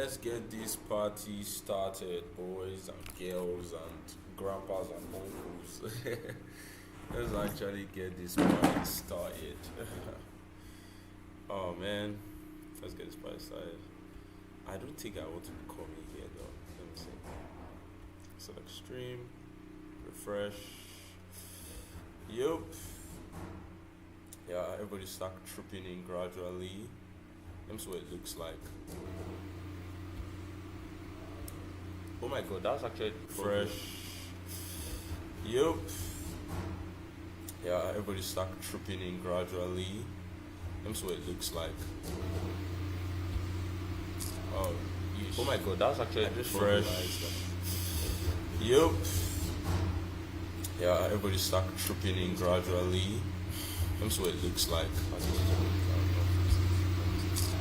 Let's get this party started, boys and girls and grandpas and uncles. Let's actually get this party started. Oh man, let's get this party started. I don't think I want to be coming here though. Let me see. Select stream, refresh. Yup. Yeah, everybody start trooping in gradually. That's what it looks like. Oh my god, that's actually fresh. Yup. Yeah, everybody start trooping in gradually. That's what it looks like. Oh, oh my god, that's actually fresh. Yup. Yeah, everybody start trooping in gradually. That's what it looks like.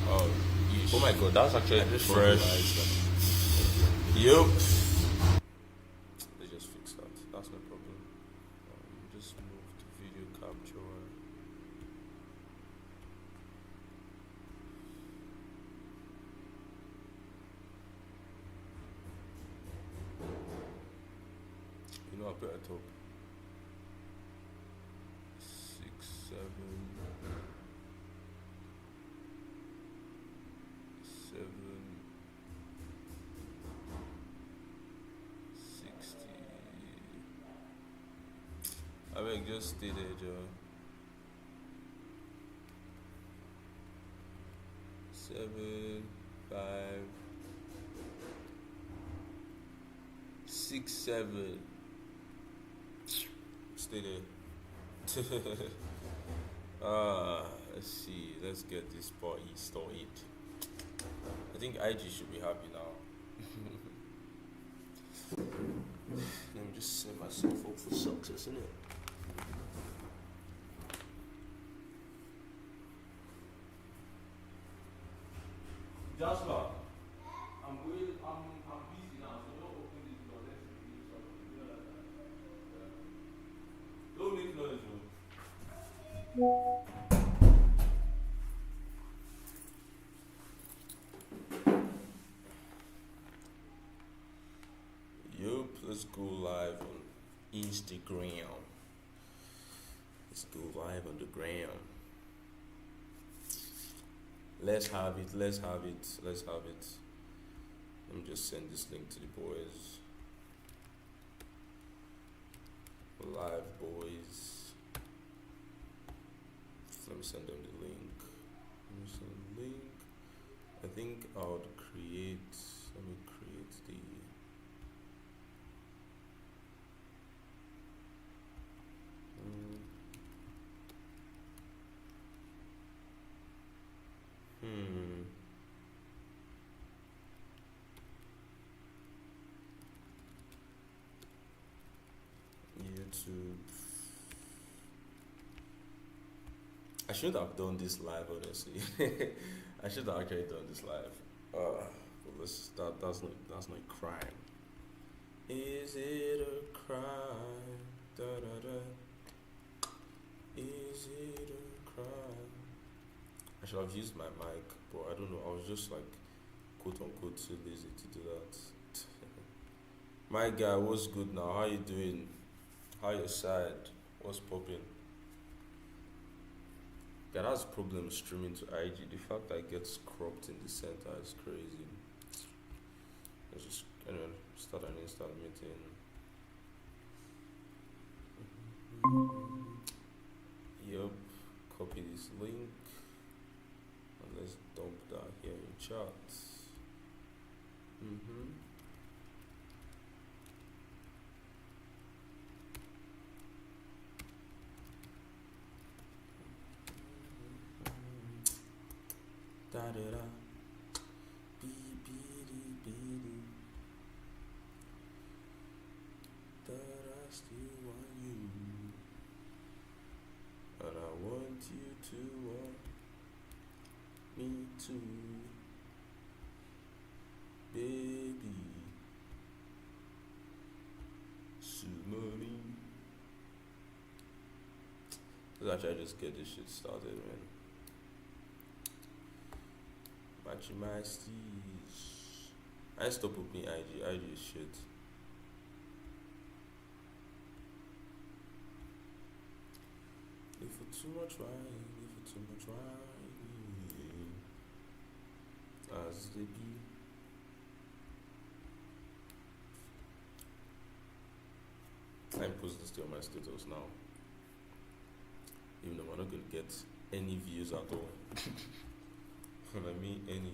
Oh my god, that's actually fresh. Yup. Let's just fix that. That's no problem. Just move to video capture. You know, up at the top. 6, 7, 7, 60. I mean, just stay there, Joe. 7, 5, 6, 7. Stay there. Let's see. Let's get this party started. I think IG should be happy now. Let me just set myself up for success, innit? Jasper, I'm busy now, so don't open this door. Let's review something. You know that. Don't make noise, bro. Yup, let's go live on Instagram. Let's go live on the gram. Let's have it. Let me just send this link to the boys. Live boys. Let me send them the link. I think I would create. Let me create the. YouTube. I should have done this live, honestly. I should have actually done this live. But that's not a crime. Is it a crime? Da da da. Is it a crime? I should have used my mic, but I don't know. I was just like, quote unquote, too lazy to do that. My guy, what's good now? How you doing? How your side? What's popping? Yeah, that's a problem streaming to IG. The fact that it gets cropped in the center is crazy. Let's just start an install meeting. Yup, copy this link and let's dump that here in chat. Da da da, bee bee dee bee dee. That I still want you, and I want you to want me too, baby. Sumari. Let's actually just get this shit started, man. Matching my steez. I stopped opening IG. IG is shit. Live for too much wine, live for too much wine. As they be. I post this on my status now. Even though we're not going to get any views at all. And I mean any.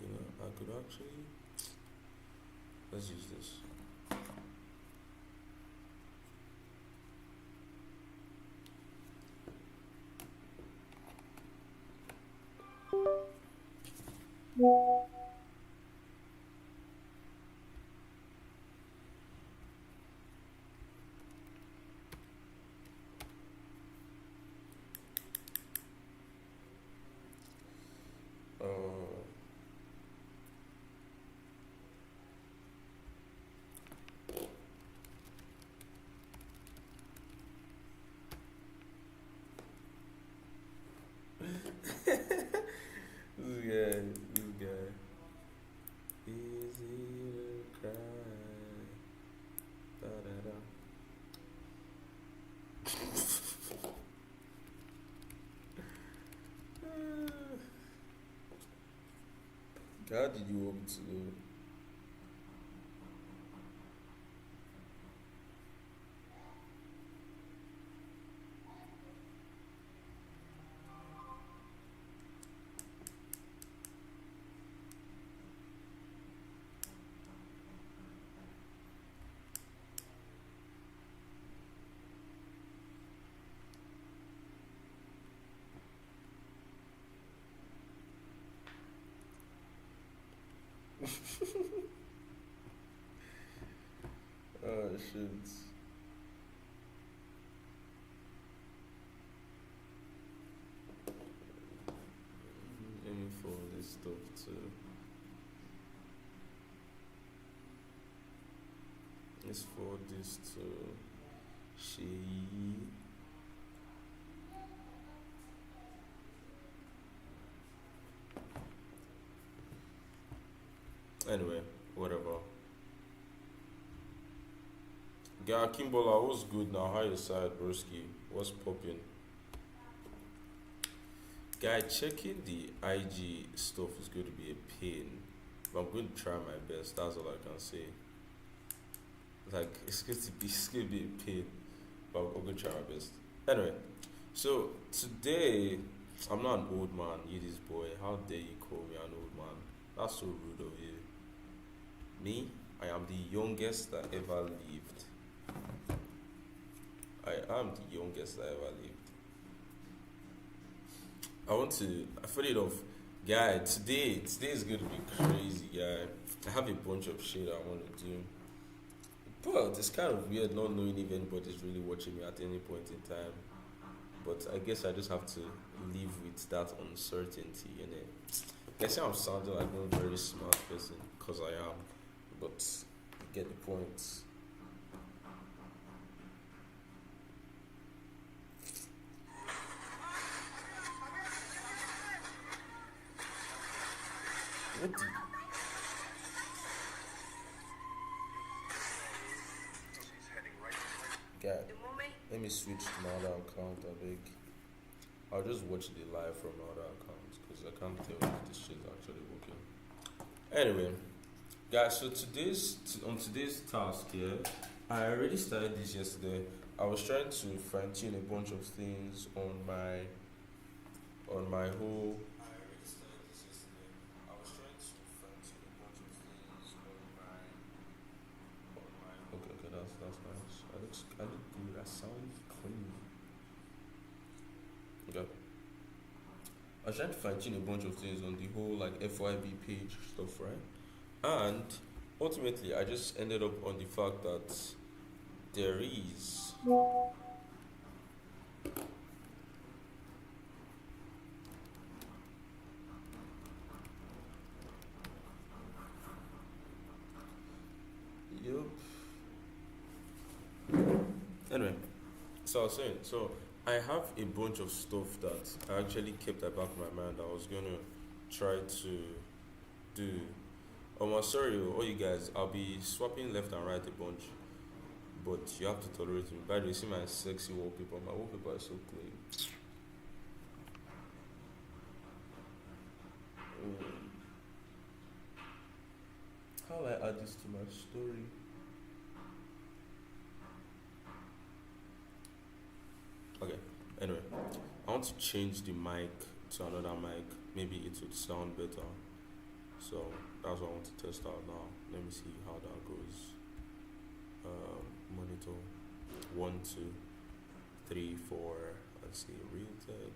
You know, I could actually. Let's use this. This guy. Easy to cry. Da da da. How did you want me to know? Oh shit. Let me forward this stuff to. Let's forward this to Shay. Anyway, whatever. Guy Kimbola, what's good now? How your side, broski? What's popping? Guy, checking the IG stuff is going to be a pain, but I'm going to try my best. That's all I can say. Like it's going to be a pain, but I'm going to try my best. Anyway, so today I'm not an old man, you this boy. How dare you call me an old man? That's so rude of you. Me, I am the youngest that ever lived. I am the youngest that ever lived. I feel it off. Guy, today is going to be crazy, guy. I have a bunch of shit I want to do. But it's kind of weird not knowing if anybody's really watching me at any point in time. But I guess I just have to live with that uncertainty, you know. I guess I'm sounding like a very smart person, because I am. But you get the point. What the? God, let me switch to my other account, I beg. I'll just watch the live from my other account, because I can't tell if this shit is actually working. Anyway, guys, so on today's task here, I already started this yesterday. I was trying to fine tune a bunch of things on my whole. Okay, that's nice. I look good. That sounds clean. Okay. I was trying to fine tune a bunch of things on the whole like FYB page stuff, right? And ultimately, I just ended up on the fact that there is Yup. Anyway, so I was saying, so I have a bunch of stuff that I actually kept at the back of my mind. I was gonna try to do. I'm sorry, all you guys. I'll be swapping left and right a bunch, but you have to tolerate me. By the way, see my sexy wallpaper. My wallpaper is so clean. Mm. How will I add this to my story? Okay. Anyway, I want to change the mic to another mic. Maybe it would sound better. So that's what I want to test out now. Let me see how that goes. Monitor 1, 2, 3, 4. Let's see, real tech.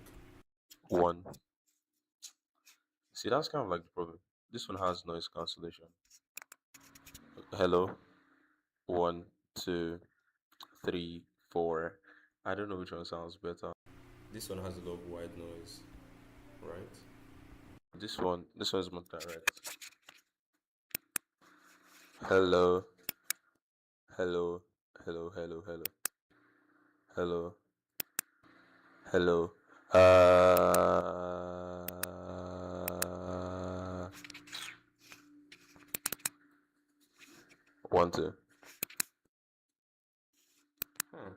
One. See, that's kind of like the problem. This one has noise cancellation. Hello. 1, 2, 3, 4. I don't know which one sounds better. This one has a lot of white noise, right? This one is more direct. Hello. Hello. Hello. Hello. Hello. Hello. Hello. One, two. Hmm.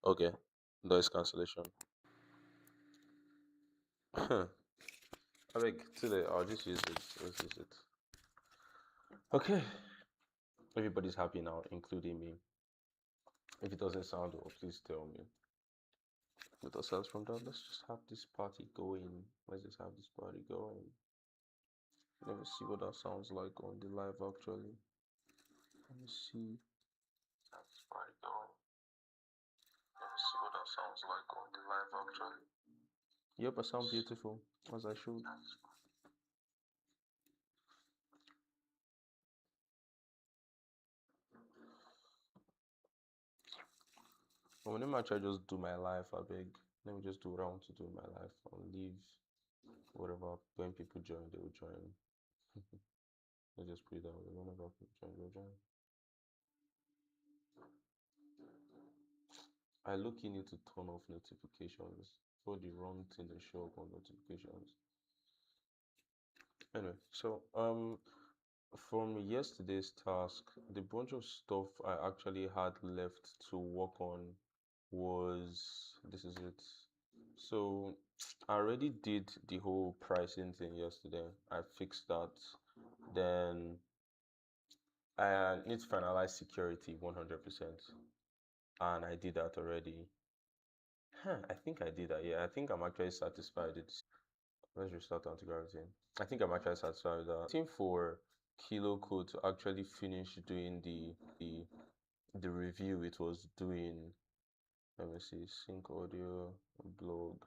Okay. Noise cancellation. Huh. I think today I'll just use it. Let's use it. Okay. Everybody's happy now, including me. If it doesn't sound well, please tell me. With ourselves from that, let's just have this party going. Let's just have this party going. Let me see what that sounds like on the live actually. Let me see. Have this party going. Let me see what that sounds like on the live actually. Yep, I sound beautiful, as I should. But whenever I try just do my life, I beg. Let me just do what I want to do in my life. I'll leave whatever. When people join, they will join. Let's just put it that way. Whenever people join, they'll join. I look in need to turn off notifications. For the wrong thing to show up on notifications. Anyway, so from yesterday's task, the bunch of stuff I actually had left to work on was this is it. So I already did the whole pricing thing yesterday. I fixed that. Then I need to finalize security 100%. And I did that already. I think I did that. Yeah, I think I'm actually satisfied with this. Let's restart anti-gravity. I think I'm actually satisfied with that. Waiting for Kilo Code to actually finish doing the review it was doing. Let me see, sync audio, blog.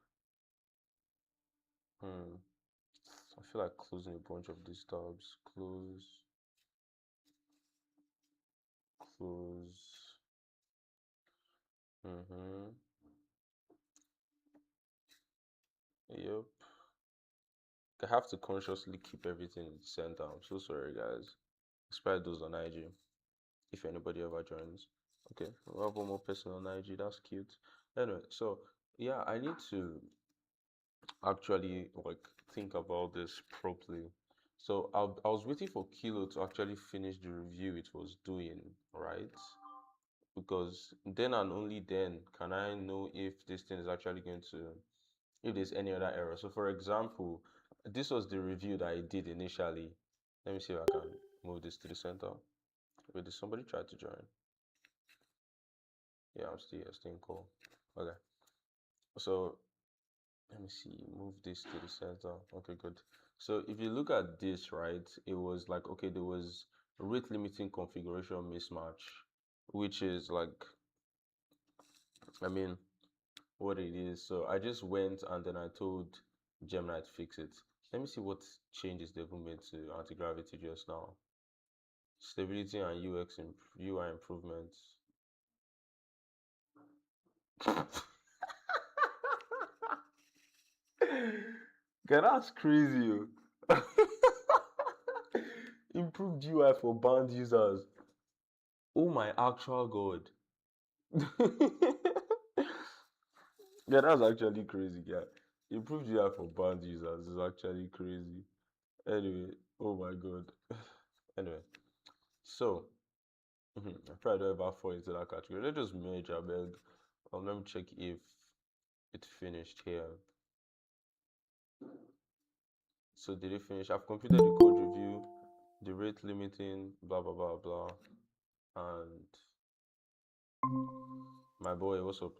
I feel like closing a bunch of these tabs. Close. Yep. I have to consciously keep everything in the center. I'm so sorry, guys. Despite those on IG, if anybody ever joins. Okay, we have one more person on IG. That's cute. Anyway, so yeah, I need to actually like think about this properly. So I was waiting for Kilo to actually finish the review it was doing, right? Because then and only then can I know if this thing is actually going to, if there's any other error. So for example, this was the review that I did initially. Let me see if I can move this to the center. Wait, did somebody try to join? Yeah, I'm still here, staying cool. Okay. So let me see, move this to the center. Okay, good. So if you look at this, right, it was like, okay, there was rate limiting configuration mismatch, which is like, I mean, what it is. So I just went and then I told Gemini to fix it. Let me see what changes they've made to anti-gravity just now. Stability and UI improvements. God, that's crazy. Improved UI for banned users. Oh my actual god. Yeah, that's actually crazy, yeah. Improved UI for band users is actually crazy. Anyway, oh my god. Anyway, so I probably don't ever fall into that category. Let's just merge, I beg. Let me check if it finished here. So did it finish? I've completed the code review, the rate limiting, blah blah blah blah, and my boy, what's up?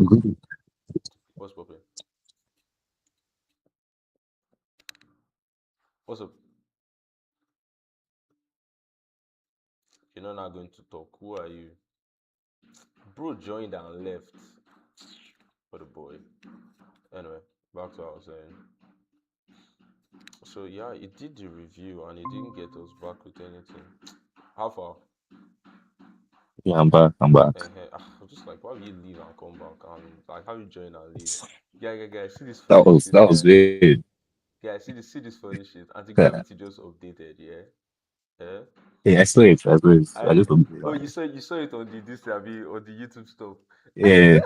Good. What's popping? What's up? You're not now going to talk. Who are you? Bro joined and left. What a boy. Anyway, back to what I was saying. So yeah, it did the review and it didn't get us back with anything. How far? Yeah, I'm back. I'm back. I'm just like, why will you leave and come back? And like, how you join and leave? Yeah. See this That funny was shit, that yeah. was weird. Yeah, see this funny shit. Anti Yeah, gravity just updated, yeah. Yeah. yeah, I saw it. I saw it. I I just looked oh, at you saw it on the this on the YouTube stuff. yeah,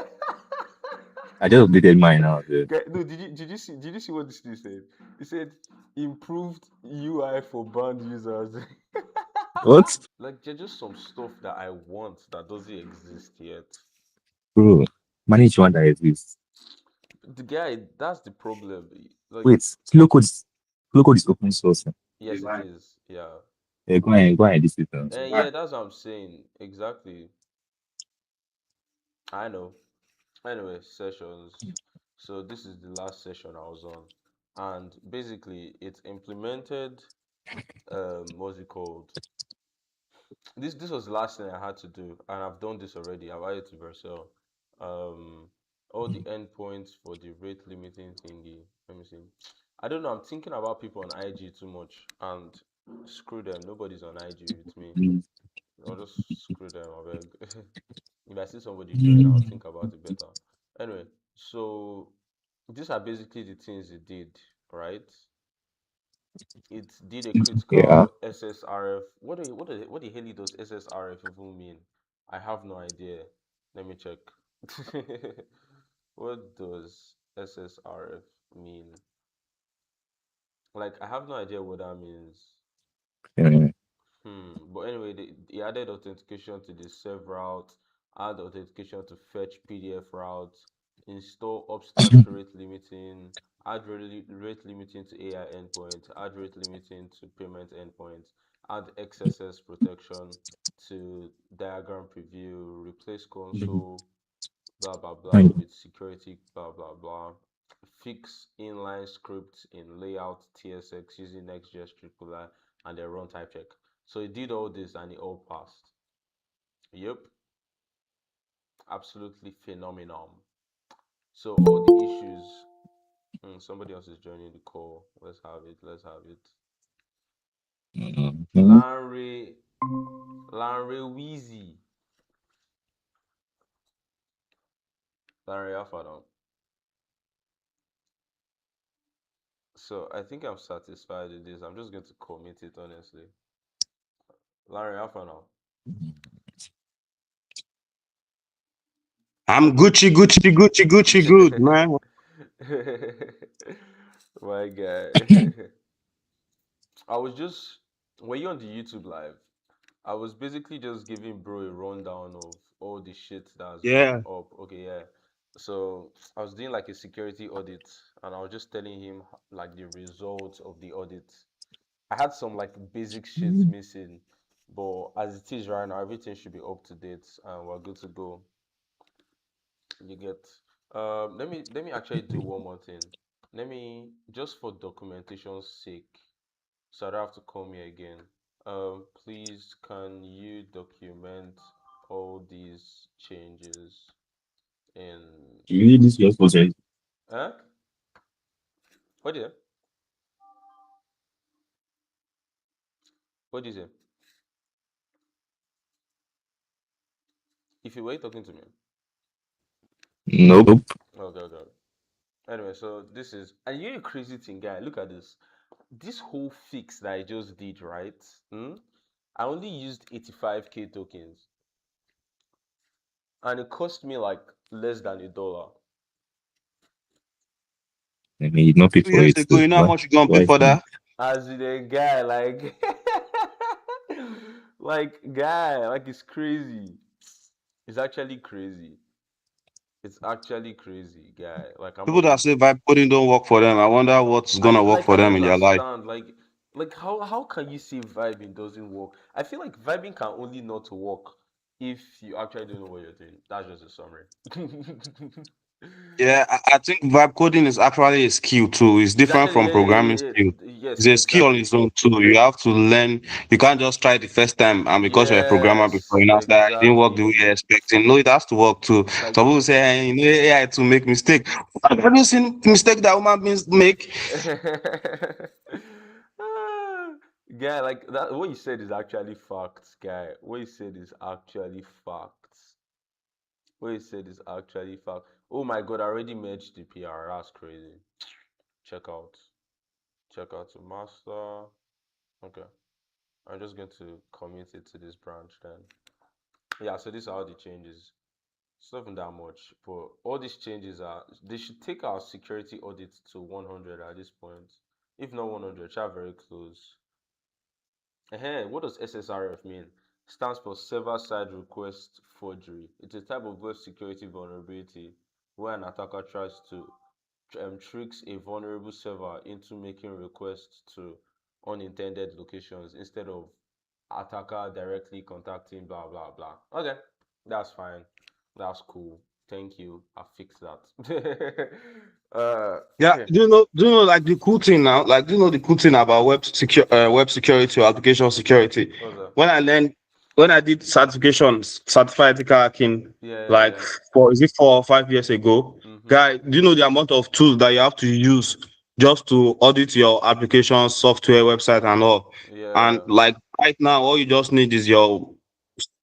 I just updated mine now. Dude. No, did you see what this thing said? It said improved UI for band users. What? Like there's just some stuff that I want that doesn't exist yet. Bro, manage one that exists. The guy, that's the problem. Like, Wait, Flow code is open source. yes, it is. Yeah. Go and edit it now. And yeah, that's what I'm saying. Exactly. I know. Anyway, sessions. So this is the last session I was on, and basically it implemented what's it called? This was the last thing I had to do, and I've done this already. I've added to Vercel. Um, all the endpoints for the rate limiting thingy. Let me see. I don't know. I'm thinking about people on IG too much, and screw them. Nobody's on IG with me. I'll just screw them. I beg. If I see somebody join, I'll think about it better. Anyway, so these are basically the things it did, right? It did a Yeah. critical SSRF. What the hell does SSRF even mean? I have no idea. Let me check. What does SSRF mean? Like, I have no idea what that means. Yeah. But anyway, they added authentication to the serve route, add authentication to fetch PDF routes, install upstart rate limiting, add rate limiting to AI endpoint, add rate limiting to payment endpoint, add XSS protection to diagram preview, replace console, blah blah blah with security, blah blah blah. Fix inline scripts in layout TSX using Next.js Triple and then run type check. So it did all this and it all passed. Yep, absolutely phenomenal. So all the issues. Somebody else is joining the call. Let's have it. Let's have it. Mhm. Lanre Wheezy. Lanre Alpha now. So I think I'm satisfied with this. I'm just going to commit it honestly. Lanre Alpha now. I'm Gucci, Gucci, Gucci, Gucci, good, man. My guy. I was just were you on the YouTube live? I was basically just giving bro a rundown of all the shit that's been Yeah. up. Okay, yeah. So I was doing like a security audit, and I was just telling him like the results of the audit. I had some like basic shit missing, but as it is right now, everything should be up to date, and we're good to go. You get. Let me actually do one more thing. Let me just for documentation's sake, so I don't have to come here again. Please can you document all these changes in You need this your process. huh? What is it? What is it? If you were talking to me. Nope. Okay, okay. Anyway, so this is and you're a crazy thing, guy. Look at this. This whole fix that I just did, right? I only used 85k tokens, and it cost me like less than $1. I mean, you know, pay 2 for years it. ago, you know how much you gonna pay Why for not? that? As in a guy, like, like it's crazy. It's actually crazy. It's actually crazy, guy. Like I'm People not that going say to. vibe coding don't work for them. I wonder what's I gonna don't work like. for I don't them in their life. understand. Like how can you say vibing doesn't work? I feel like vibing can only not work if you actually don't know what you're doing. That's just a summary. Yeah, I think vibe coding is actually a skill too. It's It's different actually from programming skill. yes, It's a skill on exactly. its own too. You have to learn. You can't just try the first time and because you're a programmer before Yes, you know that it didn't work the way you're exactly. expecting. No, it has to work too. Like Some people say, you know, AI to make mistake. Have you seen mistake that human beings make? Ah, guy, like that what you said is actually facts, guy. What you said is actually facts. What you said is actually fact. Oh my god, I already merged the PR. That's crazy. Check out. Check out to master. Okay. I'm just going to commit it to this branch then. Yeah, so these are all the changes. It's not even that much, but all these changes are they should take our security audit to 100 at this point. If not 100, try very close. What does SSRF mean? Stands for server-side request forgery. It's a type of web security vulnerability where an attacker tries to tricks a vulnerable server into making requests to unintended locations instead of attacker directly contacting blah blah blah. Okay, that's fine. That's cool. Thank you. I fixed that. Yeah, Yeah. do you know like the cool thing now? Like, do you know the cool thing about web security or application security? What's that? When I learned, when I did certifications, certified ethical hacking, Yeah, yeah, like yeah. is it 4 or 5 years ago? Mm-hmm. Guy, do you know the amount of tools that you have to use just to audit your application, software, website, and all? And Yeah, like right now, all you just need is your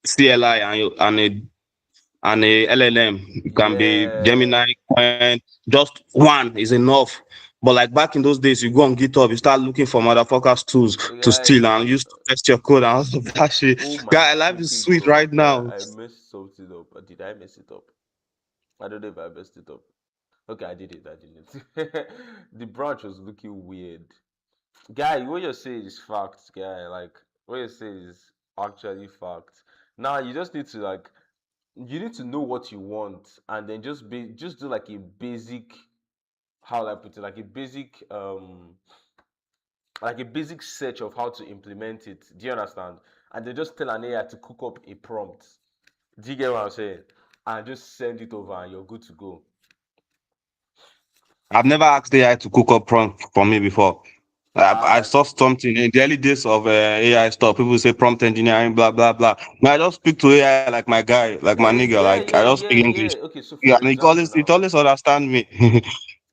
CLI and a LLM. It can be yeah. Gemini, Quen, just one is enough. But like back in those days, you go on GitHub, you start looking for motherfuckers tools to steal and Guy, use to test your code and all of that shit. oh my Guy, life is freaking sweet god, right guy, now. I messed something up. Did I mess it up? I don't know if I messed it up. Okay, I did it. I did it. The branch was looking weird. Guy, what you're saying is facts, guy. Like, what you're saying is actually facts. Now, you just need to, like, you need to know what you want and then just do like a basic, how do I put it, like a basic search of how to implement it. Do you understand? And then just tell an AI to cook up a prompt. Do you get what I'm saying? And just send it over and you're good to go. I've never asked AI to cook up prompt for me before. I Uh, saw something in the early days of AI stuff. People say prompt engineering, blah blah blah. Now I just speak to AI like my guy, like my nigga. yeah, Like I yeah, just speak yeah, English. yeah. Okay, so Yeah, for and example it now, always understand me.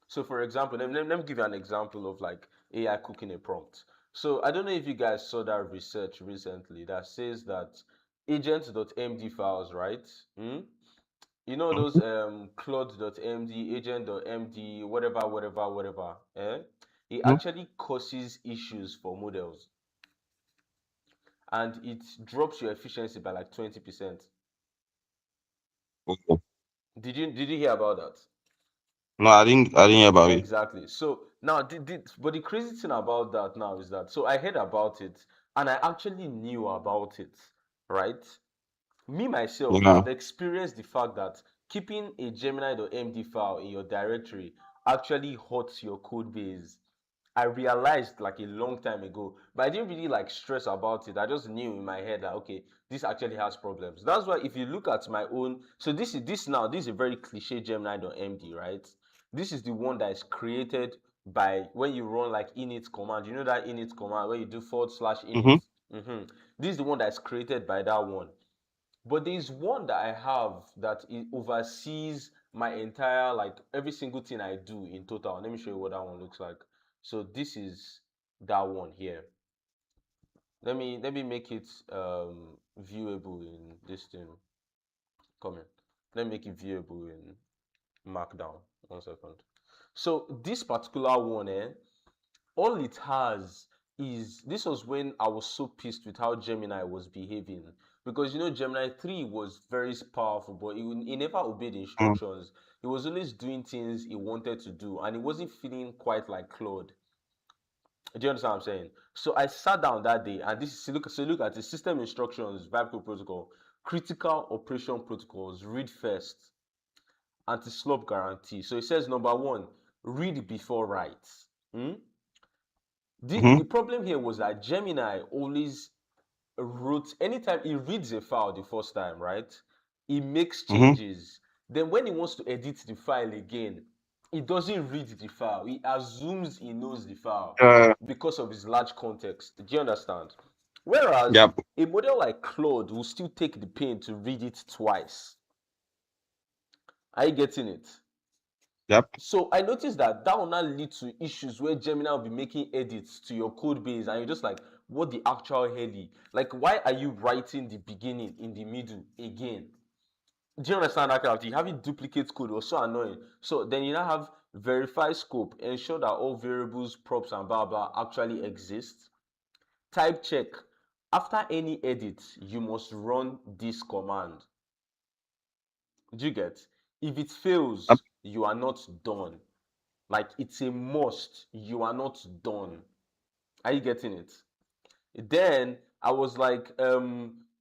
so for example, let me give you an example of like AI cooking a prompt. So I don't know if you guys saw that research recently that says that agent.md files, right? Hmm? You know those claude.md, agent.md, whatever, whatever, whatever. It actually causes issues for models and it drops your efficiency by like 20%. Did you hear about that? No, I didn't hear about it. Exactly. So now, but the crazy thing about that now is that so I heard about it and I actually knew about it, right? Me myself, Yeah. I've experienced the fact that keeping a Gemini.md file in your directory actually hurts your code base. I realized like a long time ago, but I didn't really like stress about it. I just knew in my head that okay, this actually has problems. That's why if you look at my own, so this is a very cliche Gemini.md, right? This is the one that is created by when you run like init command. You know that init command where you do /init. Mm-hmm. Mm-hmm. This is the one that is created by that one. But there is one that I have that it oversees my entire like every single thing I do in total. Let me show you what that one looks like. So this is that one here. Let me make it viewable in this thing. Come in. Let me make it viewable in Markdown. 1 second. So this particular one, all it has this was when I was so pissed with how Gemini was behaving, because Gemini 3 was very powerful, but he never obeyed Mm. instructions. He was always doing things he wanted to do, and he wasn't feeling quite like Claude. Do you understand what I'm saying? So I sat down that day, and this is look at the system instructions, vibe code protocol, critical operation protocols, read first, anti-slop guarantee. So it says number one, read before write. The problem here was that Gemini always wrote, anytime he reads a file the first time, right? He makes changes. Then when he wants to edit the file again, he doesn't read the file. He assumes he knows the file because of his large context. Do you understand? Whereas Yep. a model like Claude will still take the pain to read it twice. Are you getting it? Yep. So I noticed that will not lead to issues where Gemini will be making edits to your code base, and you're just like, what the actual hell? Like, why are you writing the beginning in the middle again? Do you understand that kind of thing? Having duplicate code was so annoying. So then you now have verify scope, ensure that all variables, props, and blah blah actually exist. Type check. After any edit, you must run this command. Do you get? If it fails, you are not done. Like, it's a must. You are not done. Are you getting it? Then I was like,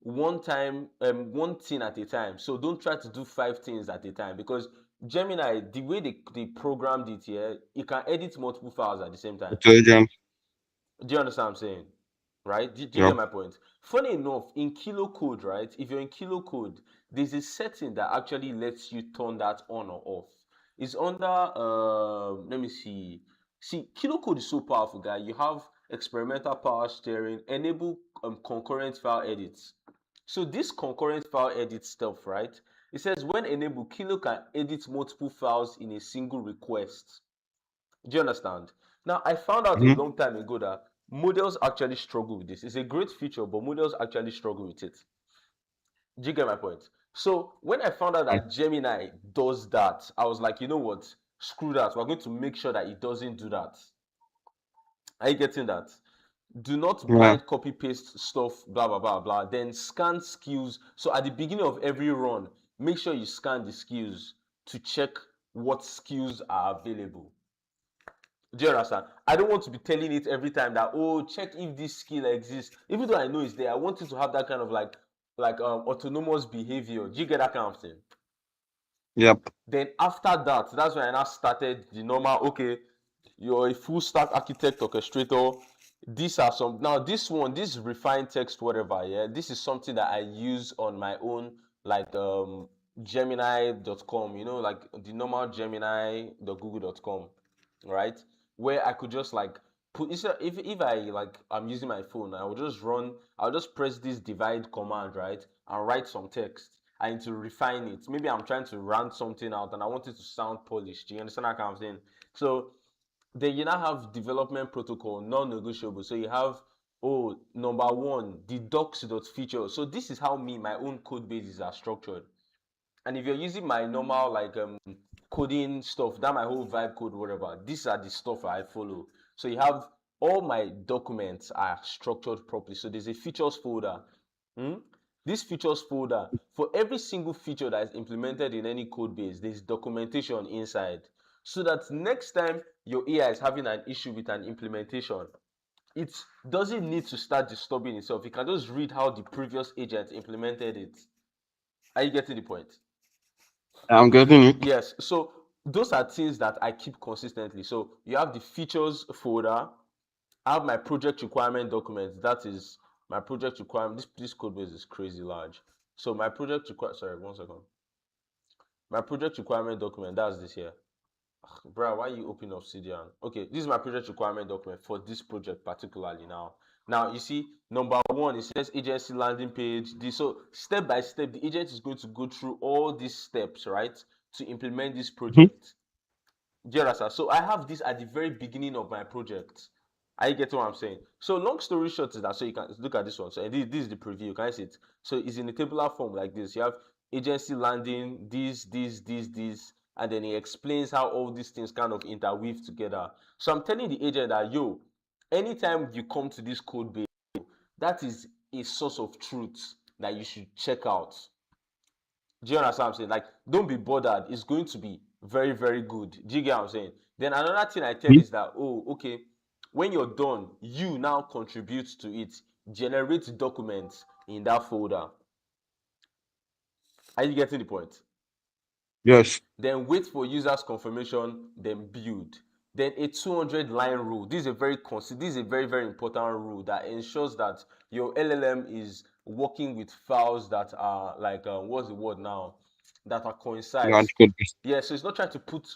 one thing at a time. So don't try to do 5 things at a time, because Gemini, the way they programmed it here, it can edit multiple files at the same time. Do you understand what I'm saying? Right? Do you get my point? Funny enough, in kilocode, right? If you're in kilocode, there's a setting that actually lets you turn that on or off. It's under let me see. See, kilocode is so powerful, guy. You have experimental power steering, enable concurrent file edits. So this concurrent file edit stuff, right? It says when enabled, Kilo can edit multiple files in a single request. Do you understand? Now, I found out a long time ago that models actually struggle with this. It's a great feature, but models actually struggle with it. Do you get my point? So when I found out that Gemini does that, I was like, you know what? Screw that. We're going to make sure that it doesn't do that. Are you getting that? Do not blind copy paste stuff, blah blah blah blah. Then scan skills. So at the beginning of every run, make sure you scan the skills to check what skills are available. Do you understand? I don't want to be telling it every time that, oh, check if this skill exists. Even though I know it's there, I want it to have that kind of like autonomous behavior. Do you get that kind of thing? Yep. Then after that, that's when I now started the normal, okay, you're a full stack architect orchestrator. These are some, now this refined text, whatever, yeah, this is something that I use on my own, like Gemini.com, like the normal Gemini.google.com, right? Where I could just like put, if I like, I'm using my phone, I'll just press this divide command, right? And write some text. I need to refine it. Maybe I'm trying to rant something out and I want it to sound polished. Do you understand that kind of thing? So then you now have development protocol, non-negotiable. So you have, number one, the docs.feature. So this is how my own code bases are structured. And if you're using my normal like coding stuff, that my whole vibe code, whatever, these are the stuff I follow. So you have all my documents are structured properly. So there's a features folder. This features folder, for every single feature that is implemented in any code base, there's documentation inside. So that next time your AI is having an issue with an implementation, it doesn't need to start disturbing itself. It can just read how the previous agent implemented it. Are you getting the point? I'm getting it. Yes. So those are things that I keep consistently. So you have the features folder. I have my project requirement document. That is my project requirement. This code base is crazy large. So my project sorry, 1 second. My project requirement document, that's this here. Bro, why are you opening Obsidian? Okay, this is my project requirement document for this project particularly now. Now, you see, number one, it says agency landing page. So step by step, the agent is going to go through all these steps, right, to implement this project. Do you understand? So I have this at the very beginning of my project. I get what I'm saying. So long story short is that, so you can look at this one. So this is the preview. Can you see it? So it's in a tabular form like this. You have agency landing, this, and then he explains how all these things kind of interweave together. So I'm telling the agent that, yo, anytime you come to this code base, that is a source of truth that you should check out. Do you understand what I'm saying? Like, don't be bothered. It's going to be very, very good. Do you get what I'm saying? Then another thing I tell is that, oh, okay, when you're done, you now contribute to it. Generate documents in that folder. Are you getting the point? Yes. Then wait for users confirmation, then build. Then a 200-line rule. This is a very very important rule that ensures that your LLM is working with files that are like what's the word now? That are concise. Yeah, so it's not trying to put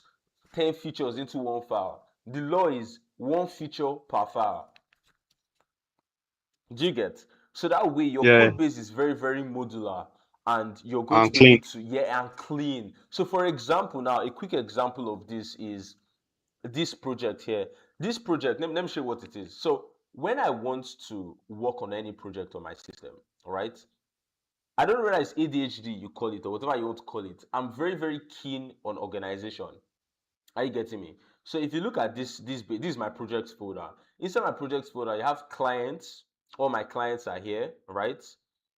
10 features into one file. The law is one feature per file. Do you get? So that way your code base is very, very modular and you're going to be able to, and clean. So for example, now a quick example of this is this project here. This project, let me show you what it is. So when I want to work on any project on my system, all right, I don't know whether it's ADHD you call it or whatever you want to call it. I'm very, very keen on organization. Are you getting me? So if you look at this is my projects folder. Inside my projects folder, you have clients. All my clients are here, right?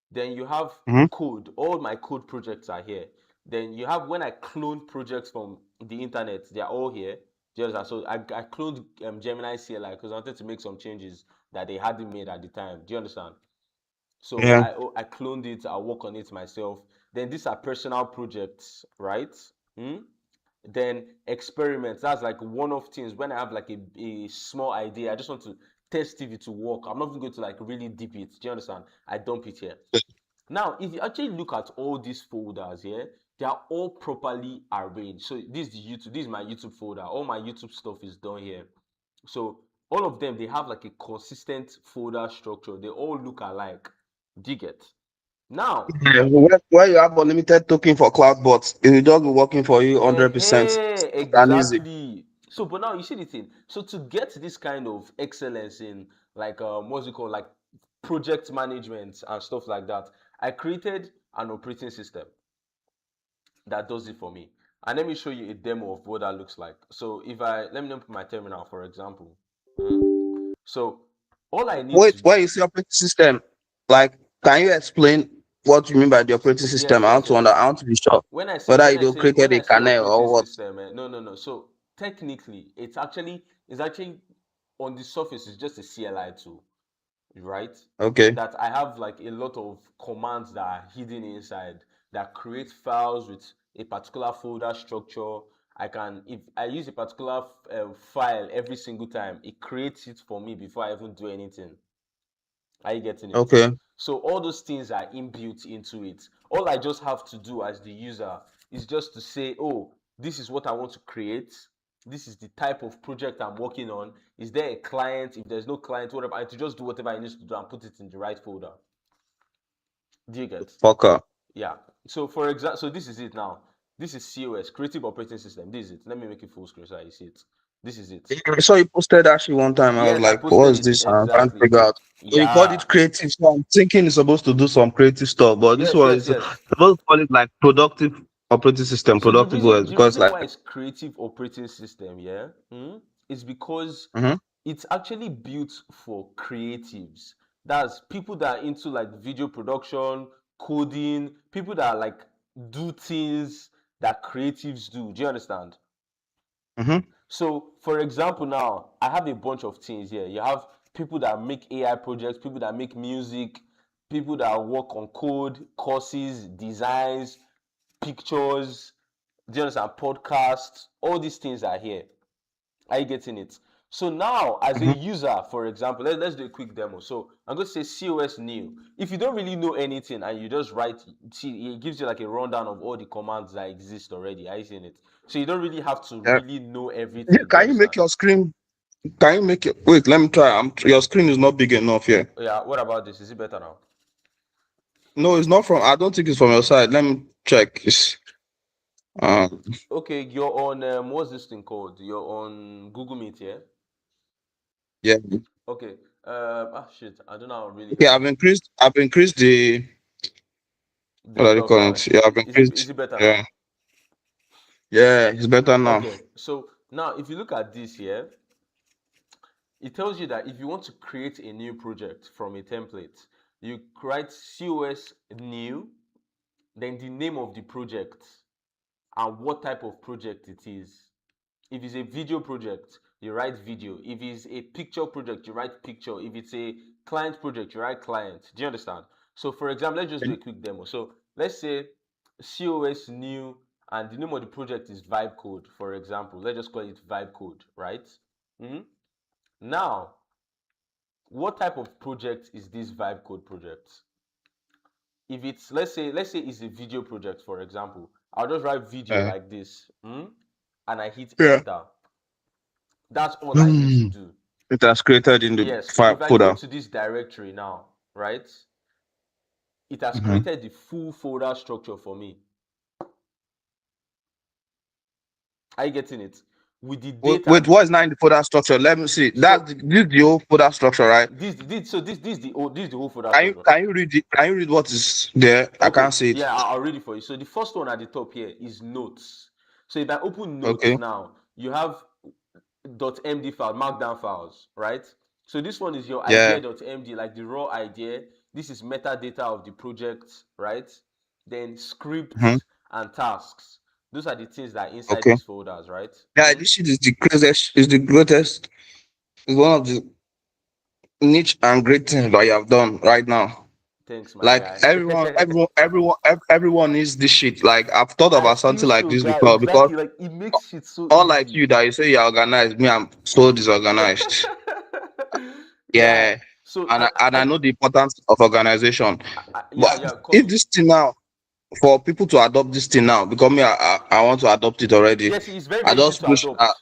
Then you have code. All my code projects are here. Then you have when I clone projects from the internet, they are all here. So I cloned Gemini CLI because I wanted to make some changes that they hadn't made at the time. Do you understand? So I cloned it. I work on it myself. Then these are personal projects, right? Then experiments, that's like one-off things. When I have like a small idea, I just want to test if it will work. I'm not even going to like really deep it. Do you understand? I dump it here. Now, if you actually look at all these folders here, they are all properly arranged. So this is the YouTube, this is my YouTube folder. All my YouTube stuff is done here. So all of them, they have like a consistent folder structure. They all look alike. Do you get? Now, where you have unlimited token for CloudBot, it will just be working for you 100%. Exactly. So, but now you see the thing. So to get this kind of excellence in like what's it called, like project management and stuff like that, I created an operating system that does it for me. And let me show you a demo of what that looks like. So if let me put my terminal, for example. So all I need Wait, where you see operating system? Like, can you explain what you mean by the operating system? I want to be sure when I say whether you created a kernel or what. System, no. So technically, it's actually on the surface, it's just a CLI tool, right? Okay. That I have like a lot of commands that are hidden inside that create files with a particular folder structure. If I use a particular file every single time, it creates it for me before I even do anything. Are you getting it? Okay. So all those things are inbuilt into it. All I just have to do as the user is just to say, oh, this is what I want to create. This is the type of project I'm working on. Is there a client? If there's no client, whatever, I have to just do whatever I need to do and put it in the right folder. Do you get? Fucker. Yeah. So for example, so this is it now. This is COS, Creative Operating System. This is it. Let me make it full screen so you see it. This is it. I saw you posted actually one time. I was like, what is this? Exactly. I'm trying to figure out. So you called it creative. So I'm thinking it's supposed to do some creative stuff, but this one is supposed to call it like productive operating system, so productive OS, because like why it's creative operating system, yeah, is because it's actually built for creatives. That's people that are into like video production, coding, people that like do things that creatives do. Do you understand? So, for example, now I have a bunch of things here. You have people that make AI projects, people that make music, people that work on code, courses, designs, pictures, do you understand? Podcasts, all these things are here. Are you getting it? So now, as a user, for example, let's do a quick demo. So I'm going to say COS new. If you don't really know anything and you just write, see, it gives you like a rundown of all the commands that exist already. Are you seeing it? So you don't really have to really know everything. Can you make your screen? Can you make it? Wait, let me try. Your screen is not big enough here. Yeah. What about this? Is it better now? No, it's not from. I don't think it's from your side. Let me check. It's, okay, you're on what's this thing called? You're on Google Meet, yeah? Yeah. Okay. Shit. I don't know how really. Okay, I've increased the what are you calling it? Yeah, I've increased. Is it better now? Yeah, it's better now. Okay. So now if you look at this here, it tells you that if you want to create a new project from a template, you write COS new, then the name of the project and what type of project it is. If it's a video project, you write video. If it's a picture project, you write picture. If it's a client project, you write client. Do you understand? So for example, let's just do a quick demo. So let's say COS new and the name of the project is vibe code, for example. Let's just call it vibe code, right? Now, what type of project is this vibe code project? If it's, let's say it's a video project, for example, I'll just write video like this, and I hit enter. That's all I need to do. It has created in the Yes. file If I folder. go to this directory now, right, it has created the full folder structure for me. Are you getting it? With the data. Wait, what is now in the folder structure? Let me see. This is the whole folder structure, right? This is the whole folder structure. Can you read it? Can you read what is there? Okay. I can't see it. Yeah, I'll read it for you. So the first one at the top here is notes. So if I open notes now, you have .md file, markdown files, right? So this one is your idea.md, like the raw idea. This is metadata of the project, right? Then scripts and tasks. Those are the things that are inside these folders, right? Yeah, this shit is the craziest, is the greatest. It's one of the niche and great things that you have done right now. Thanks, my like guy. everyone needs this shit. Like I've thought about something like this before, exactly. because like it makes shit so unlike easy. you that you say you're organized, me I'm so disorganized. Yeah. So and I know the importance of organization. But if this thing now, for people to adopt this thing now, because me I want to adopt it already. Yes, it's very easy to adopt.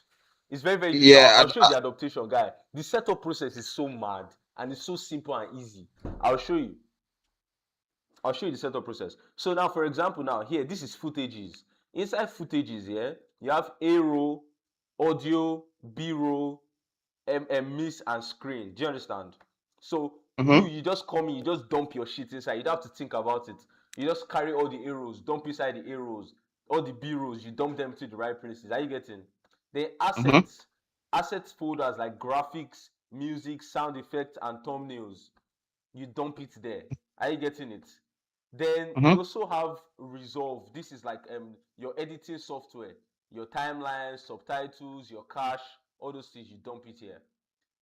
It's very easy. Yeah, I'll show you the adaptation, guy. The setup process is so mad and it's so simple and easy. I'll show you the setup process. So now, for example, now here, this is footages. Inside footages here, you have A roll, audio, B roll, miss, and screen. Do you understand? So you just come in, you just dump your shit inside. You don't have to think about it. You just carry all the arrows, dump inside the arrows, all the B rolls, you dump them to the right places. Are you getting? Then assets folders like graphics, music, sound effects, and thumbnails. You dump it there. Are you getting it? Then you also have Resolve. This is like your editing software, your timeline, subtitles, your cache, all those things, you dump it here.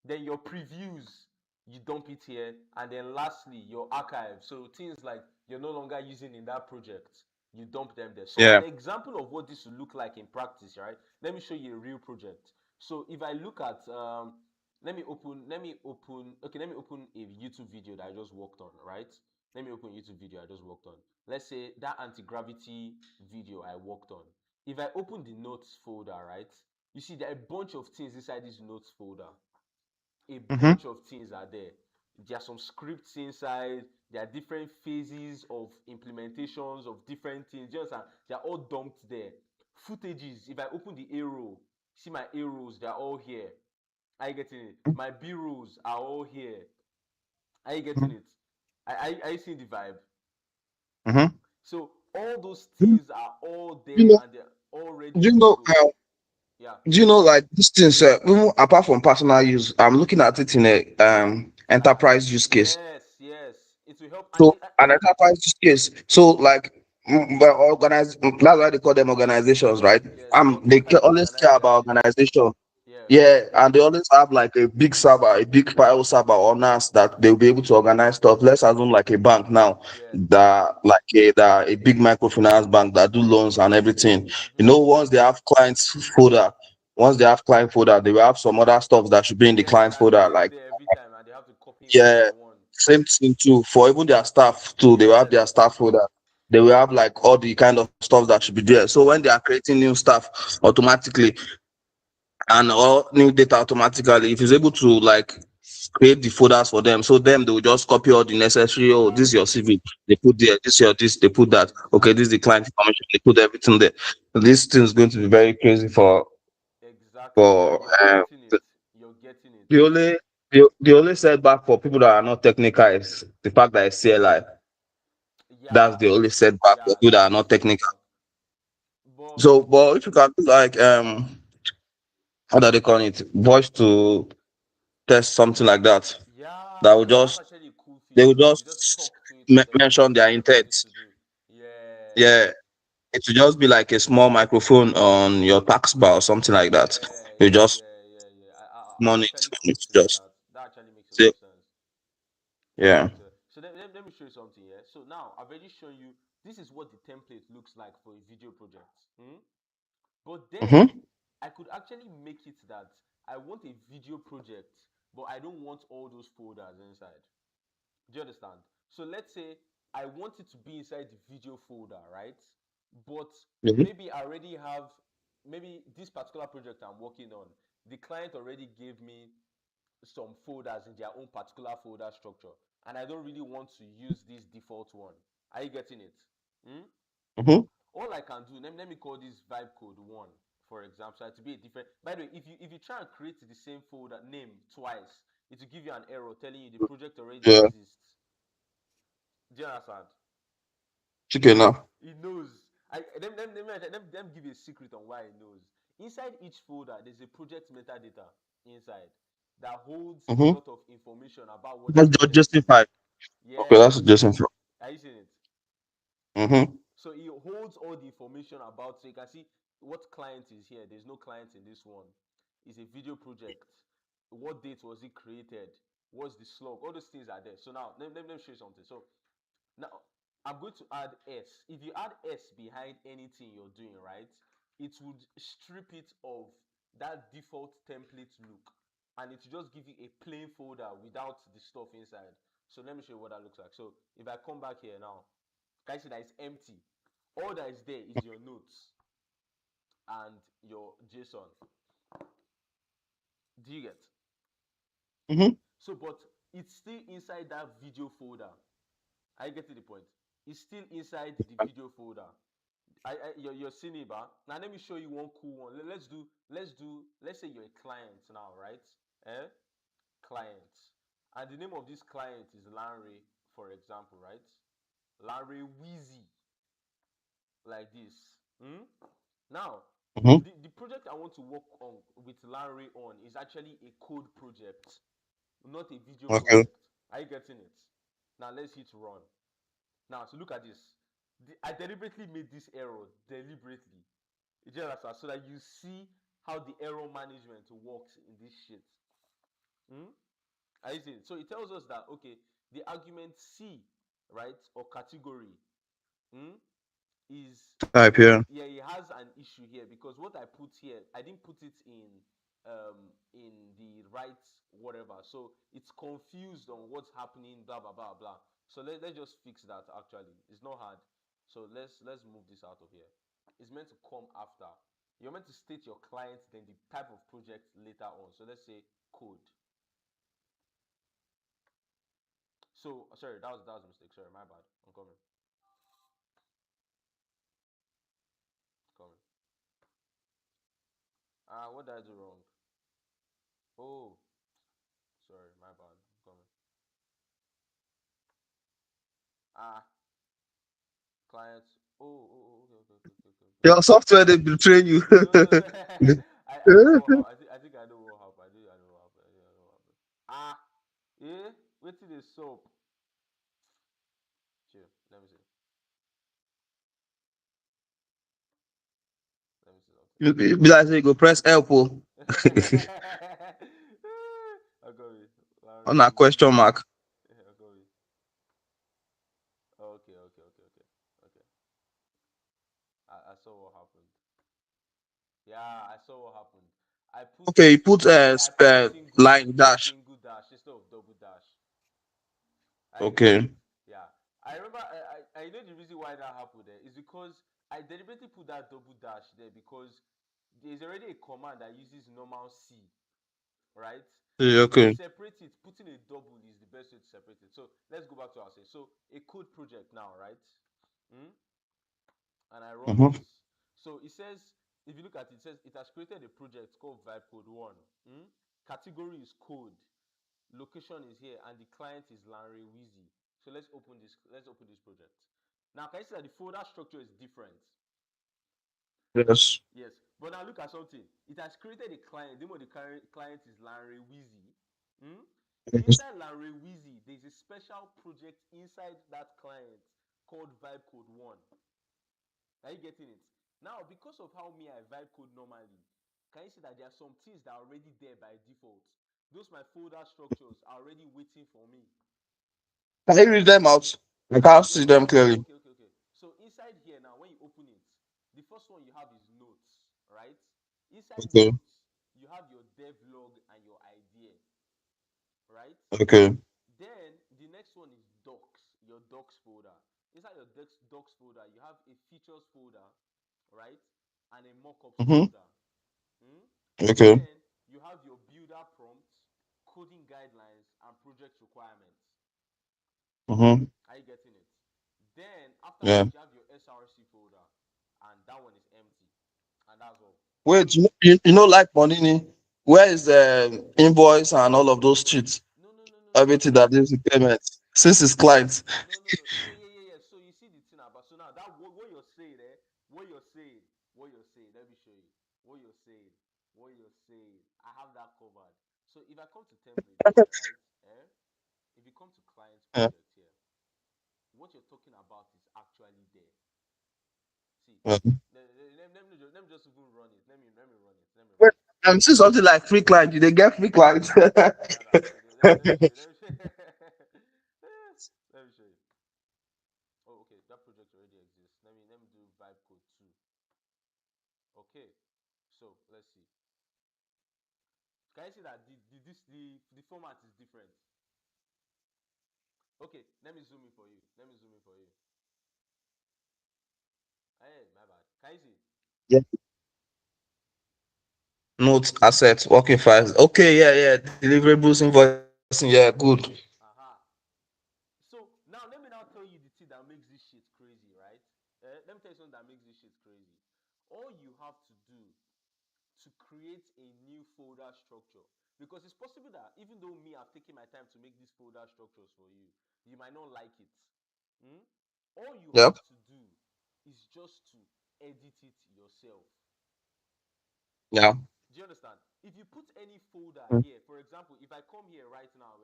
Then your previews, you dump it here. And then lastly, your archive. So things like you're no longer using in that project, you dump them there. So an example of what this will look like in practice, right? Let me show you a real project. So if I look at let me open a YouTube video that I just worked on, right? Let me open a YouTube video I just worked on. Let's say that anti-gravity video I worked on. If I open the notes folder, right, you see there are a bunch of things inside this notes folder. A bunch of things are there. There are some scripts inside. There are different phases of implementations of different things. You understand? They are all dumped there. Footages, if I open the arrow, see my arrows, they are all here. Are you getting it? My B-rolls are all here. Are you getting it? Are you seeing the vibe? So all those things are all there, and they're already. Do you know how? Yeah. Do you know, like this thing, apart from personal use, I'm looking at it in a enterprise use case. Yes, it will help. So an enterprise use case. So like that's why they call them organizations, right? They always care about organization. Yeah, and they always have like a big server, a big file server on NAS that they'll be able to organize stuff. Let's assume like a bank now, that a big microfinance bank that do loans and everything. You know, once they have client folder, they will have some other stuff that should be in the client folder. Like same thing too for even their staff too. They will have their staff folder. They will have like all the kind of stuff that should be there. So when they are creating new stuff automatically, and all new data automatically, if he's able to like create the folders for them, so them they will just copy all the necessary. Oh, this is your CV, they put there. This your this, they put that. Okay, this is the client information, they put everything there. This thing is going to be very crazy for you're getting it. The only setback for people that are not technical is the fact that it's CLI. That's the only setback for people that are not technical. So, but if you can do like how do they call it? Voice to test something like that. That will Yeah, that's just actually a cool they feature will because you just just talk to it and tell it, mention okay, their this is what intent. this to do. Yeah, Yeah, it will just be like a small microphone on your taskbar or something like that. yeah, You yeah, just yeah, yeah, yeah. I'm monitor actually and it's considering just that. That actually makes a lot say, of sense. That yeah. makes a So let me show you something here. So now I've already shown you this is what the template looks like for a video project. But then Mm-hmm. I could actually make it that I want a video project, but I don't want all those folders inside. Do you understand? So let's say I want it to be inside the video folder, right? But Mm-hmm. maybe I already have maybe this particular project I'm working on. The client already gave me some folders in their own particular folder structure, and I don't really want to use this default one. Are you getting it? Hmm? Mm-hmm. All I can do, let me call this vibe code 1, for example, so to be a different. By the way, if you try and create the same folder name twice, it will give you an error telling you the project already Yeah. exists. Do you understand? Chicken now. It knows. Let me give you a secret on why it knows. Inside each folder, there's a project metadata inside that holds a Mm-hmm. lot of information about what the That's just project is. justified. Okay, Yeah. that's justified. Are you seeing it? Mm-hmm. So it holds all the information about, so you can see what client is here. There's no client in this one. It's a video project. What date was it created? What's the slug? All those things are there. So now let me show you something. So now I'm going to add S. If you add S behind anything you're doing, right, it would strip it of that default template look, and it will just give you a plain folder without the stuff inside. So let me show you what that looks like. So if I come back here now, can you see that it's empty? All that is there is your notes and your JSON. Do you get? Mm-hmm. So, but it's still inside that video folder. Are you getting the point? It's still inside the video folder. You're seeing it, but now let me show you one cool one. Let's say you're a client now, right? Client. And the name of this client is Larry, for example, right? Larry Wheezy, like this. Now, Mm-hmm. the project I want to work on with Larry on is actually a code project, not a video Okay. project. Are you getting it? Now let's hit run. Now, so look at this. I deliberately made this error deliberately. So that you see how the error management works in this shit. Are you seeing? So it tells us that okay, the argument C, right, or category, is Type here. yeah, it has an issue here because what I put here, I didn't put it in the right whatever. So it's confused on what's happening, blah blah blah blah. So let's just fix that actually. It's not hard. So let's move this out of here. It's meant to come after. You're meant to state your client, then the type of project later on. So let's say code. So sorry, that was a mistake. Sorry, my bad. I'm coming. Coming. What did I do wrong? Oh, sorry, my bad. I'm coming. Ah, clients. Okay. Your software they betray you. No, I know what happened. I think I know what happened. I know what happened. Ah, wait till the soap. Chill. Let me see. Let me see something. You be like say you go press help oh. I got it. On Larry a question Wheezy. mark. I got it. Okay. I saw what happened. Yeah, I saw what happened. I put Okay, you put yeah, I put line dash. single dash instead of double dash. Are you getting Okay. it? Yeah. I remember I know the reason why that happened there is because I deliberately put that double dash there because there's already a command that uses normal C, right? Yeah, So to okay. separate it, putting a double is the best way to separate it. So let's go back to our say. So a code project now, right? Hmm? And I run Mm-hmm. this. So it says, if you look at it, it says it has created a project called Vibe Code 1. Category is code. Location is here, and the client is Larry Wheezy. So let's open this. Let's open this project. Now, can you see that the folder structure is different? Yes. Yes. But now look at something. It has created a client. The name of the client is Larry Wheezy. Hmm? Inside Lanre Wheezy, there's a special project inside that client called Vibe Code 1. Are you getting it? Now, because of how me I vibe code normally, can you see that there are some things that are already there by default? Those my folder structures are already waiting for me. Can you read them out? I can't see Yeah. them clearly. Okay. So inside here now, when you open it, the first one you have is notes, right? Inside Okay. notes, you have your dev log and your idea, right? Okay. Then the next one is docs, your docs folder. Inside your docs folder, you have a features folder, right? And a mockups Mm-hmm. folder. Hmm? Okay. Then you have your builder prompts, coding guidelines, and project requirements. Mm-hmm. Are you getting it? Then after Yeah. that, you have your SRC folder, and that one is empty, and that's all. Wait, like Monini, where is the invoice and all of those cheats? No. Everything that is with payment. Since it's clients. No. Yeah. So you see the thing about, so now that what you're saying, what you're saying. Let me show you what you're saying. I have that covered. So if I come to templates here, right? Eh? If you come to clients Yeah. project here, what you're talking about is actually there. See, Yeah. let me just even run it. Let me run it. Let me run Wait, it. I'm seeing something like free client. Did they get free clients? Nah. Let me show you. Let me show you. Let me show you. Oh, okay. That project already exists. Let me do vibe code 2. Okay. So let's see. Can you see that the format is different? Okay. Let me zoom in for you. Hey, my bad. Can you see? Yeah. Notes, assets, working files. Okay, yeah. Deliverables, invoicing. Yeah, good. Aha. So now let me tell you the thing that makes this shit crazy, right? Let me tell you something that makes this shit crazy. All you have to do to create a new folder structure, because it's possible that even though me I've taken my time to make these folder structures for you, you might not like it. Hmm? All you Yep. have to do is just to edit it yourself. Yeah. Do you understand? If you put any folder Mm. here, for example, if I come here right now,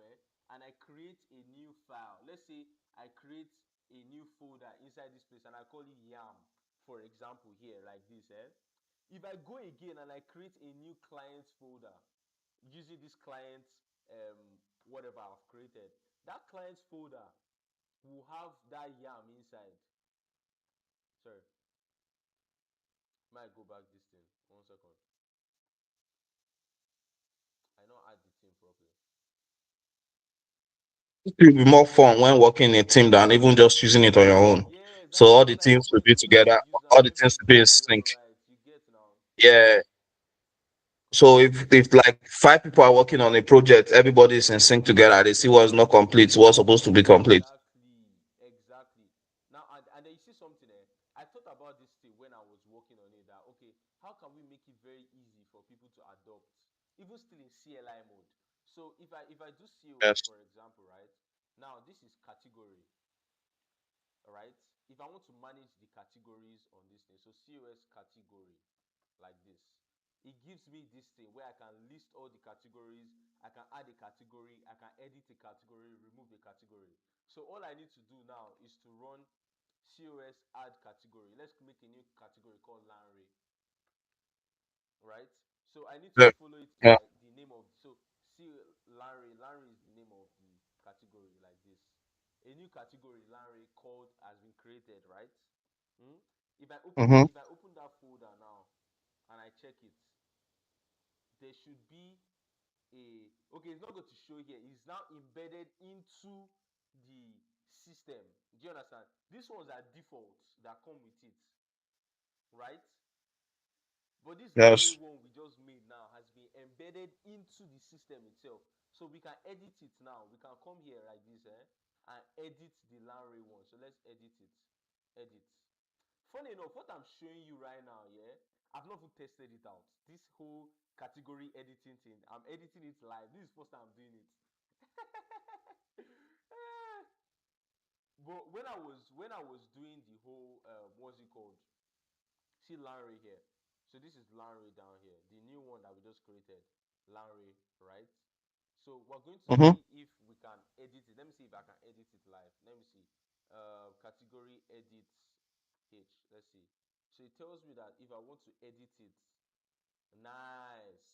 and I create a new file, let's say I create a new folder inside this place and I call it YAM, for example, here, like this, If I go again and I create a new clients folder using this client, whatever I've created, that clients folder will have that YAM inside. Sorry, might go back this thing. 1 second. I not add the thing properly. It will be more fun when working in a team than even just using it on your own. Yeah, So exactly. all When the like teams will everybody be go down together. the user, All the teams everything will go be in just sync. alright. You get now. Yeah. So if like 5 people are working on a project, everybody is in sync together. They see what's not complete, what's supposed to be complete. Exactly. Now, and then you see something there. I thought about this thing when I was working on it. That okay, how can we make it very easy for people to adopt, even still in CLI mode? So if I do COS Yes. for example, right now this is category, right? If I want to manage the categories on this thing, so COS category, like this. It gives me this thing where I can list all the categories, I can add a category, I can edit a category, remove a category. So all I need to do now is to run COS add category. Let's make a new category called Lanre, right? So I need to Yeah. follow it Yeah. by the name of, so see Lanre is the name of the category, like this. A new category Lanre called has been created, right? Hmm? Mm-hmm. If I open that folder now and I check it, there should be a, okay, it's not going to show here, it's now embedded into the system. Do you understand? These ones are defaults that come with it, right? But this Lanre Yes. one we just made now has been embedded into the system itself. So we can edit it now. We can come here like this, and edit the Lanre one. So let's edit it. Edit. Funny enough, what I'm showing you right now, yeah, I've not even tested it out. This whole category editing thing, I'm editing it live. This is the first time I'm doing it. But when I was doing the whole what's it called? See Lanre here. So this is Lanre down here, the new one that we just created, Lanre, right? So we're going to Mm-hmm. see if we can edit it. Let me see if I can edit it live. Let me see. Category edit H. Let's see. So it tells me that if I want to edit it, nice.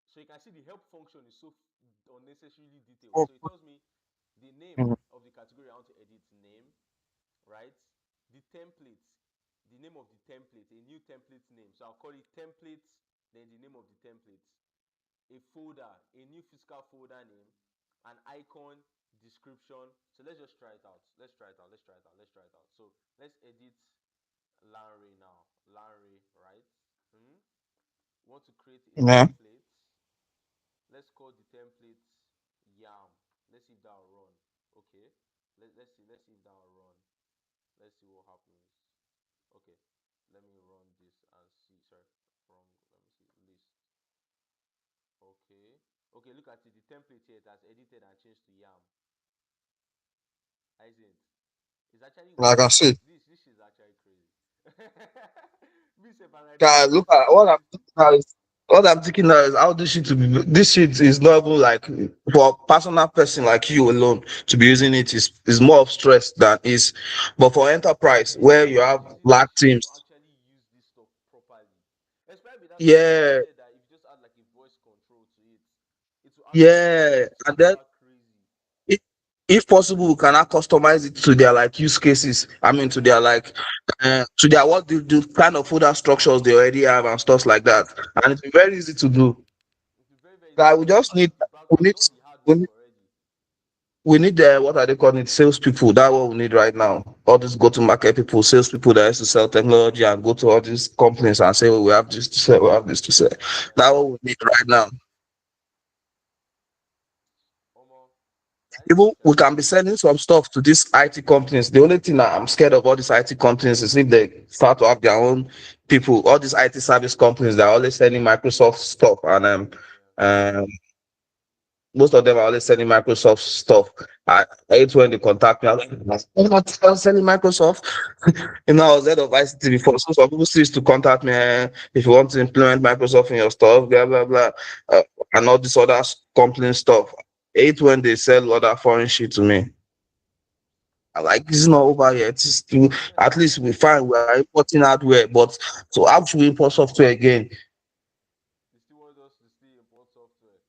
So you can see the help function is so unnecessarily detailed. So it tells me the name of the category I want to edit, name, right? The template, the name of the template, a new template name. So I'll call it template, then the name of the template. A folder, a new physical folder name, an icon, description. So let's just try it out. Let's try it out. Let's try it out. Let's try it out. So let's edit Lanre now. Lanre, right? Hmm? Want to create a Yeah. template. Let's call the template yam. Let's see if that will run. Okay. Let's see. Let's see if that will run. Let's see what happens. Okay. Let me run this and see. Sorry. Wrong. Let me see. List. Okay. Okay, look at it. The template here that's edited and changed to yam. Isn't it? It's actually Like I wicked. said, This is actually crazy. Me say, and I don't guy, know look what to at do. what I'm thinking now is how this shit to be. This shit is not even like for a personal person like you alone to be using it is more of stress than is, but for enterprise where you Everybody have is using this black shit to teams, actually use this stuff properly. Especially with that thing you yeah, said that if you just add like a voice control to it, it will actually make yeah, it and then super crazy. if, if possible, we can now customize it to their like use cases. I mean, to their Yeah. like, to their what the kind of folder structures they already have and stuff like that, and it's very easy to do. It's very, very easy Guy, to do. Just add the we background. It's need, all the hard we work need, already. we need what are they calling it? Salespeople. That's what we need right now. All these go-to-market people, salespeople that used to sell technology and go to all these companies and say, "Oh, we have this to sell, we have this to sell." That's Yeah. what we need right now. Almost. That is Even we actually can be crazy. selling some stuff to these IT companies. The only thing that I'm scared of all these IT companies is if they start to have their own people. All these IT service companies that are always selling Microsoft stuff, and Yeah. um, most of them are always selling Microsoft stuff. I hate when they contact me. I'm like, "I'm not selling Microsoft." I was head of ICT before, so some people still used to contact me, if you want to implement Microsoft in your stuff, blah blah blah, uh, and all this other company stuff. I hate when they sell other foreign shit to me. I like this is not over yet. It's still, at least we find we are importing hardware, but so how should we import software again? They still want us to still import software.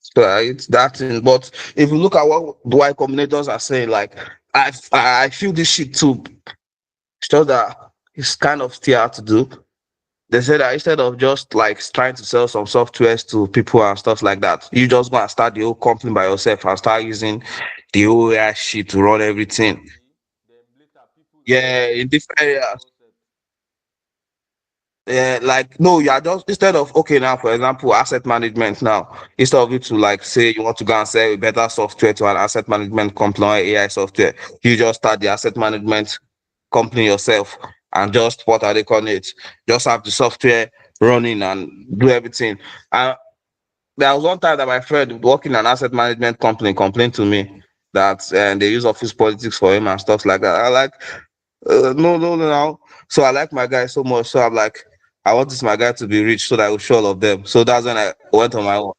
So it's that thing. But if you look at what the Y Combinators are saying, like I feel this shit too. It's just that it's kind of still hard to do. They said that instead of just like trying to sell some softwares to people and stuff like that, you just go and start the whole company by yourself and start using the whole AI shit to run everything. Abi, then later people Yeah, get in the different proof of areas. concept. Yeah, like no, you are just instead of okay now, for example, asset management now, instead of you to like say you want to go and sell a better software to an asset management company or AI software, you just start the asset management company yourself and just what are they calling it? Just have the software running and do everything. And there was one time that my friend working in an asset management company complained to me that they use office politics for him and stuff like that. I like no, no, no, no. So I like my guy so much. So I'm like, I want this my guy to be rich so that I will show all of them. So that's when I went on my own.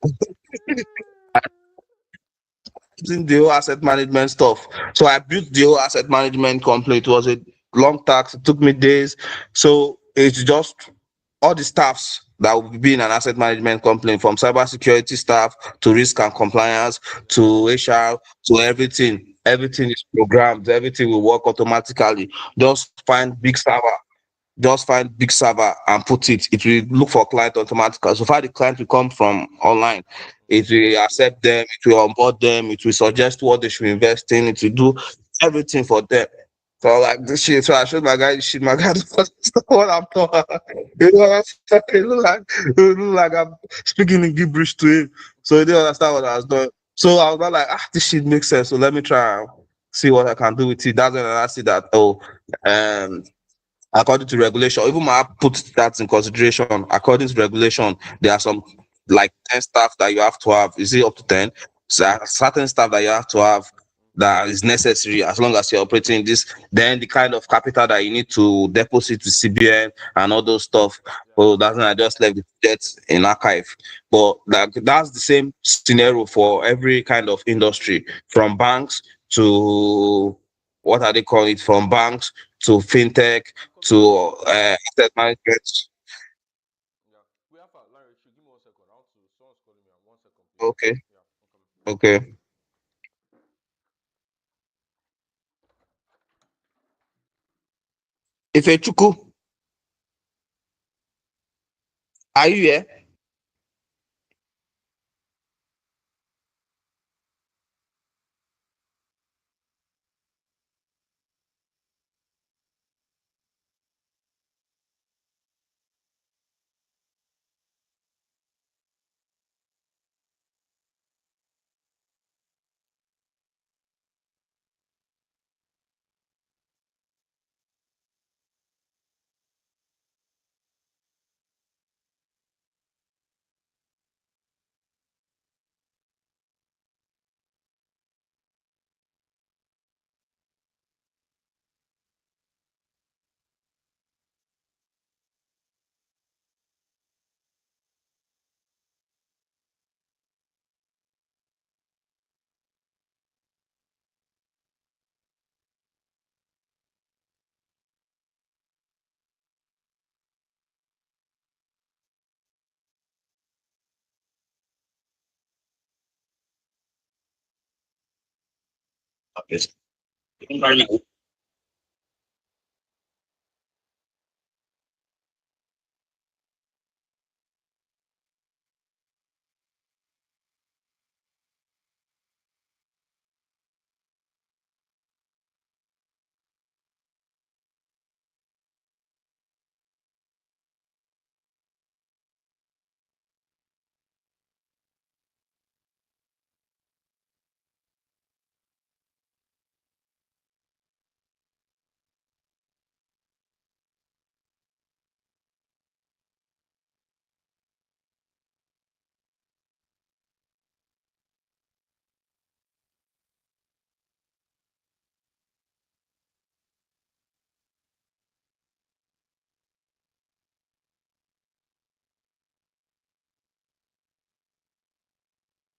Using the whole asset management stuff. So I built the whole asset management company. It was a long task. It took me days. So it's just all the staffs that will be in an asset management company, from cybersecurity staff to risk and compliance Yeah. to HR to everything. Everything is programmed. Everything will work automatically. Just find big server, and put it. It will look for client automatically. So far the client will come from online. It Mm. will accept them, it will onboard them, it will suggest what they should invest in, it will do everything for them. So like this shit. So I showed my guy this shit. My guy doesn't know what I'm talking. You know what I'm saying? It look like I'm speaking in gibberish to him. So he didn't understand what I was doing. So I was not like, this shit makes sense. So let me try and see what I can do with it. That's when I see that um according to regulation, even my app put that in consideration. According to regulation, there are some like 10 staff that you have to have. Is it up to 10? So certain staff that you have to have that is necessary as long as you're operating this. Then the kind of capital that you need to deposit to CBN and all those stuff. So that's when I just left the project in archive. But that's the same scenario for every kind of industry, from banks to what are they call it? From banks to fintech I'm coming. I'm to coming. asset management. Yeah. We have Larry. Give me 1 second. I want to. Someone's calling me. 1 second, please. Okay, Yeah. I'm coming. okay. If a chuku, are you here? Yes.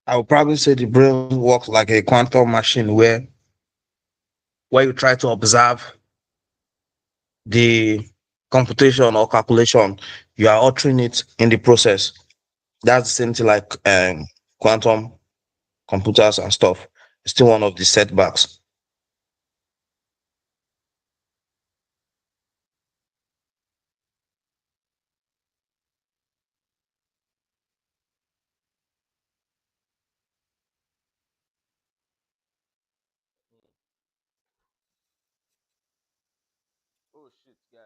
I would probably say the brain works like a quantum machine where you try to observe the computation or calculation, you are altering it in the process. That's the same thing like quantum computers and stuff. It's still one of the setbacks. Oh shit, yeah.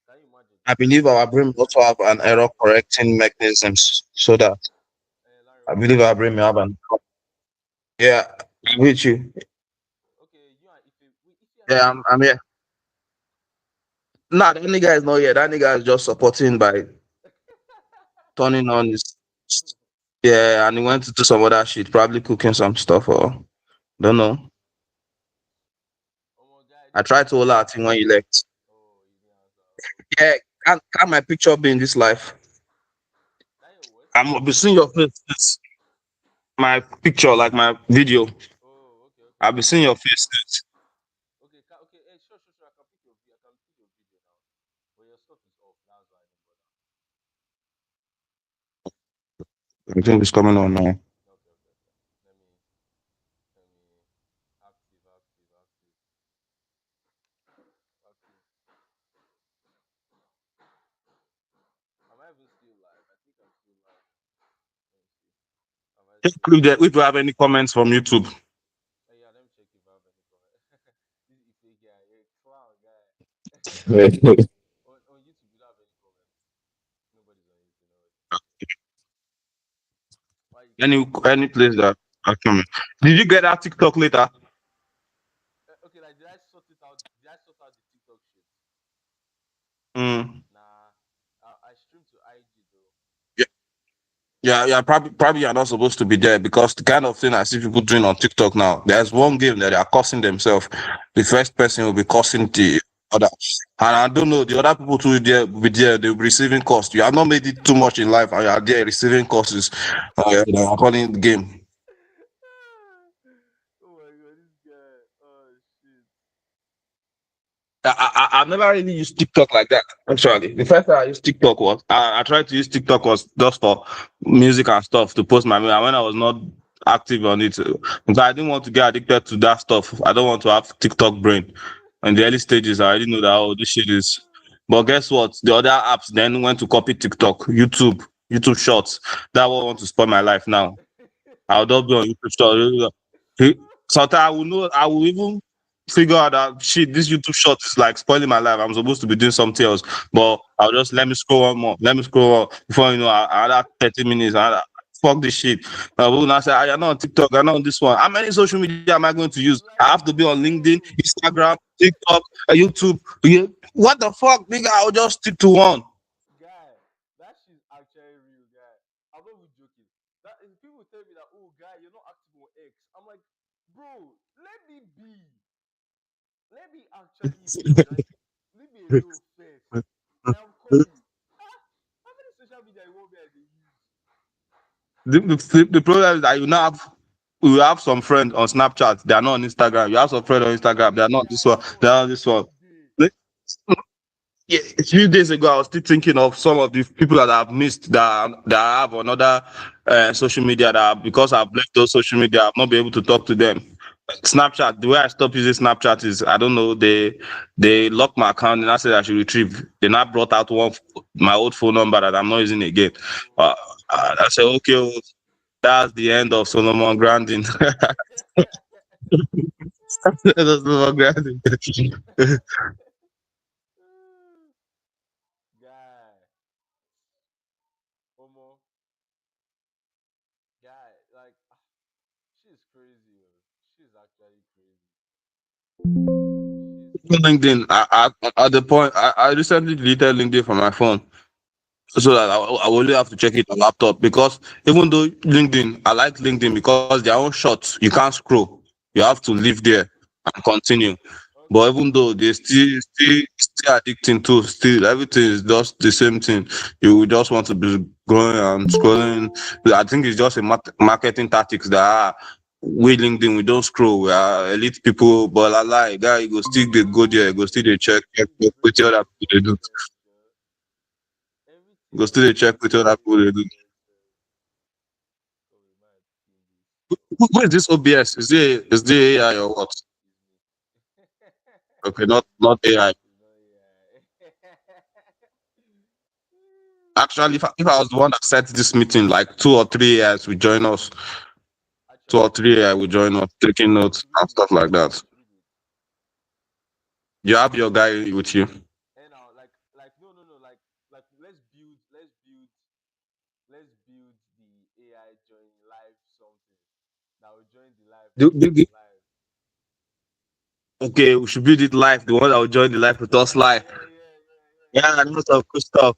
Can you imagine? I believe our brain will also have an error correcting mechanisms so that Larry, I where are believe you? our brain may have an yeah, I'm with you. Okay, you and Ife. Wait, Ife has Yeah, joined. I'm here. Nah, that nigga is not here. That nigga is just supporting by turning on his yeah, and he went to do some other shit, probably cooking some stuff or don't know. Oh my god, I this guy tried to didn't hold out answer. him when he left. Oh, you didn't answer. Okay. Yeah, can my picture be in this life? That your what? I'm be seeing your face. My picture, like my video. Oh, okay, okay, I'll be okay. seeing your face. Okay, okay. Hey, sure, sure, sure. I can pick your I can pick your video now. But your stuff is off. That's why I didn't bother. I think it's coming on now. Okay, okay, okay. Let me active. Am I even still live? I think I'm still live. Let me see. Am I Check still live? if you have any comments from YouTube. Oh, yeah, let me check if I have any comment. This is a guy, a clown guy. On YouTube, you don't have any comments. Nobody's on YouTube. Nobody's on YouTube. Why you keep on? Any place that I comment. Did you get that TikTok later? Okay, like did I sort it out? Did I sort out the TikTok shit? Mm. Nah, I stream to IG though. Yeah. Yeah, probably you're not supposed to be there because the kind of thing I see people doing on TikTok now. There's one game that they are cursing themselves. The first person will be cursing the other, and I don't know the other people too. There will be there. They'll be receiving costs. You have not made it too much in life, and you are there receiving costs. They are calling the game. Oh my god, this guy. Oh shit. I've never really used TikTok like that. Actually, the first time I used TikTok was I tried to use TikTok was just for music and stuff to post my music. And when I was not active on it, because I didn't want to get addicted to that stuff. I don't want to have TikTok brain. In the early stages, I already know that this shit is. But guess what? The other apps then went to copy TikTok, YouTube Shorts. That one want to spoil my life now. I'll not be on YouTube short. Sometimes I will know. I will even figure out that shit. This YouTube short is like spoiling my life. I'm supposed to be doing something else, but I'll just let me scroll one more. Let me scroll on before you know. Another 30 minutes. Fuck this shit. Will now say, "You're not on TikTok. You're not on this one. How many social media am I going to use? I Like have to be on LinkedIn, bro, Instagram, TikTok, YouTube. Yeah. What the fuck, nigga? I'll just stick to one. guy, that shit's actually real, guy. I'm not even joking. That is, people tell me that, oh, guy, you're not active on X. I'm like, bro, let me be. Let me actually be. Like, leave me alone first. I am coming. Ah, how many social media you want me to use? The problem is that you have some friends on Snapchat, they are not on Instagram. You have some friends on Instagram, they are not this Guy, one, that one they are is not this one. every day. Like, yeah, a few days ago, I was still thinking of some of the people that I've missed that I have on other social media that because I've left those social media, I've not been able to talk to them. Snapchat, the way I stopped using Snapchat is I don't know, they locked my account and I said I should retrieve. They now brought out my old phone number that I'm not using again. Uh, I said, okay, oh, that's the end of Solomon Grandin. That's Solomon Grandin. Guy, Omo, guy, like, she's crazy, yo. She's actually crazy. She's LinkedIn. At the point, I recently deleted LinkedIn from my phone so that I only have to check it on laptop because even though LinkedIn, I like LinkedIn because their own shots you can't scroll. You have to leave there and continue. But okay. even though they still addicting too, still everything is just the same thing. You will just want to be going and scrolling. I think it's just a marketing tactics that we LinkedIn we don't scroll. We are elite people, but I lie, guy, you go still they go there, you go still they check Everything is with the very other people they do. marketed, yo. You go Everything still is they check with the other very people they do. marketed. Oh, we might kill this. Who is this OBS? Is the AI or what? Is me. Okay, not AI. It's not AI. Actually, if I was the one that set this meeting, like 2 or 3 years would join us. Two or Actually, three AI would join us, taking notes should we and do it? stuff like that. Should we do it? You have your guy with you. And now, like, no, no, no, like, let's build the AI join live something that will join the live Do, and do, join do- the live. okay, we should build it live. The one that will join the live with us live. Yeah, yeah, yeah, yeah, Yeah, yeah. and lots of good stuff.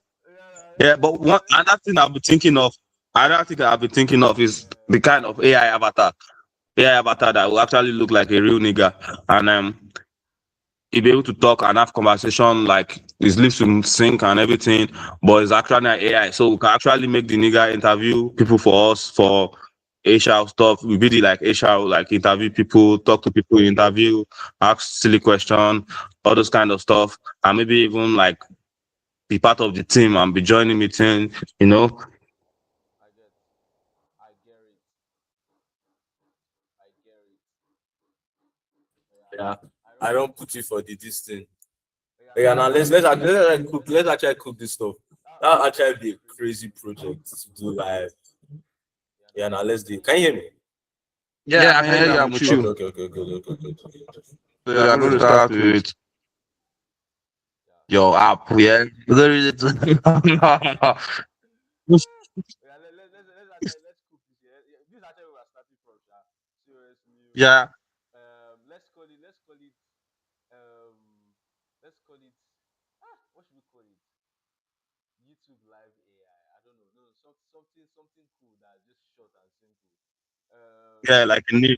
Yeah, but one another thing I've been thinking of, another thing I've been thinking of is the kind of AI avatar that will actually look like a real nigga, and he'll be able to talk and have conversation like his lips will sync and everything, but it's actually an AI. So we can actually make the nigga interview people for us for Asia stuff. We be the like Asia like interview people, talk to people, interview, ask silly question, all those kind of stuff, and maybe even like be part of the team and be joining meeting, you know. I get, I get it, I get it. Yeah, Yeah, I I don't don't put put you. you for the this thing. Yeah, Yeah, now now that let's actually cook this stuff. that That would actually actually be be a crazy. crazy project to do live. Yeah, Yeah, now now let's let's do do it. it. Can you hear me? Yeah, I can hear you. I'm with Okay, you. okay, okay, good, good, good, good, good. So So you're you're going going to to start start with with Yeah. your app, yeah. There is it. Yeah, let's cook this here. Yeah, this is actually where we're starting from, yeah. Serious news. Yeah. Let's call it um let's call it what should we call it? YouTube live AI. don't know. No, something cool that's just short and simple. Yeah, like a name.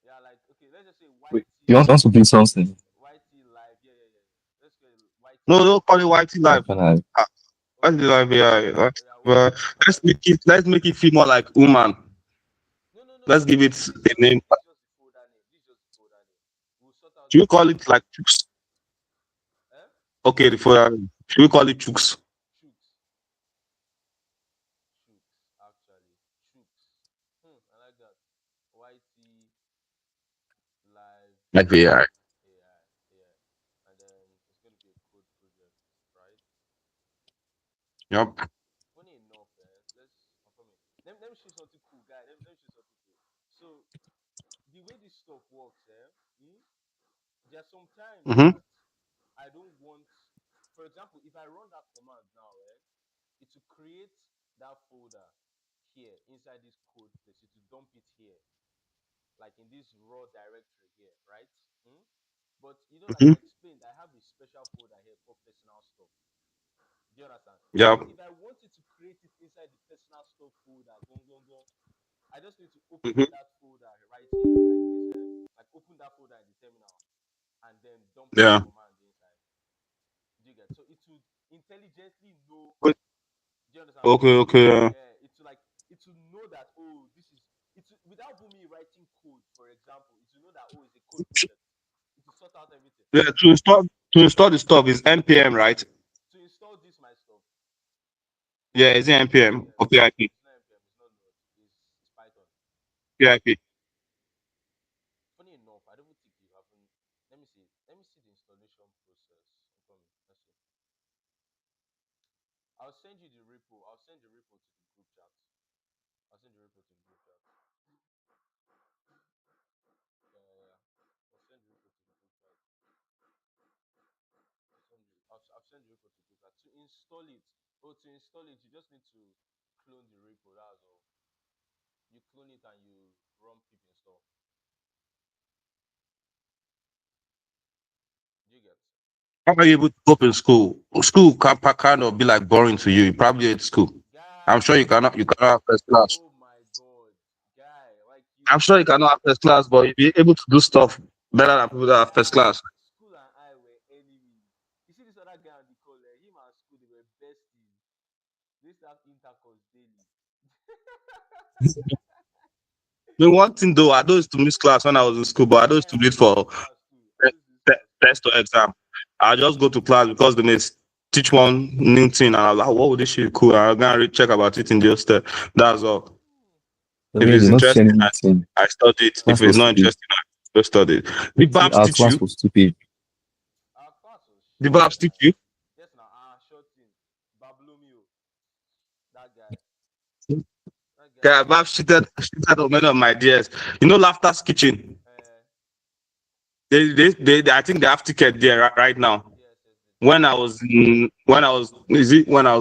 Yeah, like okay, let's just say Wait, you want to play something? YT live. Yeah, yeah, yeah. Let's go YT No, live. don't call it YT Yeah, Live. can I? Ah, YT Okay, Live, yeah, yeah. oh yeah, But let's make it feel more like woman. No, no, no, no, Let's no. give it a name. This is just the folder name. This is just the folder name. We'll sort out Should the we call name. it like Chooks? Eh? Okay, the folder name. Should we call it Chooks? Shooks. Shooks. Actually, Shooks. I like that. YT live Like AI. AI. Yeah. And then it's going to be a code project, right? Yep. Funny enough, let's confirm it. Let me show you something cool, guy. Let me show you something cool. So the way this stuff works, there's some times Mm-hmm. that I don't want. For example, if I run that command now, it will create that folder here inside this code place. It will dump it here, like in this raw directory here, right? Hmm? But like Mm-hmm. I explained, I have a special folder here called personal stuff. Do you understand? Yep. So if I wanted to create it inside the personal stuff folder, I just need to open Mm-hmm. that folder right here, like this, like open that folder in the terminal, and then dump that Yeah. command inside. Do you get? So it would intelligently know. Wait. Do you understand? Okay. Okay. Yeah, it will know that, oh, this is without me writing code. For example, it will know that, oh, it's a code project. It will sort out everything. Yeah. To install the stuff is npm, right? To install this my stuff, Yeah. Is it npm yeah, or pip? it's not npm, it's not Node, it's Python. Pip. Funny enough, I don't even think you haven't. Let me see. Let me see the installation process. Hold on, let's see. I'll send you the repo. I'll send the repo to the group chat. I'll send the repo to the group chat. Yeah, yeah, yeah. I'll send the repo to the group chat. I'll send the repo to the group chat. To install it, you just need to clone the repo. That's all. You clone it and you run pip install. Do you get? How are you able to cope in school? School can kind of be like boring to you. You probably hate school. I'm sure you Guy, cannot. You cannot have first class. oh my god, guy, like I'm sure you cannot have first class, but you'll be able to do stuff better than people that have first guy, class. school and I were enemies. You see this other guy on the call, him and school they were besties. They used to have intercourse daily. The one thing though, I don't used to miss class when I was in school, but I don't used to I read used to for miss class too. I used to miss class too. test or exam. I just go to class because they may teach one new thing, and I was like, "Oh, what would this shit cool?" I'm gonna check about it in the hostel. That's all. I If mean, it's you're not interesting, sharing anything. I study it. If Class it's was not stupid. interesting, I don't study it. Did See, Babs our teach class you? was stupid. Our class was Did shit, Babs teach guy. you? Yes, now short thing. Bablomio, that guy, that guy Yeah, was. Babs cheated on many of my ideas. You know, Laughter's Kitchen. Uh, I think they have ticket there right now. yes, yes, When I was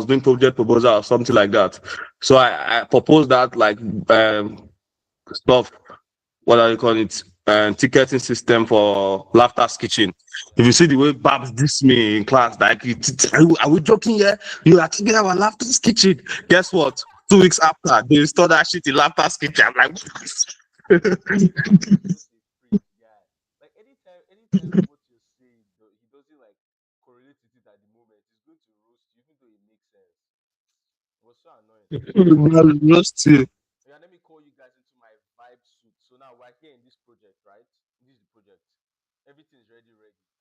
doing project proposal or something like that. So I proposed that like stuff, what do you call it? Ticketing system for Laughter's Kitchen. If yeah. you see the way Babs diss me in class, like, are we joking here? You are talking about Laughter's Kitchen. Guess what? 2 weeks after, they installed that shit in Laughter's Kitchen. I'm like, He's just a freak guy. Like anytime what you're saying, he doesn't like correlate with it at the moment. He's going to roast you, even though it makes sense. It was so annoying. roast you. Yeah, let me call you guys into my vibe suit. So now we're here in this project, right? This is the project. Everything's ready.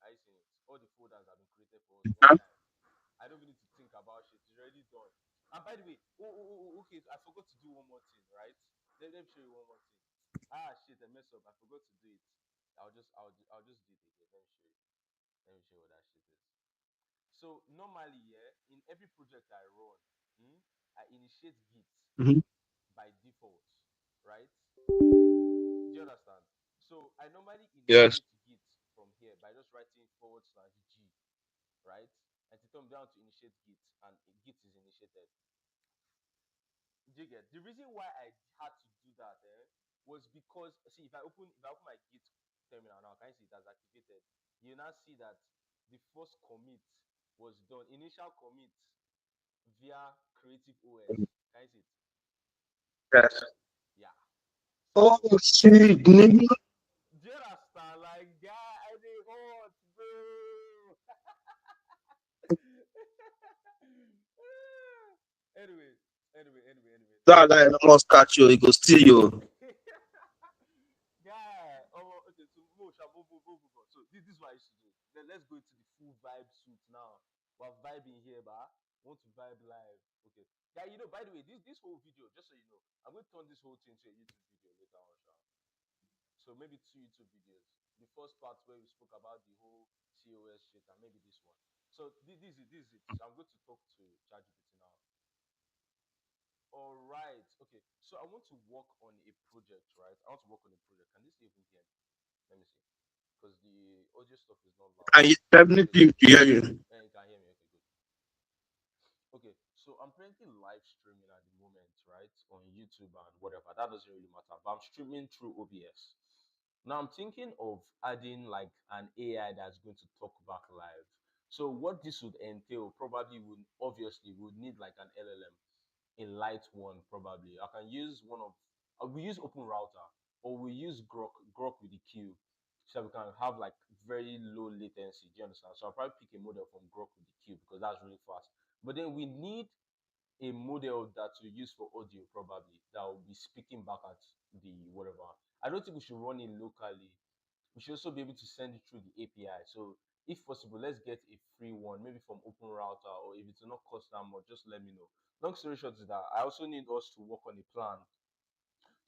I see it. All the folders have been created for us one time. I don't even need to think about shit. It's already done. And by the way, okay. I forgot to do one more thing, right? Let me show you one more thing. Ah, shit, I messed up. I forgot to do it. I'll just do it again. Let me show you. Let me show you what that shit is. So normally, yeah, in every project I run, I initiate Git Mhm. by default, right? Do you understand? So I normally Yes. initiate Git from here by just writing /G, right? And to come down to initiate Git, and Git is initiated. Do you get? The reason why I had to do that was because, see, if I open my Git terminal now, can you see it has activated? You now see that the first commit was done. Initial commit via Creative OS. Can you see it? Yes. Yeah. Oh So shit, nigga. do you understand? Like, guy, I dey hot, bro. anyway, anyway. That guy almost catch you, he go steal you. Guy, oh, okay, so move on. So this is what I used to do. Then let's go into the full vibe suit now. We're vibing here, but want to vibe live. Okay. Yeah, you know, by the way, this whole video, just so you know, I'm going to turn this whole thing to a YouTube video later on, Sha. So maybe two YouTube videos. The first part where we spoke about the whole COS shit, and maybe this one. So this is it. So I'm going to talk to ChatGPT now. All right. Okay. So I want to work on a project, right? I want to work on a project. Can this even hear me? Let me see. Because the audio stuff is not loud. And you definitely Okay, hear you. and you can hear me. Okay, good. Okay, so I'm currently live streaming at the moment, right, on YouTube and whatever. That doesn't really matter. But I'm streaming through OBS. Now I'm thinking of adding like an AI that's going to talk back live. So what this would entail probably would obviously would need like an LLM, a light one probably. I can use one of we use Open Router or we use Grok with the Q, so we can have like very low latency. Do you understand? So I'll probably pick a model from Grok with the Q because that's really fast. But then we need a model that we use for audio probably that will be speaking back at the whatever. I don't think we should run it locally. We should also be able to send it through the API. So if possible, let's get a free one, maybe from Open Router, or if it's not cost that much, just let me know. Long story short is that I also need us to work on a plan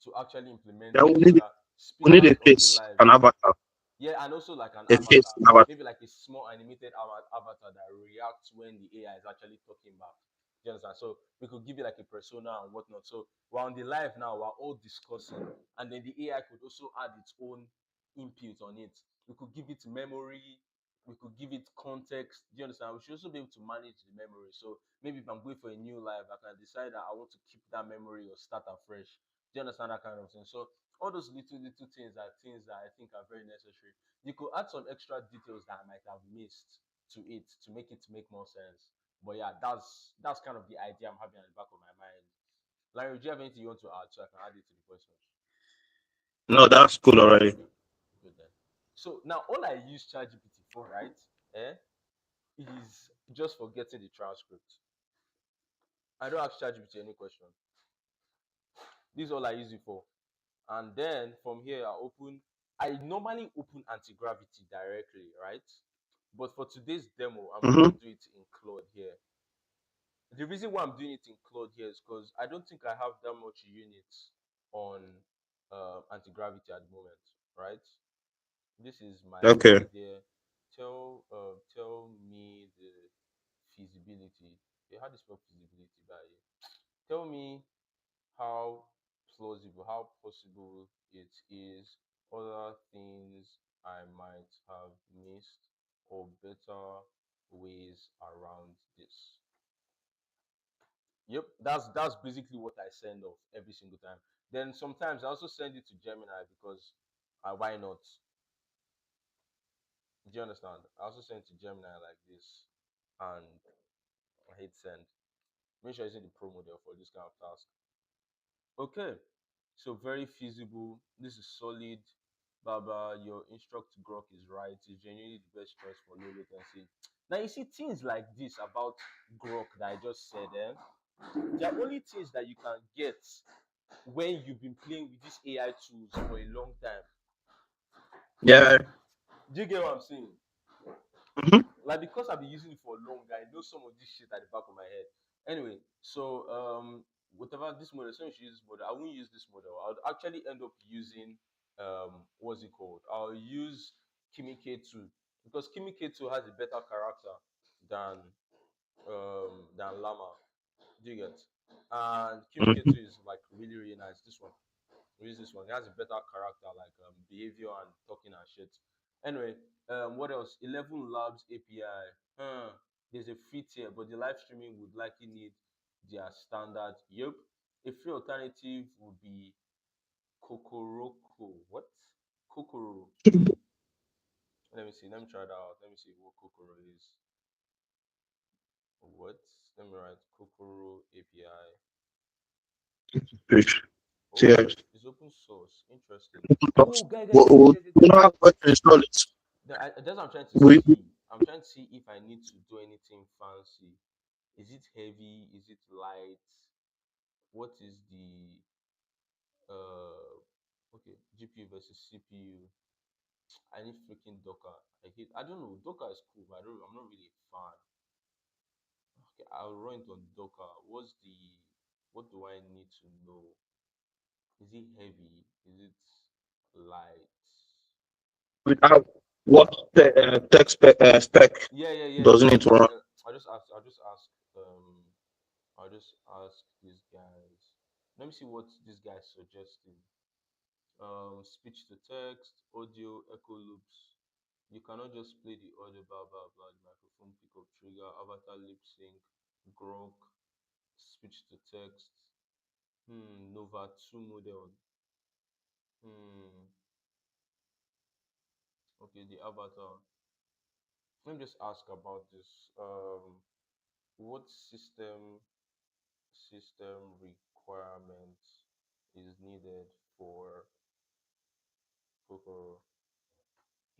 to actually implement Yeah, it so that we need speakers a on the face, live, an avatar. yeah, and also like an A face, avatar, an avatar. maybe like a small animated avatar that reacts when the AI is actually talking back. Do you understand? So we could give it like a persona and whatnot. So we're on the live now, we're all discussing, and then the AI could also add its own input on it. We could give it memory, we could give it context. Do you understand? We should also be able to manage the memory. So maybe if I'm going for a new live, I can decide that I want to keep that memory or start afresh. Do you understand that kind of thing? So all those little things are things that I think are very necessary. You could add some extra details that I might have missed to it to make more sense. But yeah, that's kind of the idea I'm having at the back of my mind. Larry, do you have anything you want to add so I can add it to the questions? No, that's cool already. Good then. So now all I use ChatGPT for, right, is just for getting the transcript. I don't ask ChatGPT any question. This is all I use it for. And then from here I normally open anti-gravity directly, right? But for today's demo, I'm going to Mm-hmm. do it in Claude here. The reason why I'm doing it in Claude here is because I don't think I have that much units on anti-gravity at the moment, right? This is my Okay. prompt there. Tell me the feasibility. How do you spell feasibility by here? Tell me how plausible, how possible it is, other things I might have missed, or better ways around this. Yep, that's basically what I send off every single time. Then sometimes I also send it to Gemini because why not? Do you understand? I also send it to Gemini like this, and I hit send. Make sure you see the pro model for this kind of task. Okay, so very feasible. This is solid. Baba, your instruct Grok is right. It's genuinely the best choice for low latency. Now you see things like this about Grok that I just said. There are only things that you can get when you've been playing with these AI tools for a long time. Yeah. Do you get what I'm saying? Mm-hmm. Like because I've been using it for long, I know some of this shit at the back of my head. Anyway, so whatever this model, so you should use this model. I won't use this model. I'll actually end up using what's it called? I'll use Kimi K2 because Kimi K2 has a better character than Llama. Do you get? And Kimi Mm-hmm. K2 is like really nice. This one. We use this one. It has a better character, like behavior and talking and shit. Anyway, what else? 11 Labs API. There's a free tier, but the live streaming would likely need their standard. Yep. A free alternative would be Kokoroko. What? Kokoro. Let me see. Let me try that out. Let me see what Kokoro is. What? Let me write Kokoro API. See, Oh, it's open source. Interesting. Oh, guy, guy, guy, guy, we guy, guy, don't guy, have guy. to install it. That's what I'm trying to We see. I'm trying to see if I need to do anything fancy. Is it heavy? Is it light? What is the okay, GPU versus CPU? I need freaking Docker. I don't know. Docker is cool, but I'm not really a fan. Okay, I'll run it on Docker. What do I need to know? Is it heavy? Is it light? we have what tech spec Yeah. doesn't need to run. I'll just ask I'll just ask these guys. Let me see what this guy is suggesting. Speech to text, audio, echo loops. You cannot just play the audio, blah blah blah. The microphone pickup trigger, avatar lip sync, grok, speech to text. Nova 2 model. Hmm. Okay, the avatar. Let me just ask about this. What system requirement is needed for Kokoro?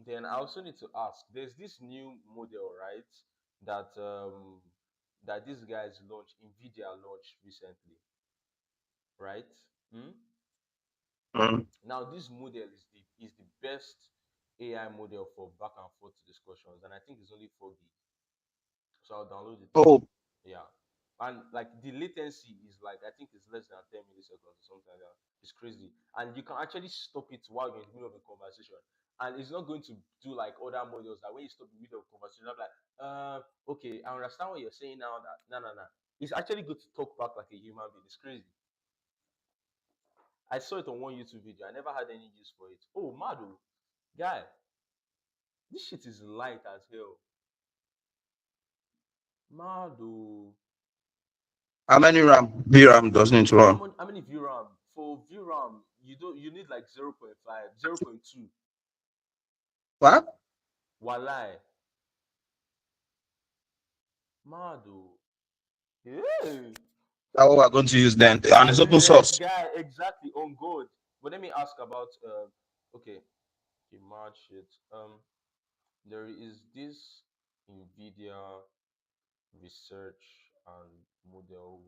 Then I also need to ask. There's this new model, right? That that these guys launched, NVIDIA launched recently, right? Hmm? Mm. Now this model is the best AI model for back and forth discussions, and I think it's only 4 gig. So I'll download it now. Oh, Yeah. And like the latency is like I think it's less than 10 milliseconds or something like that. It's crazy. And you can actually stop it while you're in the middle of a conversation. And it's not going to do like other models that when you stop in the middle of a conversation, I'm like, okay, I understand what you're saying now. That no. It's actually good to talk back like a human being. It's crazy. I saw it on one YouTube video. I never had any use for it. Oh, Mado, guy, this shit is light as hell. Mado. how many RAM? VRAM doesn't need to run. How many VRAM? For VRAM, you need like 0.5, 0.2. What? Walai. Mado. Yeah. That's what we're going to use then, and it's open source. Guy, exactly on God. But let me ask about okay, merge it. There is this NVIDIA research and model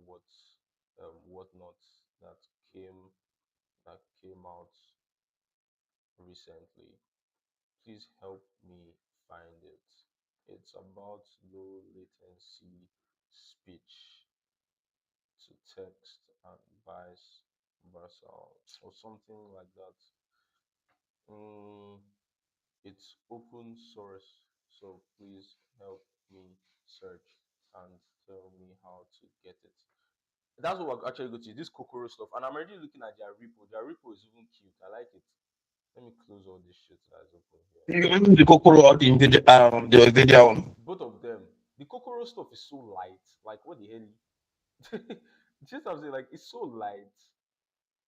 whatnot that came out recently. Please help me find it. It's about low latency speech to text and vice versa or something like that. Mm, it's open source, so please help me search and tell me how to get it. That's what we're actually going to this Kokoro stuff, and I'm already looking at their repo. Their repo is even cute. I like it. Let me close all this shit that's open here. You want the Kokoro or the NVIDIA one? Both of them. The Kokoro stuff is so light. Like what the hell? Just I'm saying, like it's so light.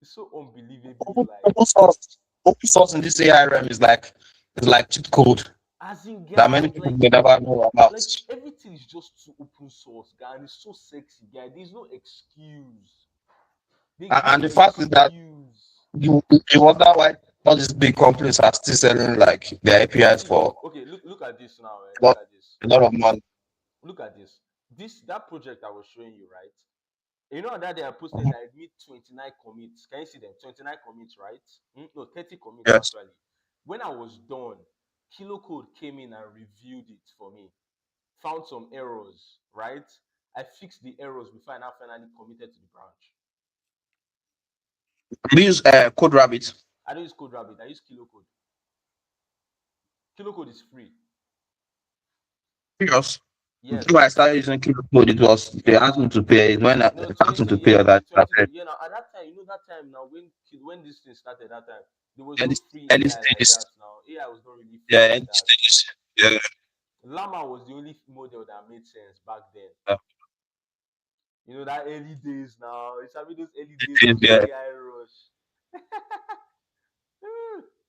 It's so unbelievably light. Open source in this ARM is like cheat code As in, that many guy, people may never know about. like everything is just too open source, guy, and it's so sexy, guy. There's no excuse. There's no And the fact is that excuse. you wonder why all these big companies are still selling like their APIs See, for okay, look at this now. a Look lot, at this. a lot of money. Look at this. That project I was showing you, right? You know that they are posting that it meet 29 commits. Can you see them? 29 commits, right? No, 30 commits Yes. actually. When I was done, Kilo Code came in and reviewed it for me. Found some errors, right? I fixed the errors before I now finally committed to the branch. We use Code Rabbit. I don't use Code Rabbit, I use Kilo Code. Kilo Code is free. Yes. Yes. When I started using Kilo Code, it was they asked me to pay. When I No, asked me 20, to pay, yeah, that 20, yeah. Now at that time, that time now when this thing started, that time there was no free early AI like stages. that. Now AI was not really free Yeah, like early that. stages. Yeah. Llama was the only model that made sense back then. Yeah. That early days now. It's having those early days of Yeah. AI rush.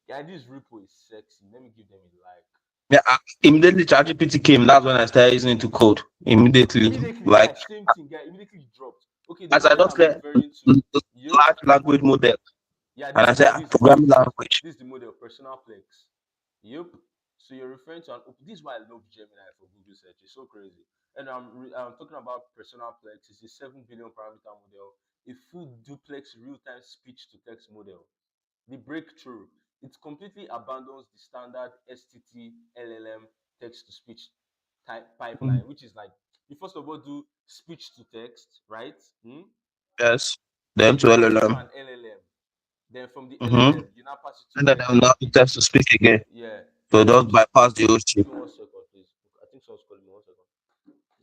Yeah, this repo is sexy. Let me give them a like. Yeah, immediately ChatGPT came. That's when I started using it to code. Immediately, Immediately, like guy, same thing, guy. Immediately it dropped. Okay, the as I model just I'm learned referring to. Yep. large language model, Yeah, and this I is it. said This is it. This is programming it. language. This is the model, personal plex. Yep. So you're referring to an this is why I love Gemini for Google search. It's so crazy. And I'm talking about personal plex. It's a 7 billion parameter model, a full duplex real-time speech to text model. The breakthrough, it completely abandons the standard STT LLM text to speech type pipeline, which is like you first of all do speech to text, right? Yes. Then Then to you pass it to LLM. an LLM. Then from the Mm-hmm. LLM, you now pass it to And then they will text to not speech. text to speak again. Yeah. So From just bypass the whole give chip. me 1 second, please. I think someone's calling me. 1 second.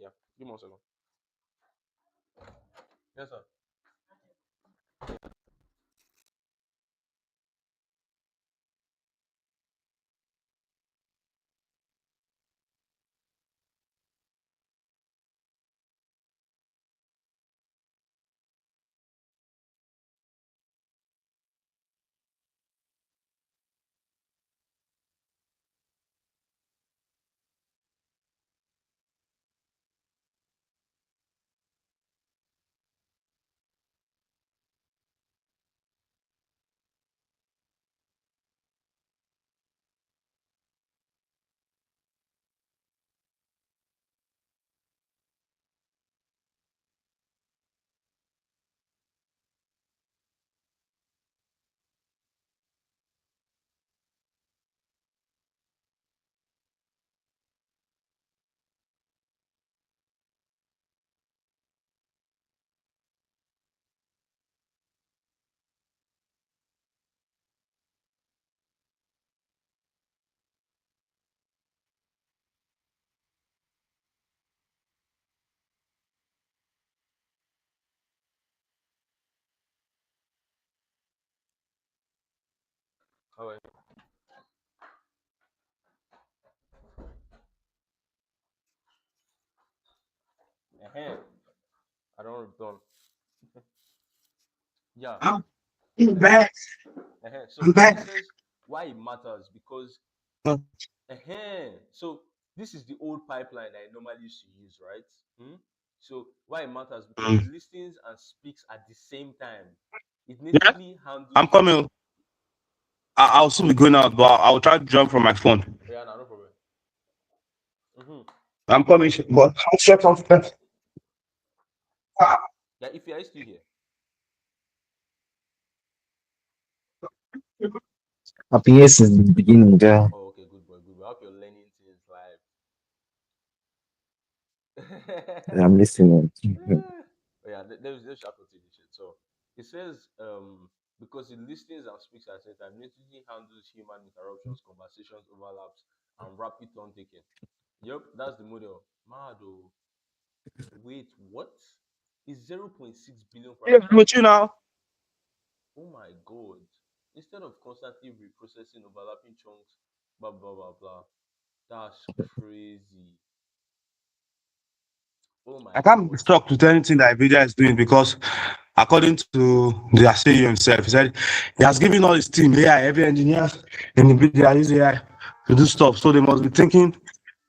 Yeah. Give me 1 second. Yes, sir. All right. Uh-huh. I don't return. Yeah. I'm back. So I'm now it back. says why it matters because Mm. so this is the old pipeline I normally used to use, right? So why it matters because Mm. it listens and speaks at the same time. It Yeah, natively I'm handles. coming. I'll soon be going out, but I'll try to jump from my phone. Yeah, no problem. Mm-hmm. I'm coming, but I'll check on that. Yeah, if you are still here. Happiness is the beginning there. Oh, okay, good boy, good boy. I hope you're learning things live. I'm listening. Oh, yeah, there's shout out to the shit. So it says because it listens and speaks at the same time, natively handles human interruptions, conversations, overlaps, and rapid turn taking. Yep, that's the model. Mad oh. Wait, what? It's 0.6 billion Yeah, parameter I'm with you model. now. Oh my god. Instead of constantly reprocessing overlapping chunks, blah blah blah blah. That's crazy. Oh my I can't be god. stuck with anything that NVIDIA is doing because, according to the CEO himself, he said he has given all his team AI, every engineer in NVIDIA use AI to do stuff. So they must be thinking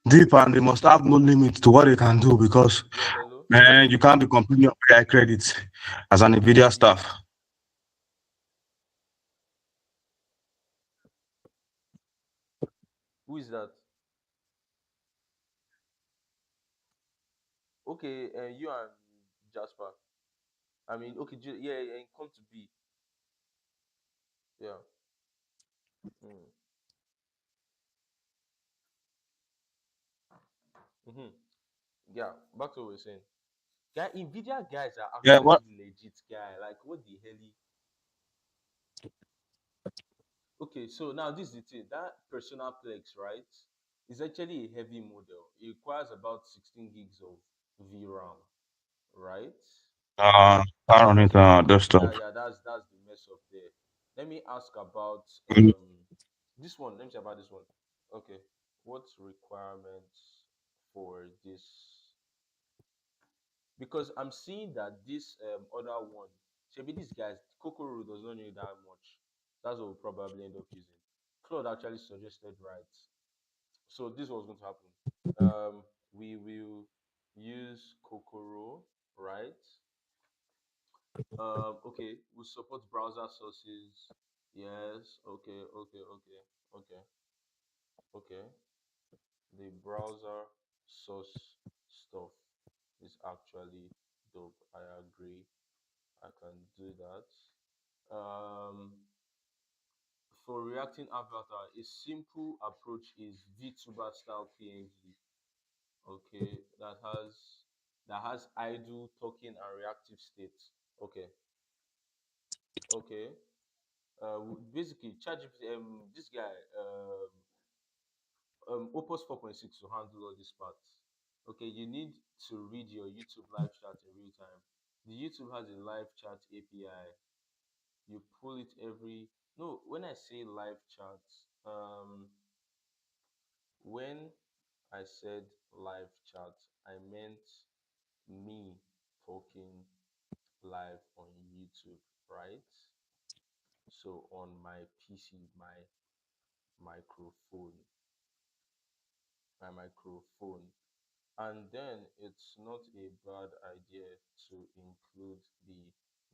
deep and they must have no limit to what they can do because, Yes, hello. man, you can't be completely on AI credit as an NVIDIA staff. Who is that? Okay, you and Jasper. I mean, okay, yeah, yeah, yeah, come to be. Yeah. Mm. Mm-hmm. Yeah. Back to what we're saying. Guy, Nvidia guys are Yeah, actually what? legit guy. Like, what the hell? Okay, so now this is the thing. That personal plex, right, is actually a heavy model. It requires about 16 gigs of VRAM, right? I don't need desktop. Yeah, yeah, that's the mess up there. Let me ask about Mm. this one. Let me say about this one. Okay, what's requirements for this? Because I'm seeing that this other one, maybe these guys, Kokoro does not need that much. That's what we'll probably end up using. Claude actually suggested right. So this was going to happen. We will use Kokoro, right? Okay, we support browser sources. Yes. Okay. Okay. Okay. Okay. Okay. The browser source stuff is actually dope. I agree. I can do that. Um, for reacting avatar, a simple approach is VTuber style PNG. Okay, that has idle, talking, and reactive states. Okay, okay. Basically, ChatGPT, this guy, Opus 4.6 to handle all these parts. Okay, you need to read your YouTube live chat in real time. The YouTube has a live chat API. You pull it every. No, when I say live chat, when I said live chat, I meant me talking live on YouTube, right? So on my PC, microphone, my microphone. And then it's not a bad idea to include the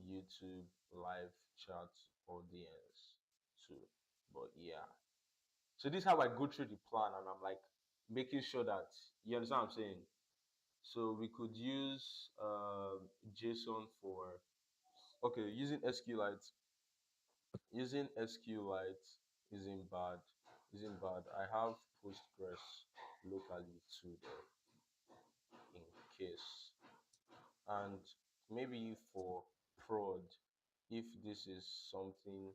YouTube live chat audience too. But yeah. So this is how I go through the plan and I'm like making sure that you understand what I'm saying. So we could use JSON for okay, using SQLite. Using SQLite isn't bad. Isn't bad. I have Postgres locally too though, in case. And maybe for prod, if this is something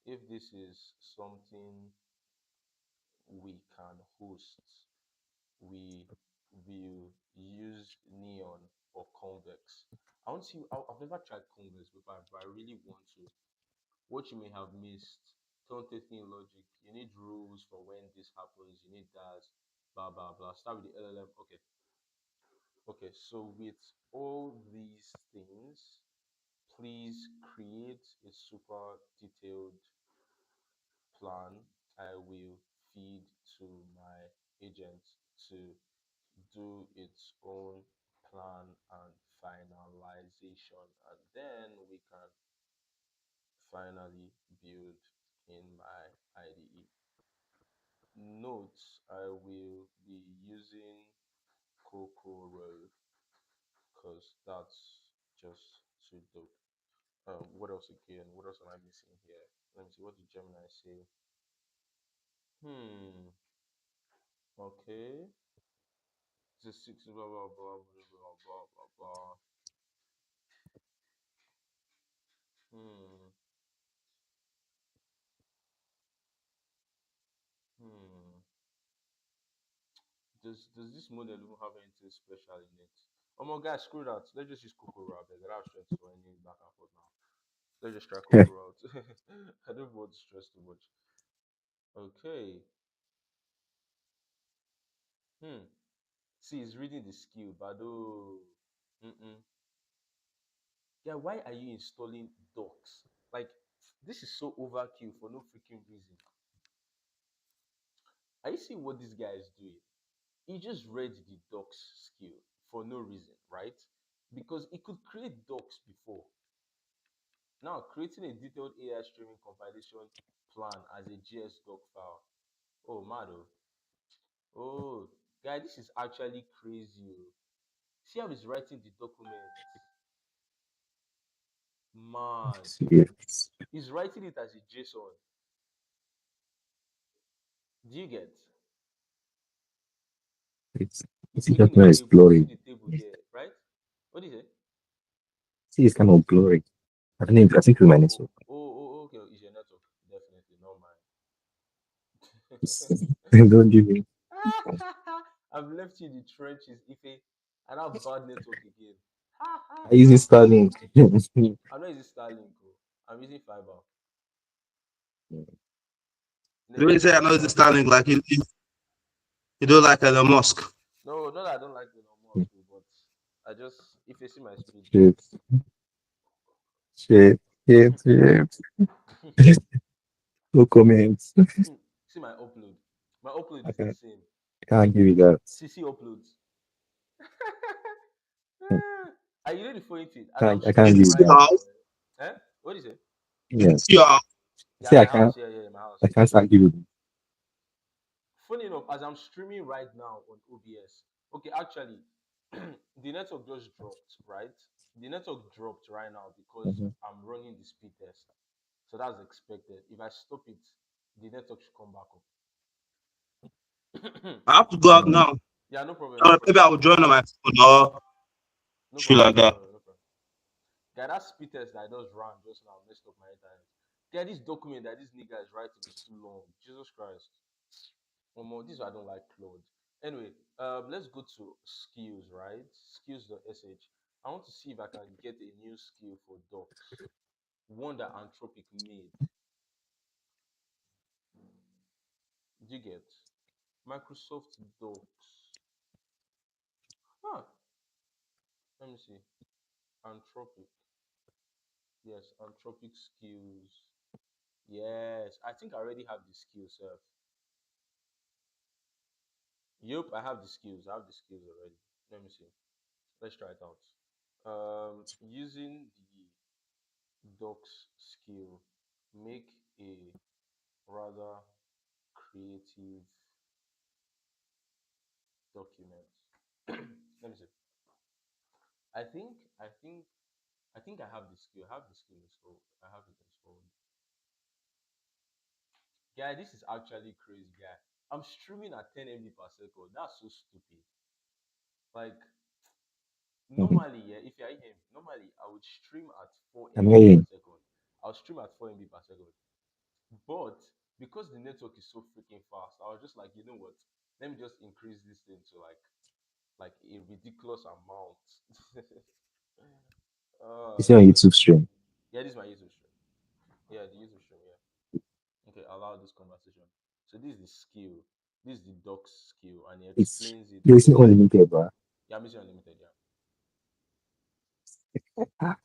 if this is something we can host, we will use Neon or Convex. I want to see. I've never tried Convex before, but I really want to. What you may have missed: turn testing logic. You need rules for when this happens. You need that. Blah blah blah. Start with the LLM. Okay, okay. So with all these things, please create a super detailed plan. I will feed to my agent to do its own plan and finalization, and then we can finally build in my IDE. Notes: I will be using Kokoro because that's just too dope. What else again? What else am I missing here? Let me see. What did Gemini say? Hmm. Okay. It's a six blah blah blah blah blah blah blah blah. Hmm. Hmm. Does this model even have anything special in it? Oh my guys, screw that. Let's just use Kokoro. I beg. I don't have strength for any back and forth now. Let's just try Kokoro out. I don't want to stress too much. Okay. Hmm. See, he's reading the skill, but oh. Mm-mm. Yeah, why are you installing docs? Like, this is so overkill for no freaking reason. Are you seeing what this guy is doing? He just read the docs skill for no reason, right? Because he could create docs before. Now, creating a detailed AI streaming compilation plan as a JS doc file. Oh, mad. Oh, guy, this is actually crazy. Oh. See how he's writing the documents. Man, Yes. he's writing it as a JSON. Do you get? It's, He's it's just making a not table. You see exploring. the table there, right? What do you say? See, it's kind of blurry. I don't know. I think it's my Oh, network. okay. Is your network? Definitely, not Don't give me. mine. I've left you in the trenches, Ife, and I have bad network again. I use Starlink. I'm not using Starlink. Oh. I'm using fiber. The way you Network say is I know not it's bad. standing like you don't like Elon Musk. No, not that I don't like Elon Musk, oh, but I just if you see my speed. Shit, shit, shit, shit. No comments. See my upload. My upload is Okay. insane. Can't give you that. CC uploads. Mm. And you know the funny thing, as I'm I can't Is streaming give this you right your that. now, house? What is it? Is Yeah. this your house? Yeah, See, my house. Yeah, my house. I can't argue with you. Funny enough, as I'm streaming right now on OBS, okay, actually, the network just dropped, right? The network dropped right now because Mhm. I'm running the speed test. So that's expected. If I stop it, the network should come back up. I have to go out Mm. now. Yeah, no problem, no Maybe problem, I will join on my phone or no shit problem, like no that. problem, no problem. Guy, that speed test that I just ran just now messed up my internet. Guy, this document that this nigga is writing is too long. Jesus Christ. One more. This is why I don't like Claude. Anyway, let's go to skills, right? Skills.sh. I want to see if I can get a new skill for docs. One that Anthropic made. Do you get? Microsoft Docs. Huh. Let me see. Anthropic. Yes, Anthropic skills. Yes, I think I already have the skills, sir. Yep, I have the skills. I have the skills already. Let me see. Let's try it out. Using the docs skill, make a rather creative document. Let me see. I think, I think, I think I have the skill. I have the skill installed. I have it installed. Guy, this is actually crazy, guy. I'm streaming at 10 MB per second. That's so stupid. Like, Mhm. normally, yeah, if you're here, normally I would stream at 4 I'm MB per hearing. second. I'll stream at 4 MB per second. But because the network is so freaking fast, I was just like, you know what? Let me just increase this thing to like a ridiculous amount. You see on YouTube stream. Yeah, this is my YouTube stream. Yeah, the YouTube stream. Yeah. Okay, allow this conversation. So this is the skill. This is the docs skill, and he It's explains it you're using very. unlimited, bro. Yeah, I'm using unlimited. Yeah. Ah,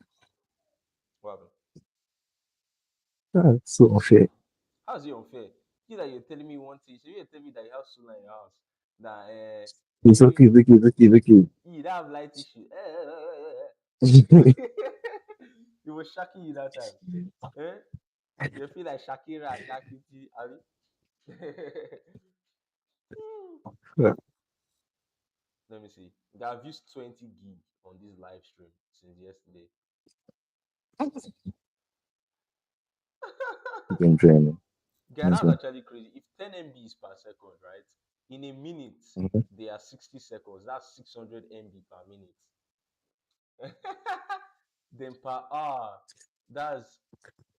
What happened? that's so unfair. How is it unfair? You that you're telling me one thing, so you're telling me that you have solar in your house. That It's you okay, it's okay, it's okay, it's okay. you don't have light issue. It was shocking you that time. Eh? You feel like Shakira and Shakiti, Abi? Let me see. I've used 20 gig on this live stream since yesterday. Been draining. Guy, That's that's one. actually crazy. If 10 MB is per second, right? In a minute, Mhm. they are 60 seconds. That's 600 MB per minute. Then per hour, that's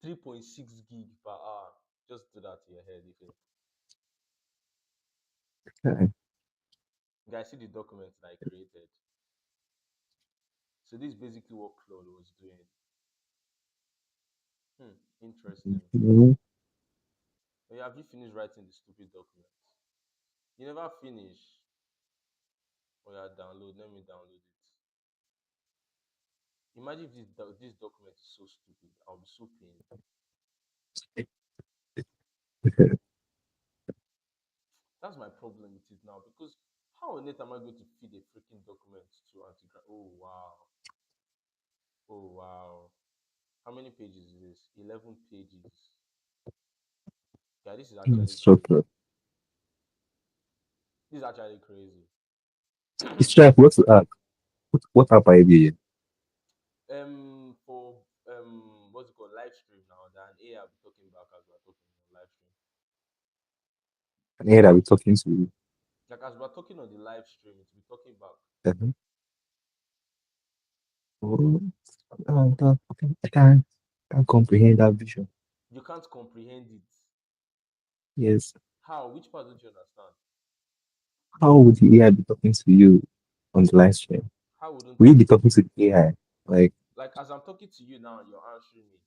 3.6 gig per hour. Just do that to your head. If you Okay. guys see the document that I created. So this is basically what Claude was doing. Interesting. Mhm. Oh, yeah, have you finished writing the stupid document? You never finish. Oh yeah, download. Let me download it. Imagine if this document is so stupid. I'll be so pained. That's my problem with it now because how on earth am I going to feed a freaking document to Antigra? Oh wow. Oh wow. How many pages is this? 11 pages. Yeah, this is actually crazy. Structure. This is actually crazy. It's trap. What's the app? What app are you using? For what's it called? Live stream now. Then AI will be talking back as we're talking on live stream. And here that we're talking to you. Like as we're talking on the live stream, it will be talking back. Mhm. Oh, I can't comprehend that vision. You can't comprehend it. Yes. How? Which part don't you understand? How would the AI be talking to you on the live stream? How wouldn't Will you it? be talking to the AI? Like, Like as I'm talking to you now, you're answering me.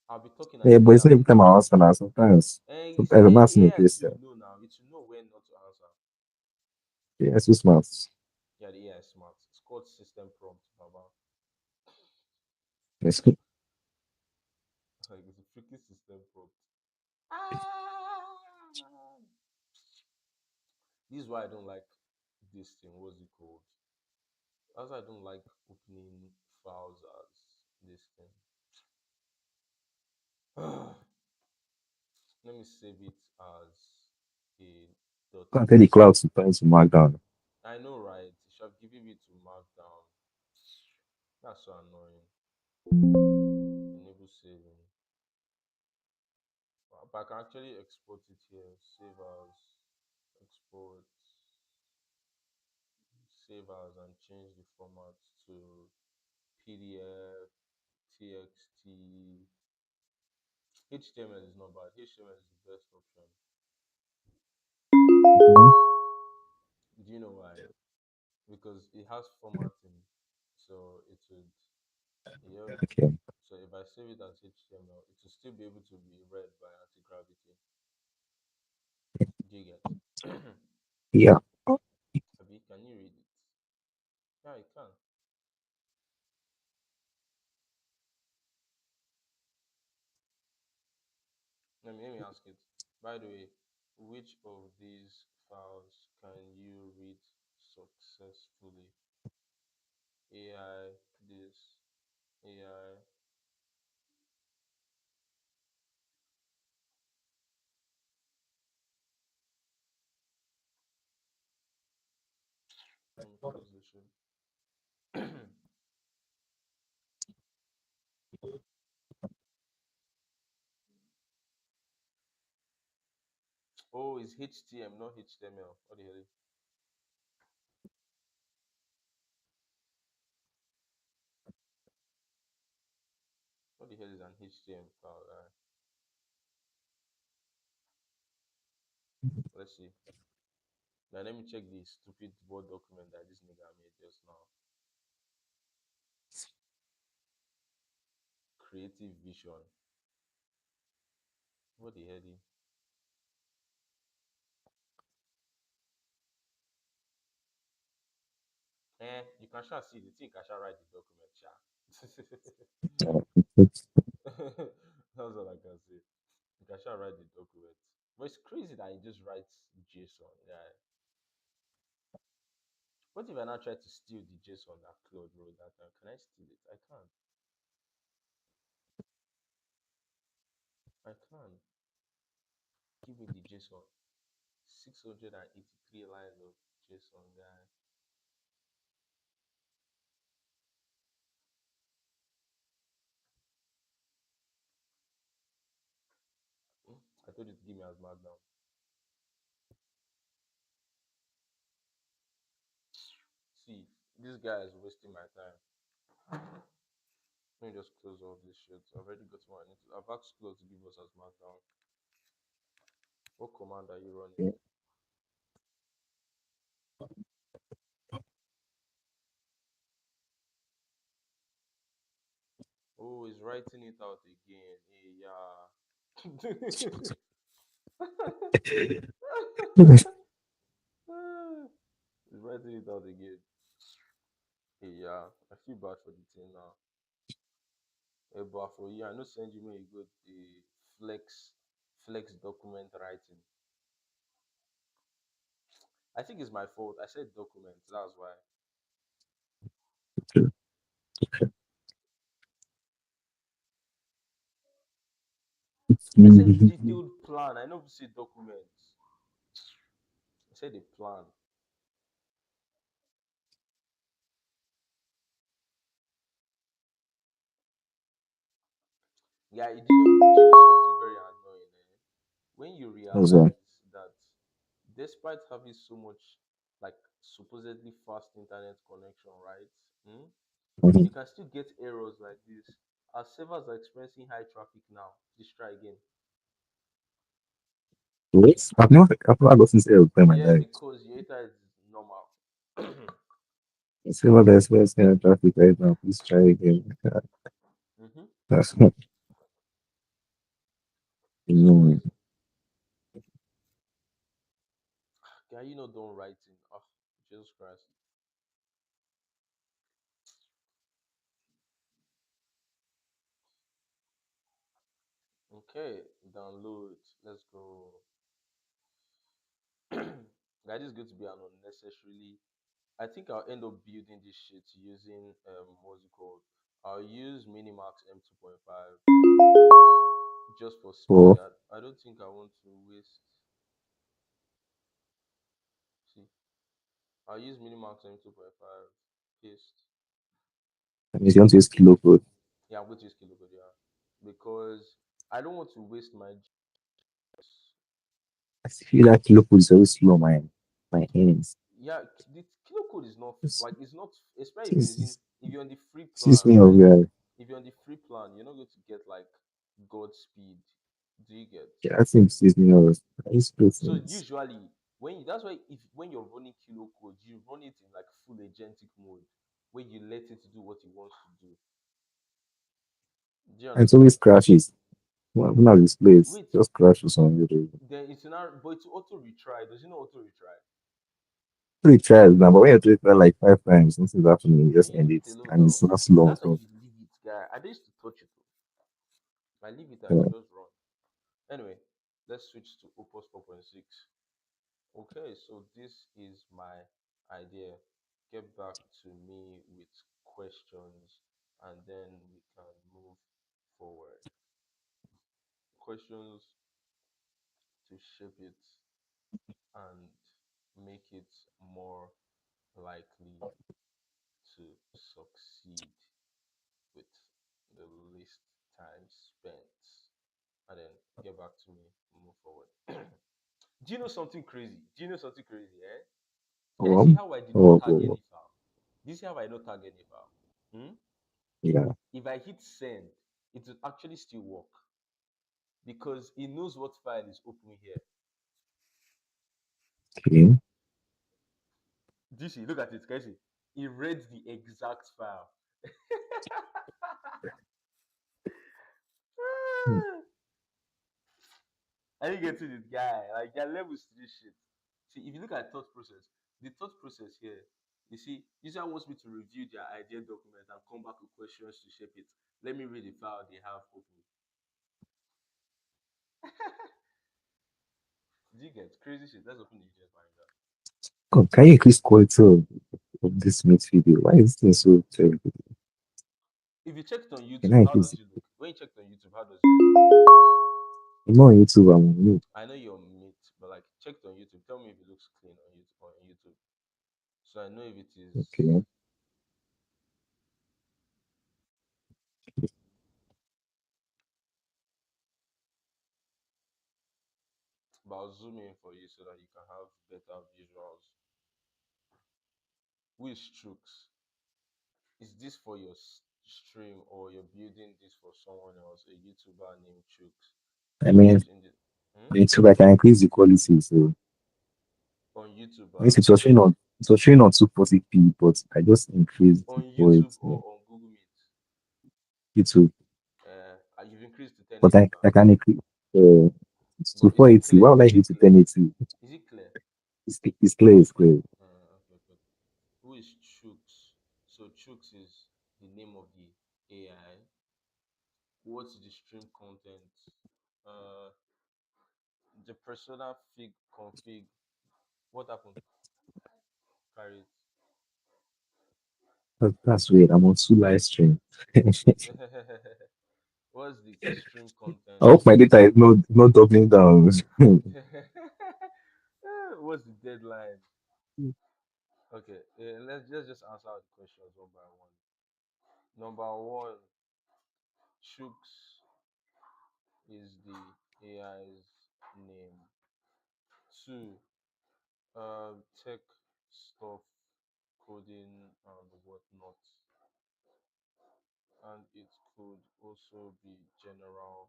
I'll be talking and yeah, the but AI it's not will every be time I answering. answer now. Sometimes, And you see, sometimes I'm asking a AI too question. know now. It will know when not to answer. Yeah, it's too smart. Yeah, the AI is smart. It's called system prompt, Baba. It's Like it's a freaking system prompt. Ah! This is why I don't like this thing. What's it called? That's why I don't like opening files as this thing. Let me save it as a Can't tell the .ts. cloud to turn to Markdown. I know, right? You should have given it to Markdown. That's so annoying. Enable saving. But I can actually export it here. Save as, export, save as, and change the format to PDF, TXT. HTML is not bad. HTML is the best option. Mhm. Do you know why? Because it has formatting, so it would, yeah. Okay. So if I save it as HTML, it will still be able to be read by anti-gravity. Do you get? Yeah. Abi, can you read it? Yeah, I can. Let me ask it. By the way, which of these files can you read successfully? AI, this, AI. Let me close this shit. Oh, it's HTML, not HTML. What the hell? What the hell is an HTML file? Let's see. Now let me check the stupid Word document that this nigga made just now. Creative vision. What the hell? You can sure see the thing. Can sure write the document, sha. That's all I can say. You can sure write the document. But it's crazy that he just writes JSON. Yeah. What if I now try to steal the JSON that Claude wrote that time? Can I steal it? I can't. I can't. Give me the JSON. 683 lines of JSON, guy. I told you to give me as Markdown. See, this guy is wasting my time. Let me just close off this shit. I've already got what I need to. I've asked Claude to give us as Markdown. What command are you running? Oh, he's writing it out again. Hey, yeah. He's writing it out again. Hey, yeah. I feel bad for the thing now. Hey, but for you, I know send you when you go the flex document writing. I think it's my fault. I said document. That's why. I said detailed plan. I know you say documents. I said the plan. Yeah, do you know something very annoying? When you What's that? realize that despite having so much like supposedly fast internet connection, right? Mhm. You can still get errors like this. Our servers are experiencing high traffic now. Let's try again. What? I've never gotten to airplane my Yeah, life. because your data is normal. See what there's first kind of traffic right now. Please try again. Mm-hmm. That's not. It's Mm. crazy. Yeah, don't write in. Oh, Jesus Christ. Okay, download. Let's go. Guys, this is going to be an unnecessarily. I think I'll end up building this shit using what's it called? I'll use Minimax M2.5 just for speed. Or I don't think I want to waste. See, I'll use Minimax M2.5 paste. that means you want to use kilo code. Yeah, I'm going to use Kilobot, yeah, because I don't want to waste my. I feel like kilo code is always slow my hands. Yeah, the kilo code is not It's, like it's not, especially if you're it's, using, it's, if you're on the free it's plan, me right? over. If you're on the free plan, you're not going to get like God speed. Do you get? Yeah, I think it's me over. It's So preference. usually when you, that's why if when you're running kilo code, you run it in like full agentic mode where you let it do what it wants to do. Do you And it understand? always crashes. When I display it, Wait, just crashes on video. then it's not, but it's auto retry. Does it not auto retry? Three tries now, but when you do it for like 5 times, nothing's happening. You Then just you end leave it, it alone and now. it's not slow That's at why all. you leave it, guy. I used to touch it. I leave it and Yeah. it just run. Anyway, let's switch to Opus 4.6. Okay, so this is my idea. Get back to me with questions and then we can move forward. Questions to shape it and make it more likely to succeed with the least time spent. And then get back to me, move forward. Do you know something crazy? Do you know something crazy, eh? Can you see Um, how I did not oh, tag oh, any file? Do you see how I don't tag any file? Hmm? yeah. If I hit send, it will actually still work because it knows what file is open here. Okay. Do you see? Look at it. Can you see? It reads the exact file. Hmm. I didn't get to this guy. Like, your levels to this shit. See, if you look at thought process, the thought process here, you see, user wants me to review their idea document and come back with questions to shape it. Let me read the file they have open. Do you get crazy shit? Let's open the EJS manager. God, can you increase quality of this mix video? Why is this so terrible? If you check it on Can I YouTube, how increase does it? it look? When you check it on YouTube, how does it look? I'm not on YouTube, I'm on mute. I know you're mute, but like check it on YouTube. Tell me if it looks clean on YouTube. So I know if it is. Okay. But I'll zoom in for you so that you can have better visuals. Who is Strux? Is this for your stream or you're building this for someone else? A YouTuber named Strux. I mean, Strux in the on YouTube, I can increase the quality. So, on YouTube, it was showing on 240p, but I just increased on the quality. YouTube or on Google Meet. YouTube, You've increased to but 1080 I now. can increase to But is it 480. clear? Why would I Is hit it to clear? 1080? Is it clear? It's clear, it's clear. Okay, okay. Who is Chooks? So Chooks is the name of the AI. What's the stream content? Uh, the persona fig config. What happened? Carry it. That's weird. I'm on two live stream. I What's the stream content? hope my data is not doubling down. What's the deadline? Okay, let's just answer the questions one by one. Number one, Chooks is the AI's name. Two, tech stuff, coding and whatnot. And it could also be general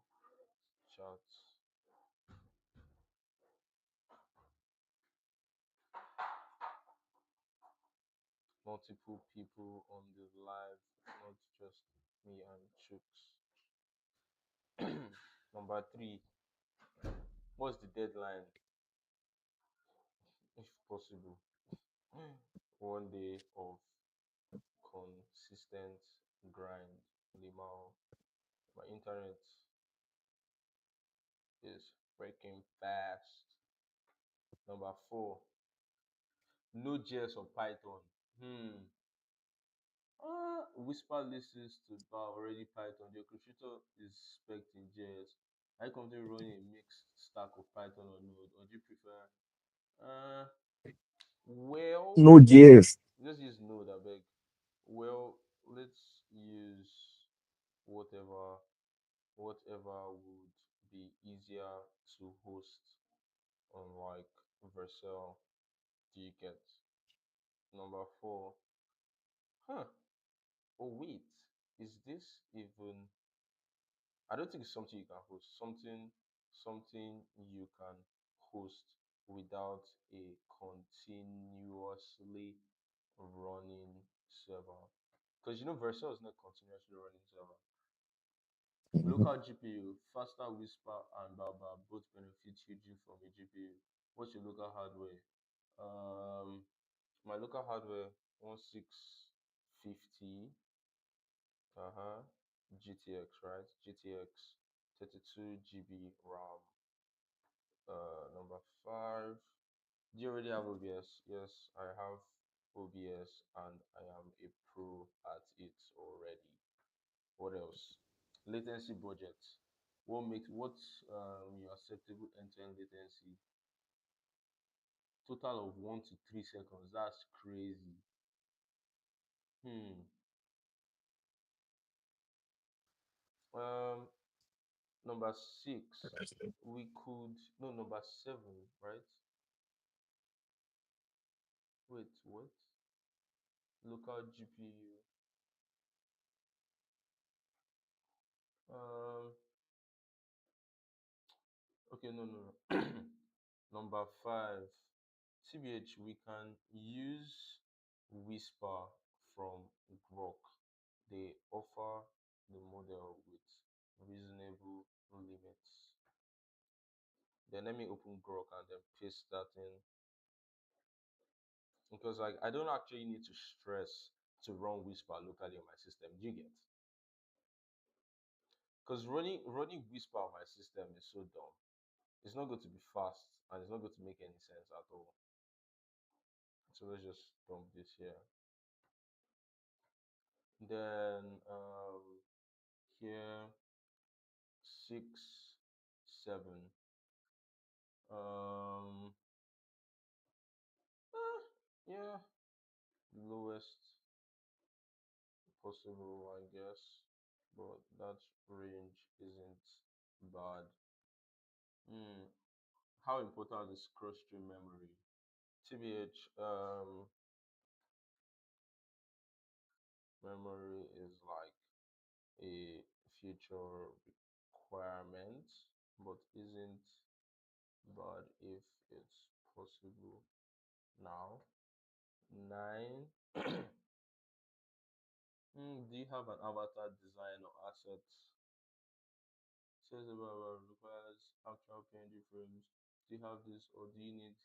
chat. Multiple people on the live, not just me and Chooks. Number three, what's the deadline, if possible? 1 day of consistent grind. Limao. My internet is breaking fast. Number four, Node.js or Python. Hmm. Whisper listens to bar already Python. The orchestrator is spec in JS. Are you comfortable running a mixed stack of Python or Node, or do you prefer? Uh, well, Node.js. just use Node, I beg. Well, let's use whatever would be easier to host on like Vercel. Do you get? Number four. Huh. Oh wait, is this even? I don't think it's something you can host. Something you can host without a continuously running server. Because you know Vercel is not continuously running server. Mhm. Local GPU, faster Whisper and Baba both benefit hugely from a GPU. What's your local hardware? My local hardware 1650. GTX, right? GTX 32 GB RAM. Number five. Do you already have OBS? Yes, I have OBS and I am a pro at it already. What else? Latency budget. What's your acceptable end-to-end latency? Total of 1 to 3 seconds. That's crazy. Hmm. Um. Number six. We could no number seven, right? Wait, what? Local GPU. Um. Okay, no. Number five. TBH. We can use Whisper from Grok. They offer the model with reasonable limits. Then let me open Grok and then paste that in, because like I don't actually need to stress to run Whisper locally on my system. Do you get? Because running Whisper on my system is so dumb. It's not going to be fast and it's not going to make any sense at all. So let's just dump this here. Then here 6, 7. Um, yeah, lowest possible, I guess, but that range isn't bad. Hmm. How important is cross-stream memory? TBH, memory is like a future requirement, but isn't bad if it's possible now. 9. Do you have an avatar design or assets? Says about requires actual PNG frames. Do you have this, or do you need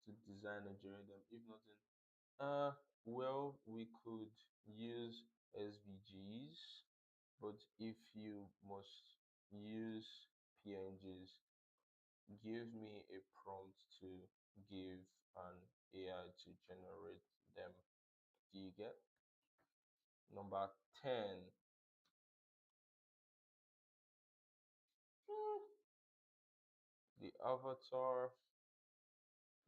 to design and generate them? If nothing, well, we could use SVGs, but if you must use PNGs, give me a prompt to give an AI to generate them. Do you get? Number 10. Hmm, The avatar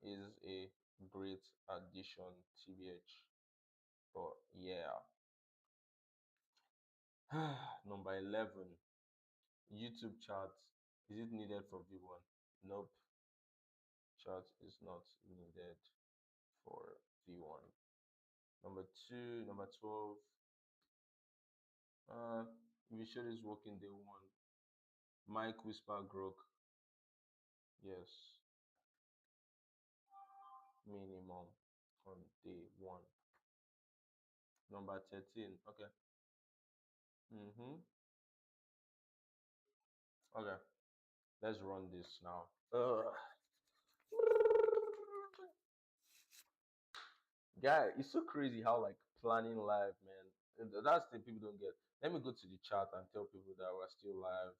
is a great addition, TBH. But yeah. Number 11. YouTube chat. Is it needed for V1? Nope. Chat is not needed for V1. Number 2, number 12. We sure is working day one. Mike Whisper Grok. Yes, minimum on day one. Number 13. Okay. Mm-hmm. Okay. Let's run this now. Guy, it's so crazy how like planning live, man. That's the people don't get. Let me go to the chat and tell people that we're still live.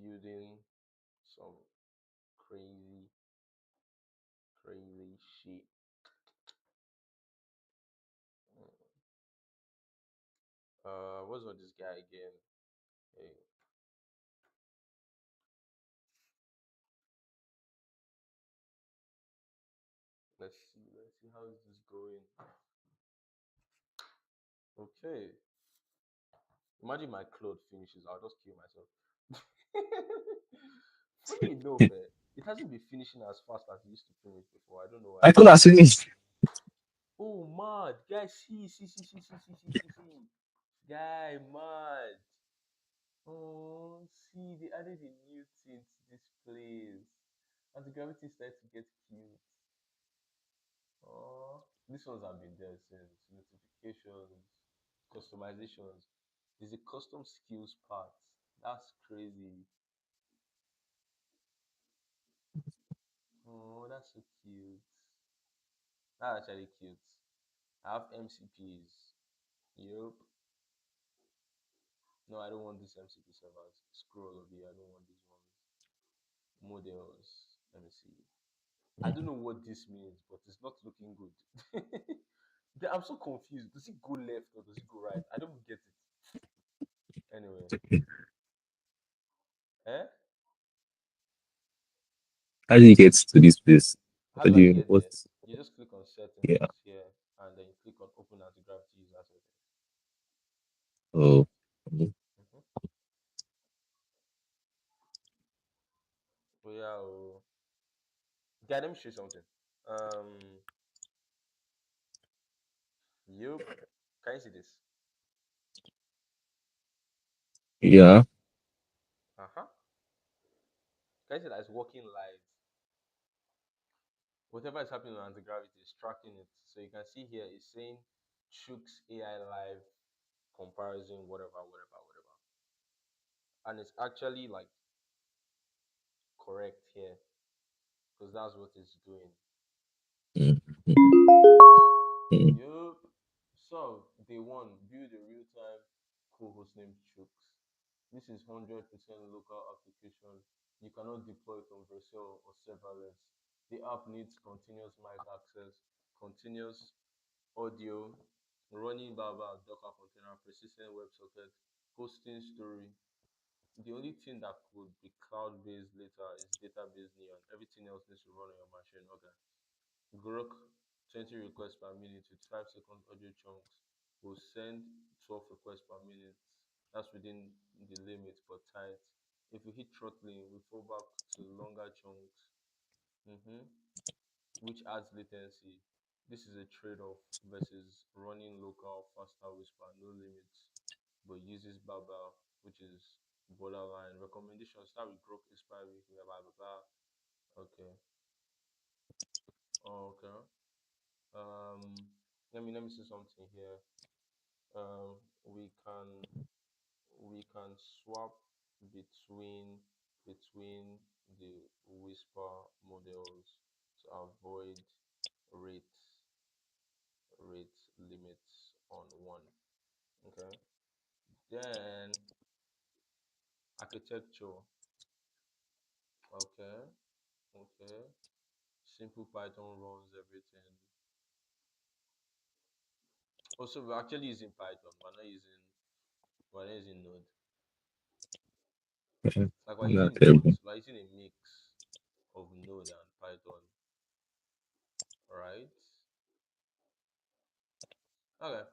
building some crazy, crazy shit. What's on this guy again? Hey, let's see how is this going. Okay, imagine my clothes finishes, I'll just kill myself. Funny enough, it hasn't been finishing as fast as it used to finish before. I don't know why. I thought But that's yeah. finished. Oh, mad guy, see. Guy, mad. Oh, see, they added a new thing to this place. And the gravity started to get cute. Oh, these ones have been there since. Notifications, customizations. There's a custom skills part. That's crazy. Oh, that's so cute. That's actually cute. I have MCPs. Yup. No, I don't want these MCP servers. Scroll all of you. I don't want these ones. Models. Let me see. I don't know what this means, but it's not looking good. I'm so confused. Does it go left or does it go right? I don't get it. Anyway, eh? How do you get to this place? How What do do I you get what? there? You just click on Yeah. settings here, and then you click on open anti-gravity user settings. Oh. Mm-hmm. Oh yeah. Oh. Guy, let me show you something. Um. Yup. Can you see this? Yeah. Uh huh. Can you see that it's working live? Whatever is happening on anti-gravity is tracking it. So you can see here it's saying Chooks AI live comparison, whatever. And it's actually like correct here because that's what it's doing. Mm, mm, Yup. So day one, build a real-time co-host named Chooks. This is 100% local application. You cannot deploy it on Vercel or serverless. The app needs continuous mic access, continuous audio, running Baba Docker container, persistent WebSocket, hosting story. The only thing that could be cloud-based later is database neon. Everything else needs to run on your machine. Okay. Grok 20 requests per minute with 5 second audio chunks will send 12 requests per minute. That's within the limit but tight. If we hit throttling, we fall back to longer chunks, hmm which adds latency. This is a trade-off versus running local, faster whisper, no limits, but uses Babel, which is borderline. Recommendation start with Grok expiry, blah blah blah. Blah. Okay. Oh, okay. Um, let me see something here. Um, we can we can swap between the whisper models to avoid rate rate limits on one. Okay. Then architecture. Okay. Okay. Simple Python runs everything. Also, we're actually using Python. We're not using Node. mm. Like we're Not using terrible. both. We're using a mix of Node and Python. Right? Okay.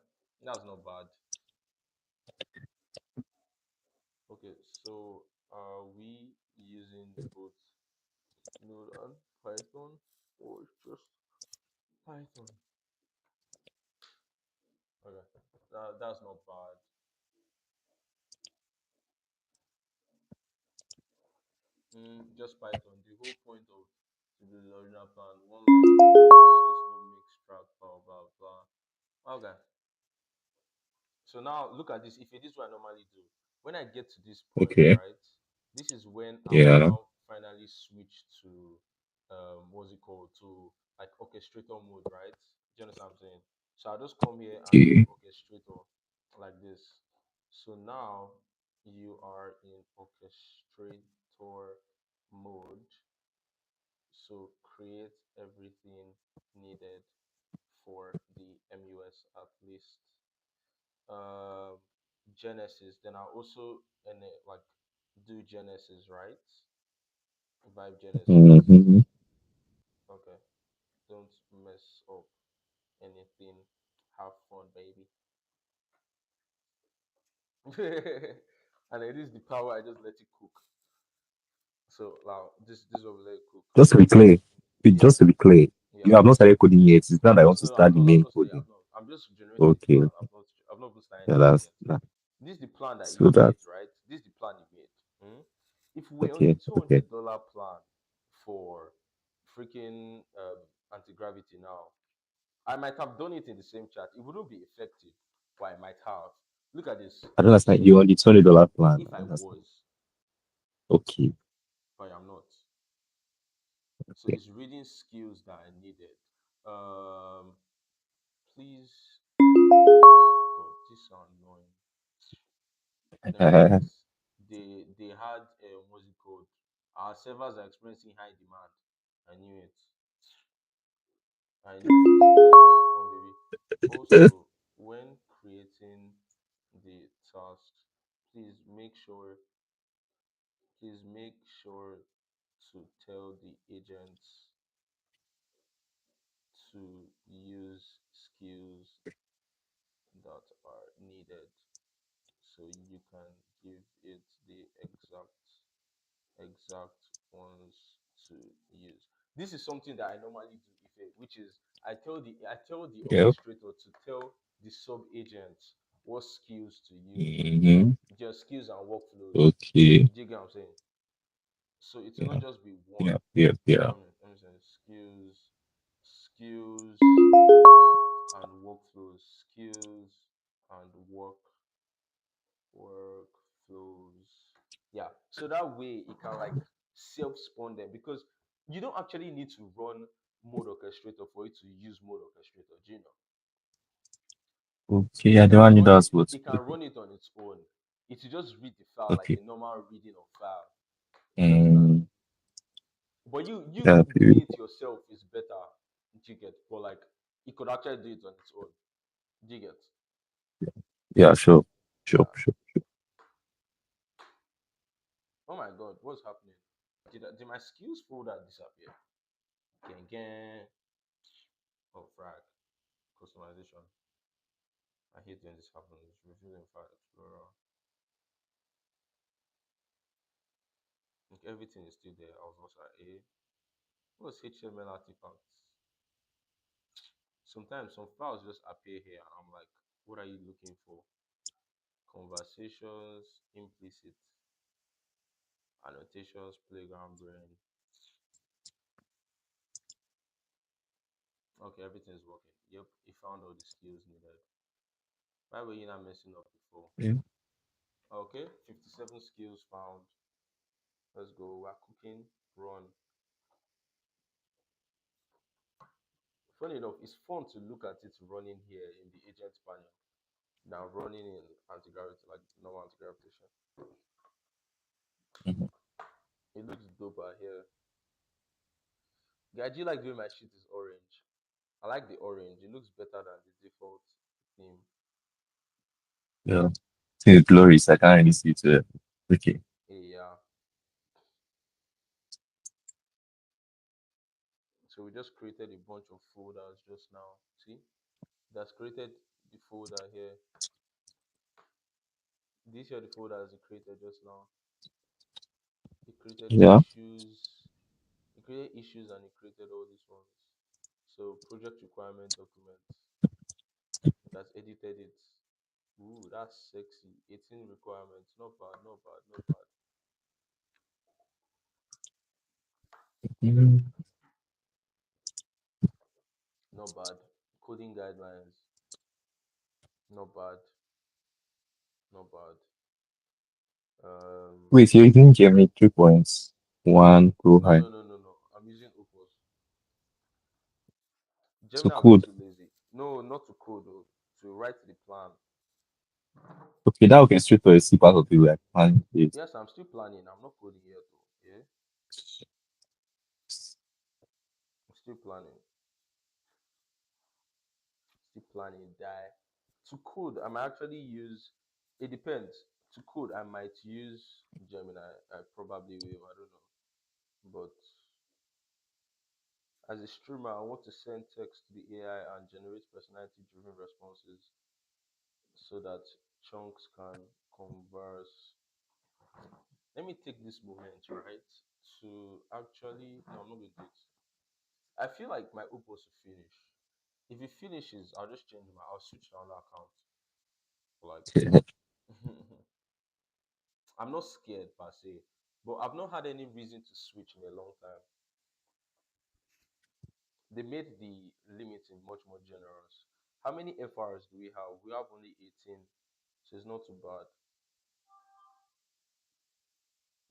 That's not bad. Okay, so are we using both Node and Python or just Python? Okay. That's not bad. Just Python. The whole point of the original plan, one language, one process, no mix, track, blah blah blah. Okay. So now look at this. If it is what I normally do, when I get to this point, Okay. right? This is when I will Yeah. now finally switch to what's it called? To like orchestrator mode, right? Do you understand what I'm saying? So I'll just come here and do Okay. orchestrator like this. So now you are in orchestrate. editor mode. So create everything needed for the MUS at least. Um, Genesis. Then I'll also like do Genesis, right? Vibe Genesis. Mm-hmm. Okay. Don't mess up anything. Have fun, baby. And it is the power. I just let it cook. So now this is what we let it cook. Just to be clear, Yeah, just to be clear, you yeah. have not started coding yet. It's not that I want to No, I've start the not. I've main not started. coding. I'm just generating the Okay, plan. okay. I've not even started Yeah, anything that's yet. that. This is the plan that he So that made, right? This is the plan he made. Mhm. If we're on a okay, two okay. hundred dollar plan for freaking anti gravity now, I might have done it in the same chat. It wouldn't be effective, but I might have. Look at this. I don't understand. You on the $20 plan. If I I don't understand. was, Okay, but I'm not. So okay. it's reading skills that I needed. Please, God, this is annoying. Then look at this. They had what's it called? Our servers are experiencing high demand. I knew it. I knew it. Come on, baby. Also, when creating the tasks, please make sure please make sure to tell the agents to use skills that are needed so you can give it the exact ones to use. This is something that I normally do, which is I tell the Yep. orchestrator to tell the sub agents what skills to use, Mm-hmm. their skills and workflows. Okay. Do you get what I'm saying? So it will Yeah. not just be one. Yeah. Yeah. Yeah. Let me say skills and workflows, skills and workflows. Yeah. So that way it can like self-spawn them because you don't actually need to run mode orchestrator for it to use mode orchestrator. Do you know? Okay. Yeah. The one you does what? It can Okay. run it on its own. It will just read the file like Okay. a normal reading of file. Do you understand? Mm, But you yeah. doing it yourself is better. Do you get? But like it could actually do it on its own. Do you get? Yeah. Sure. Sure. Yeah. Sure. Oh my god, what's happening? Did my skills folder disappear? Gang gang. Oh frag. Customization. I hate when this happens. Reviewing file explorer. Like everything is still there. I was also at A. What's HTML artifacts? Sometimes some files just appear here and I'm like, what are you looking for? Conversations, implicit annotations, playground brain. Okay, everything's working. Yep, he found all the skills needed. Why were you not messing up before? Yeah. Okay, 57 skills found. Let's go. We're cooking. Run. Funny enough, it's fun to look at it running here in the agent panel than running in anti-gravity, like normal anti-gravitation. Mhm. It looks doper here. Yeah, I do like doing my shit is orange. I like the orange. It looks better than the default theme. Yeah. Since glorious, I can't really see it. Okay. Yeah. So we just created a bunch of folders just now. See? That's created the folder here. These are the folders it created just now. It created Yeah. issues. It created issues and it created all these ones. So project requirement documents. It has edited it. Ooh, that's sexy. 18 requirements. Not bad, not bad, not bad. Mm, Not bad. Coding guidelines. Not bad. Not bad. Um, Wait, you're using Gemini 3.1 Pro no, High. no, no, no, no. I'm using Opus. So Gemini, I'm just code. too lazy. No, not to code, though. To write the plan. Okay, that we can straight to a C part of the way I plan it. Yes, I'm still planning. I'm not coding yet, though. Okay. I'm still planning. Still planning die. To code, I might actually use, it depends. To code, I might use Gemini. I probably will, I don't know. But as a streamer, I want to send text to the AI and generate personality driven responses so that chunks can converse. Let me take this moment, right, to actually, no, I'm not going to do it. I feel like my OP was to finish. If it finishes, I'll just change I'll switch to another account. Like, I'm not scared per se, but I've not had any reason to switch in a long time. They made the limiting much more generous. How many FRs do we have? We have only 18, so it's not too bad.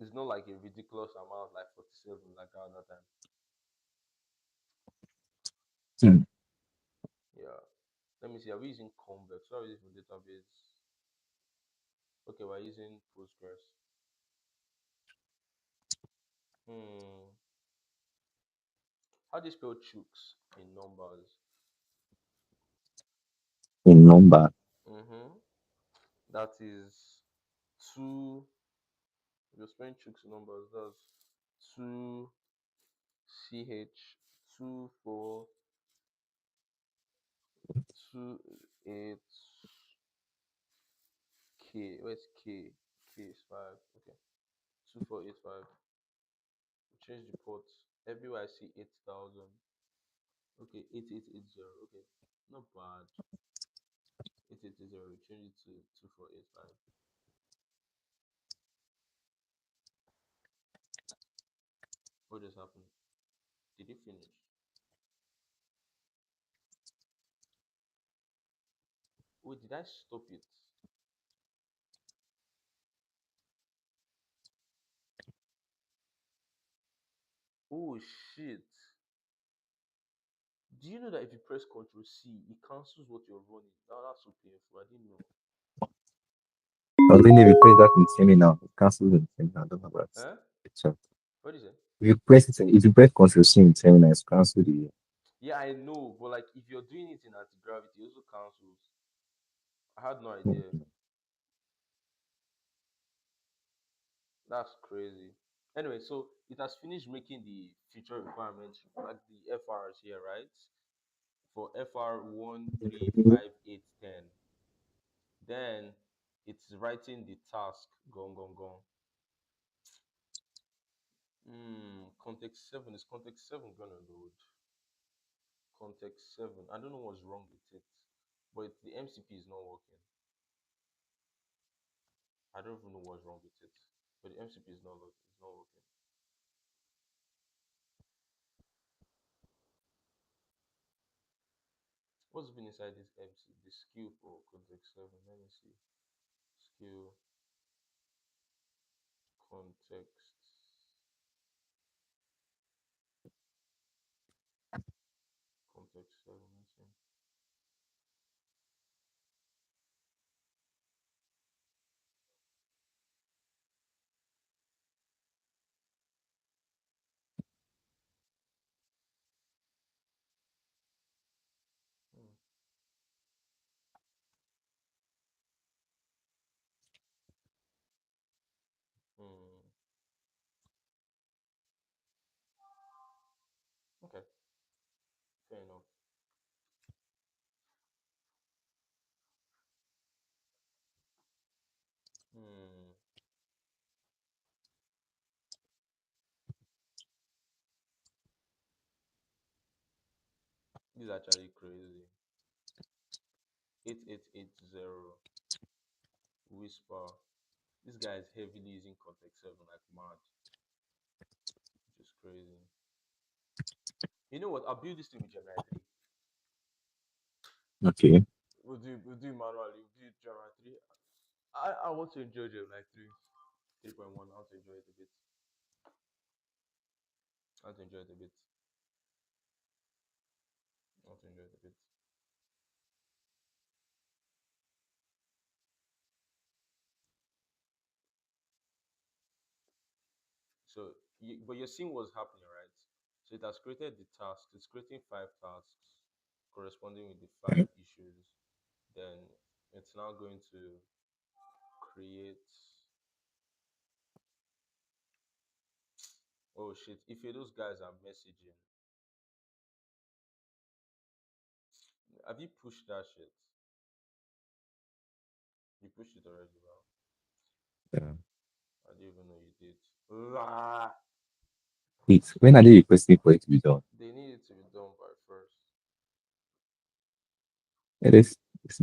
It's not like a ridiculous amount like 47 like other time. Hmm. Yeah. Let me see. Are we using Convex? What are we using for database? Okay, we're using Postgres. Hmm. How do you spell chooks in numbers? In number. Mm-hmm. That is two. You're spelling chooks in numbers. That's two CH 2428 K. Where's K? K is 5. Okay. 2485. Change the port. Everywhere I see 8,000. Okay, 8880. Okay. Not bad. 8880. Change it to 2485. What just happened? Did it finish? Wait, did I stop it? Oh shit. Do you know that if you press Ctrl C, it cancels what you're running? Oh, that's so painful. I didn't know. I was going to press that in terminal. It cancels in terminal. I don't know about Huh? it. So What is it? if you press Ctrl C in terminal, it's cancel the. Yeah, I know, but like if you're doing it in anti-gravity, it also cancels. I had no Hmm. idea. That's crazy. Anyway, so it has finished making the feature requirements, like the FRs here, right? For FR 135810. Then it's writing the task. Gone, gone, gone. Context 7. Is context 7 gonna load? Context 7. I don't know what's wrong with it, but the MCP is not working. I don't even know what's wrong with it, but the MCP is not working. It's not working. What's been inside this MC? The skill for context 7. Let me see. Skill context. Context 7. Let's see. Hmm. Hmm. Okay. Fair enough. Hmm. This is actually crazy. 8880 whisper. This guy is heavily using context 7 like mad, which is crazy. You know what? I'll build this thing with Gemini 3. Okay. We'll do manually. We'll build Gemini 3. I want to enjoy Gemini 3. 3.1. I want to enjoy it a bit. I want to enjoy it a bit. I want to enjoy it a bit. So but you're seeing what's happening, right? So it has created the task. It's creating five tasks corresponding with the five issues. Then it's now going to create. Oh shit! If those guys are messaging, have you pushed that shit? You pushed it already, bro. Yeah. I didn't even know you did. Ah, Wait, when are they requesting for it to be done? they need it to be done by first. Yeah, this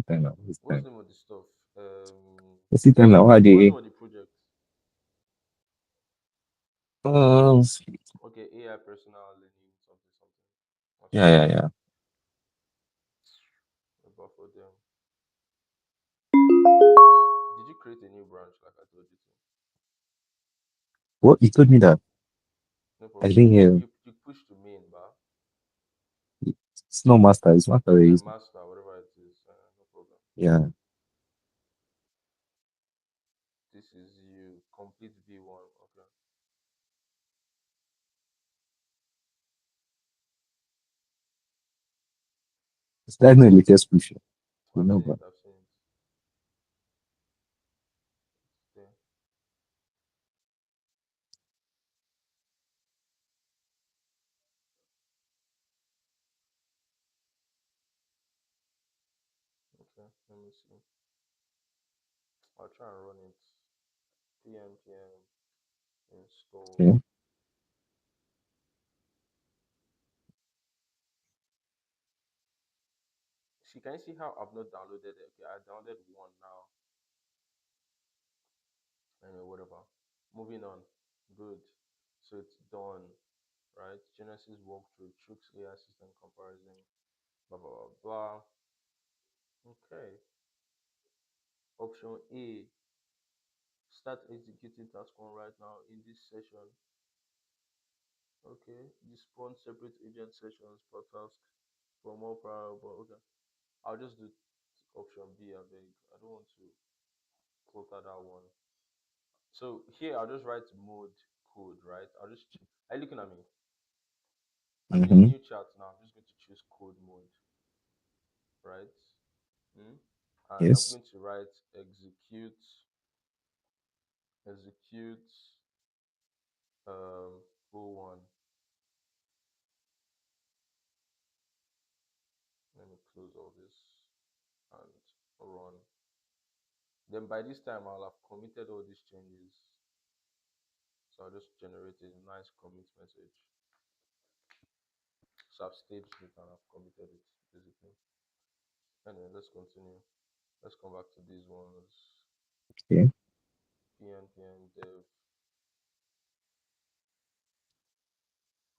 time now. This What's time. the name of the stuff? This time now. Why are What's the they? name of the project? Um, Okay, AI personal learning something something. I've yeah, seen yeah, it. yeah. But for them, did you create a new branch like I told you to? What you told me that No I problem. didn't hear. You push to main, but It's not master. It's master we're okay, using. master, whatever it is, no problem. Yeah. This is you complete V1. Okay, It's like no latest push. I've seen Remember. it. I've seen it. Okay, okay. Let me see. I'll try and run it. PM install. Okay. See, can you see how I've not downloaded it? Okay, I downloaded one now. Anyway, whatever. Moving on. Good. So it's done, right? Genesis walkthrough, Trooks AI system comparison, blah blah blah blah. Okay. Option A. Start executing task one right now in this session. Okay. You spawn separate agent sessions per task for more parallel. Okay. I'll just do option B. I beg. I don't want to clutter that one. So here I'll just write mode code, right? Are you looking at me? I'm in a Mm-hmm. new chat now. I'm just going to choose code mode, right? Mm? And I'm Yes. going to write execute um O1. Let me close all this and run. Then by this time I'll have committed all these changes. So I'll just generate a nice commit message. So I've staged it and I've committed it basically. Anyway, let's continue. Let's come back to these ones. Okay. PNPN dev.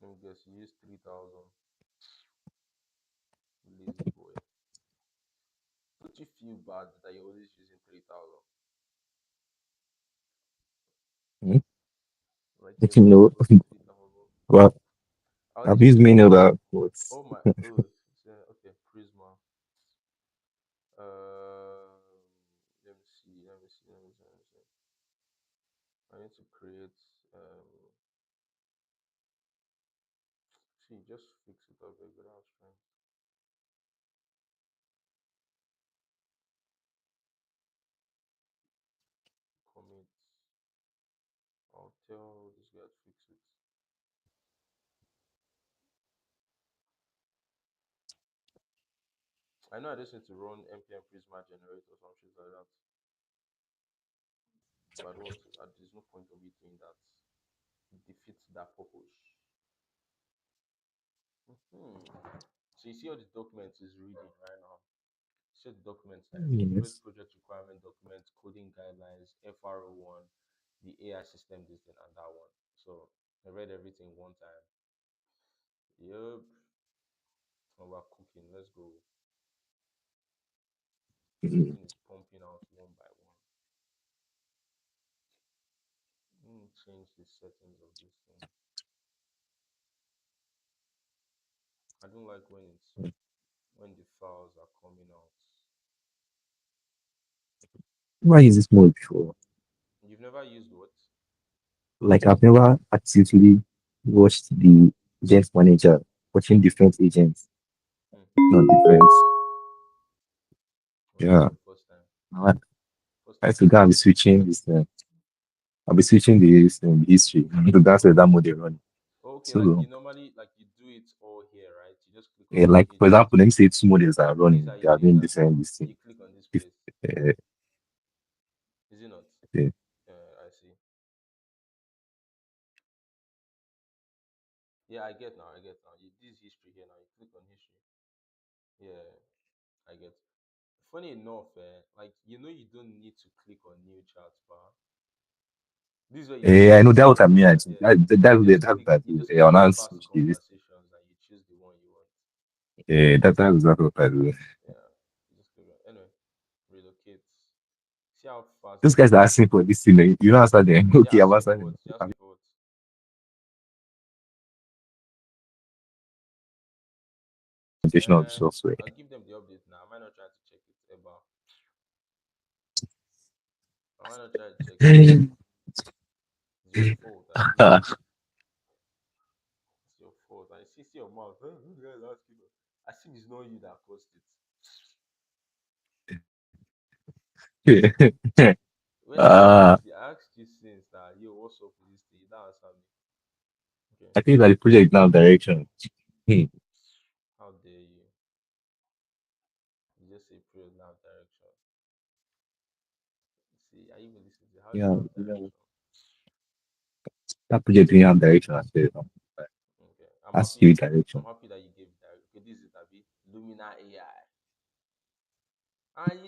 Let me guess, you use 3000. Lazy boy. Don't you feel bad that you're always using 3000? Mm-hmm. Like you're always No. using 3000. Well, I I've always used use many like, other words. oh my, oh, okay, Prisma. Let me see, let me see, let me see, let me see. I need to create, see, just fix it up a good strength. Commit. I'll tell this guy to fix it. I know I just need to run npm prisma generate or some shit like that, but I don't want to. There's no point of it doing that. It defeats that purpose. So you see all the documents is reading right now. See the documents like create Yes. project requirement document, coding guidelines, FRO1, the AI system, this thing, and that one. So I read everything one time. Yep. And we're cooking. Let's go. Mhm. Everything is pumping out one by one. Change the settings of this thing. I don't like when the files are coming out. Why is this mode before? You've never used what? Like I've never actively watched the agent manager, watching different agents, Hmm. not different. Oh, this is Yeah. your first time. I First I time have to go and seeing be it. switching this. I'll be switching the history to dance with that model running. Okay, like So you normally like you do it all here, right? You just click on yeah, like for agent. example, let me say two models are Things running. that They you are things doing that different this thing. you click on this If, place. uh, Is it not? uh, I see. Yeah, I get now. I get now. This history here now. You click on history. Yeah, I get. Funny enough, like you don't need to click on new charts, but this is where you just I know click that what I new mean. I chart. think Yeah, that's what I you do. just click On on us, past this. conversations and you choose the one you want. That's exactly what I do. Yeah, you just click on anyway. Relocate. See how fast Those this guys thing are is. asking for this thing. You don't answer them. They Okay, I've ask me for answered what? them. They ask me for what? Implementation of the Uh, software. I'll give them the update now. I might not try to check it about. I might not try to check it. It's your fault. I be. It's your fault. I see your mouth. Who the hell is asking you? I see it's not you that caused it. When uh, I asked you since that yo, what's up with this thing? You don't answer me. Okay. I think that the project now direction. Hmm. How dare you? You just say prayer now direction. See, I even listen to how do you Yeah, have yeah. direction? That project doing have direction. I said, Okay. that's you direction. I'm happy that you gave direction. Okay, this is Tabi. Lumina AI. And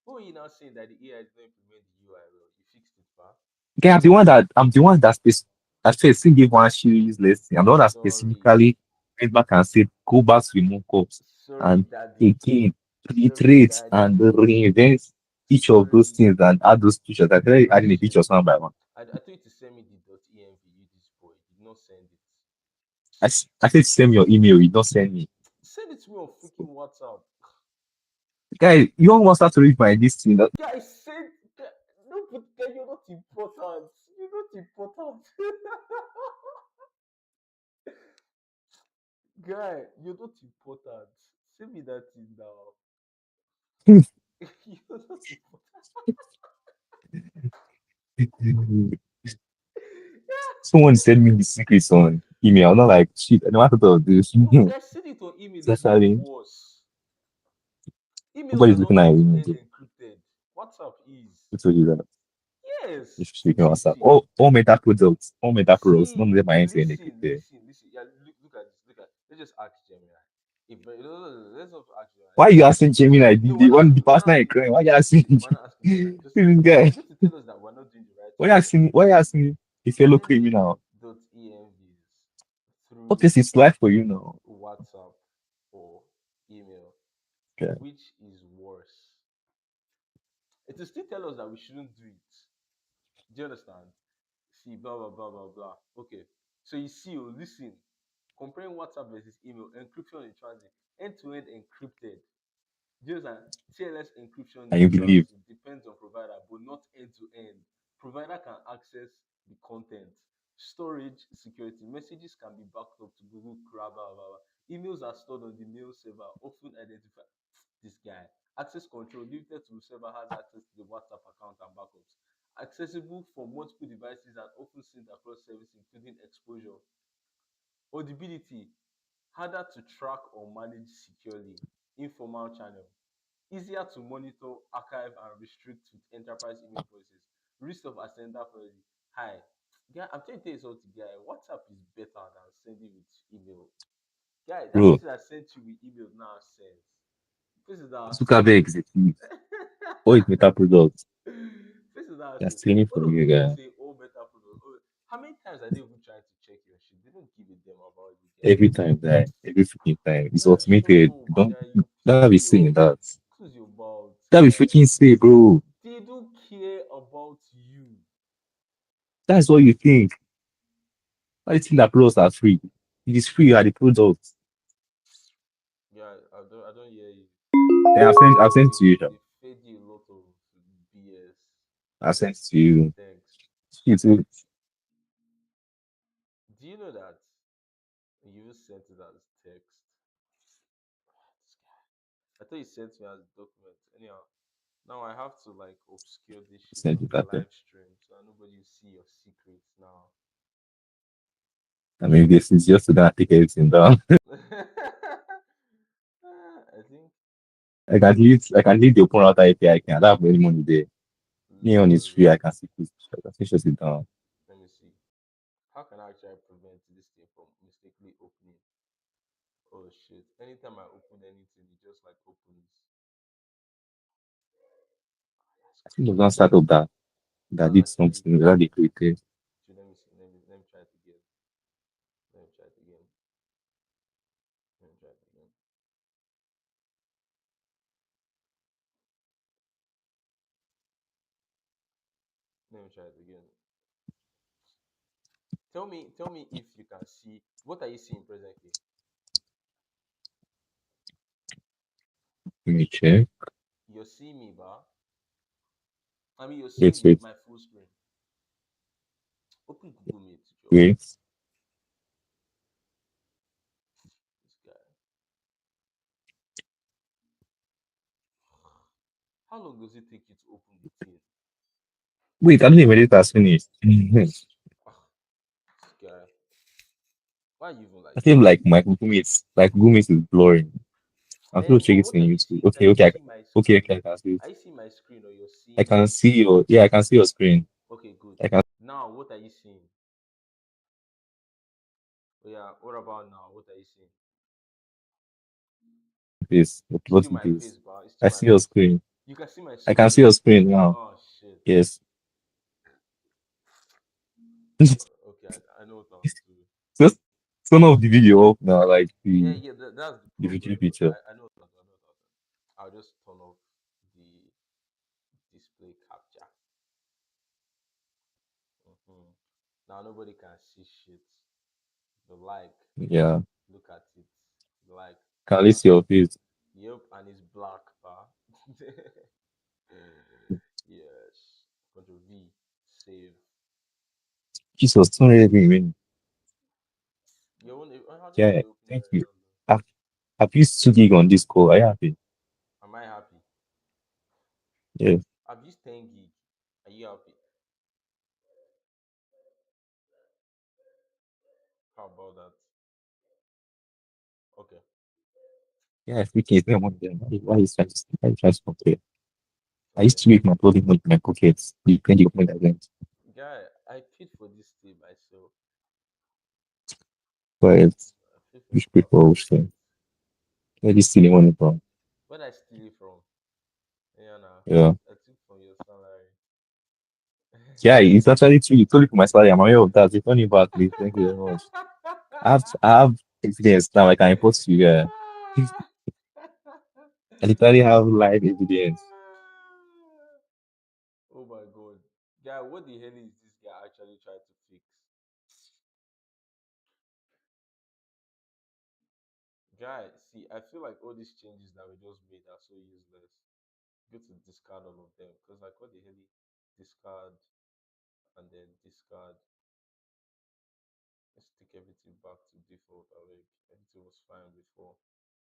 who are you now saying that the AI is not implement the UI well? You fixed it, pa? Okay, I'm the one that that first give one useless thing. I'm the one that Sorry. specifically went back and said go back to remove cups Sorry, and daddy. again Sorry, reiterate and daddy. reinvent each of those Sorry. things and add those features. I tell you adding the See, features one by one. I told you to send me the .env, you this boy. Did not send it. I said send me your email, you don't send me. Send it to me on freaking WhatsApp. Guy, you don't want to start to read my this thing. Guys, send. No, but guy, you're not important. You're not important. Guy, you're not important. Send me that thing now. You're not important. Someone send me the secrets on email. I'm not like shit, I don't want to do this. No, guys, send it on email. It's That's even how worse. Emails are nobody's not looking at end your to email. end encrypted. WhatsApp is. Who told you that? You Yes. should speak on See, WhatsApp. see, All meta products. None of them are end-to-end encrypted. listen. Yeah, look at this. Look at. Let's just ask Gemini. If let's not ask Gemini. Why are Let's you ask. asking Gemini? No, The we're not person I asking. crying. Why are you See, asking we're not asking Gemini. Just this listen. guy? Just to tell us that we're not doing the right Why thing. are you asking? Why are you asking a fellow Sending criminal? .envs through Obviously, it's life for you now. WhatsApp or email. Okay. Which is worse? It will still tell us that we shouldn't do it. Do you understand? See, blah blah blah blah blah. Okay. So you see, oh, listen. Comparing WhatsApp versus email, encryption in transit, end-to-end encrypted. Just an TLS encryption And in you believe. transit depends on provider, but not end-to-end. Provider can access the content. Storage security. Messages can be backed up to Google Cloud. Blah, blah, blah. Emails are stored on the mail server, often identified. This guy. Access control limited to whoever has access to the WhatsApp account and backups. Accessible for multiple devices and often synced across services, including exposure. Audibility, harder to track or manage securely. Informal channel, easier to monitor, archive, and restrict with enterprise email policies. Risk of accidental policy high. Guy, I'm telling you something, guy. WhatsApp is better than sending with email. Guy, that Bro, person that sent you with email now sense. Person that Zuckerberg is a thief. All his meta products. person that They're sense. stealing All from of you, you guys guy. say, oh, meta product. Oh, how many times are they even trying to check your shit? They don't give a damn about you guys. Every time, guy. Every freaking time. It's Guy, shut automated. up. Don't Guy, you that be saying period. that. Close your mouth, That be guy. freaking say, bro. They don't care about you. That's what you think. I think that products are free. It is free, you are the product. Yeah, I don't hear you. Then I've sent to you, Sha. They fed you a lot of BS. I've sent to you. Thanks. Shit, thought you sent me as a document. Anyhow, now I have to like obscure this shit Send on you the that thing. live stream so that nobody will see your secrets now. I mean, this is just to gonna take everything down. I think I can leave the open router API. I can. I don't have any money there. Neon is free. I can see it. I can shut it down. let me see. How can I actually prevent this thing from mistakenly opening? Oh shit. Anytime I open anything, it just like opens. That's I think crazy. there's one startup that That's did actually something that they created. so let me see. Let me try it again. Let me try it again. Let me try it again. Let me try it again. Tell me if you can see what are you seeing presently? Let me check. You're seeing me, ba? I mean, you're seeing Wait, wait, my full screen. Open Google Meet, Joe. wait. This guy. How long does it take you to open the thing? Wait, I don't even know if that's finished. Ah, this guy. Why are you even I like feel this? like Google Meet is blurring. I'm still Man, but checking it what are in you YouTube. seeing? Can you see my screen? Okay, I can see it. I see my screen or you're I seeing can my see your yeah, I can see your screen. okay, good. I can Now what are you seeing? Oh yeah, what about now? What are you seeing? see this. Okay, It's what still is my this? face, bar. It's still I my see your face. screen. You can see my I can screen. see your screen now. Oh shit. Yes. Okay, I know what I'll do. Just turn off the video off now, like Yeah, yeah, that's the the video problem. picture. I know what I'll do. I know what I'll do. I'll just turn off the display capture. Now nobody can see shit. The like, Yeah. look at it. Like, Can at least see your face. yep, and it's black, bar. Yes. Control V, save. Jesus, 200 million. How do you want Yeah, to open thank it? you. I've, I've used 2 gig on this call. Are you happy? Am I happy? Yeah. I've used 10 gig. Are you happy? How about that? Okay. Yeah, freaking it's not one of them. Why is trying to compare? I used Okay. to make my plugin in my pockets. The 20 of my event. Guy, I paid for this thing myself. But it's I paid for it which people myself. which thing. Yeah, this silly one from. Where I steal it from? Yeah, nah. Yeah. I took from your salary. Yeah, it's actually true. You told it for my salary. I'm aware of that. It's funny about please. Thank you very much. I have evidence now. I can report to you. Yeah. I literally have live evidence. Oh my god. Guy, what the hell is this guy actually trying to fix? Guy, see, I feel like all these changes that we just made are so useless. Go to discard all of them. Because like what the hell discard and then discard. Let's take everything back to default. Like everything was fine before.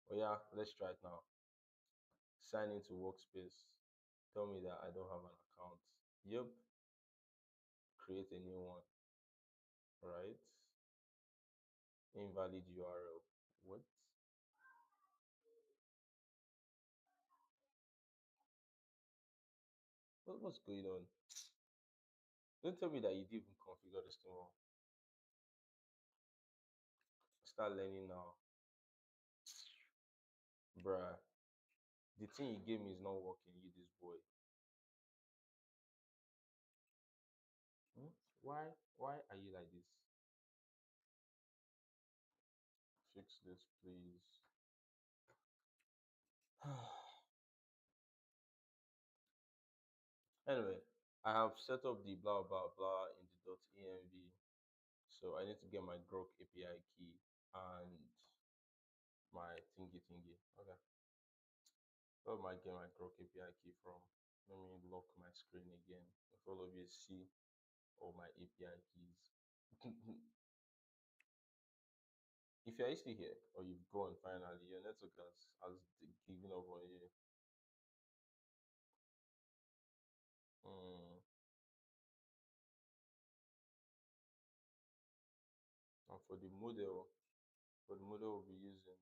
Oh yeah, let's try it now. Sign into workspace. Tell me that I don't have an account. Yep. Create a new one. Right? Invalid URL. What? What's going on? Don't tell me that you didn't even configure this thing wrong. Start learning now. Bruh. The thing you gave me is not working, you this boy. Hmm? Why? Why are you like this? Fix this, please. Anyway, I have set up the blah blah blah in the .env. So I need to get my grok API key and my thingy. Okay. Where am I getting my grok API key from? Let me lock my screen again. If all of you see all my API keys. If you're still here or you've gone finally, your network has given up on you. Mm. And for the model we'll be using,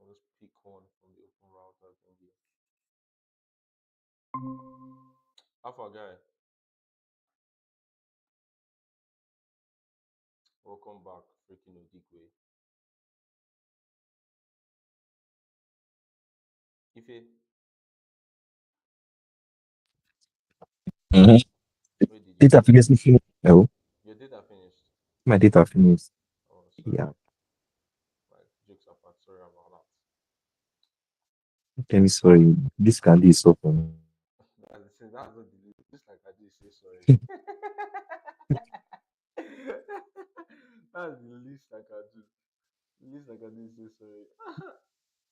I'll just pick one from the open router thingy. Alpha guy, welcome back, freaking Odikwe. Ife, Mm-hmm. where did you Data go? previously finished. No, Your data finished. my data finished. Oh, sorry. Yeah. Like jokes apart, sorry about that. Tell me sorry. This candy is so funny. That's not the just like I did say sorry. That's the least I can do. The least I can do is say sorry.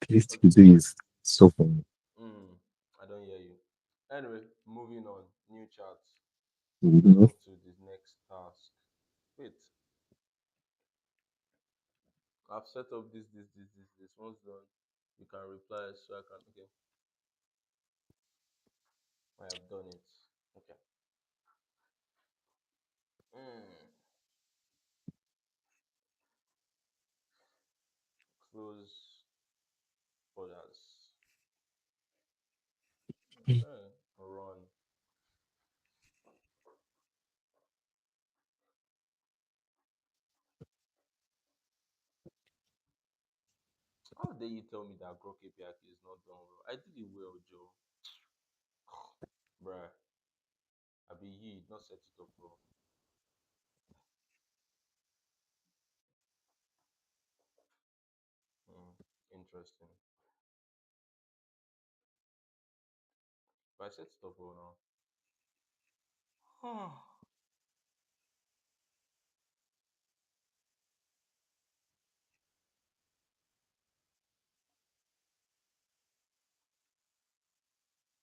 This to Okay. do is so funny. I don't hear you. Anyway, moving on. New chat. Let's Mhm. move to the next task. Wait, I've set up this. Once done, you can reply so I can. Okay, I have done it. Okay. Mm, close folders. Okay. Run. How dare you tell me that Grok API key is not done well? I did it well, Joe. Bruh. I be he not set it up well. Hmm. Interesting. But I set it up well now.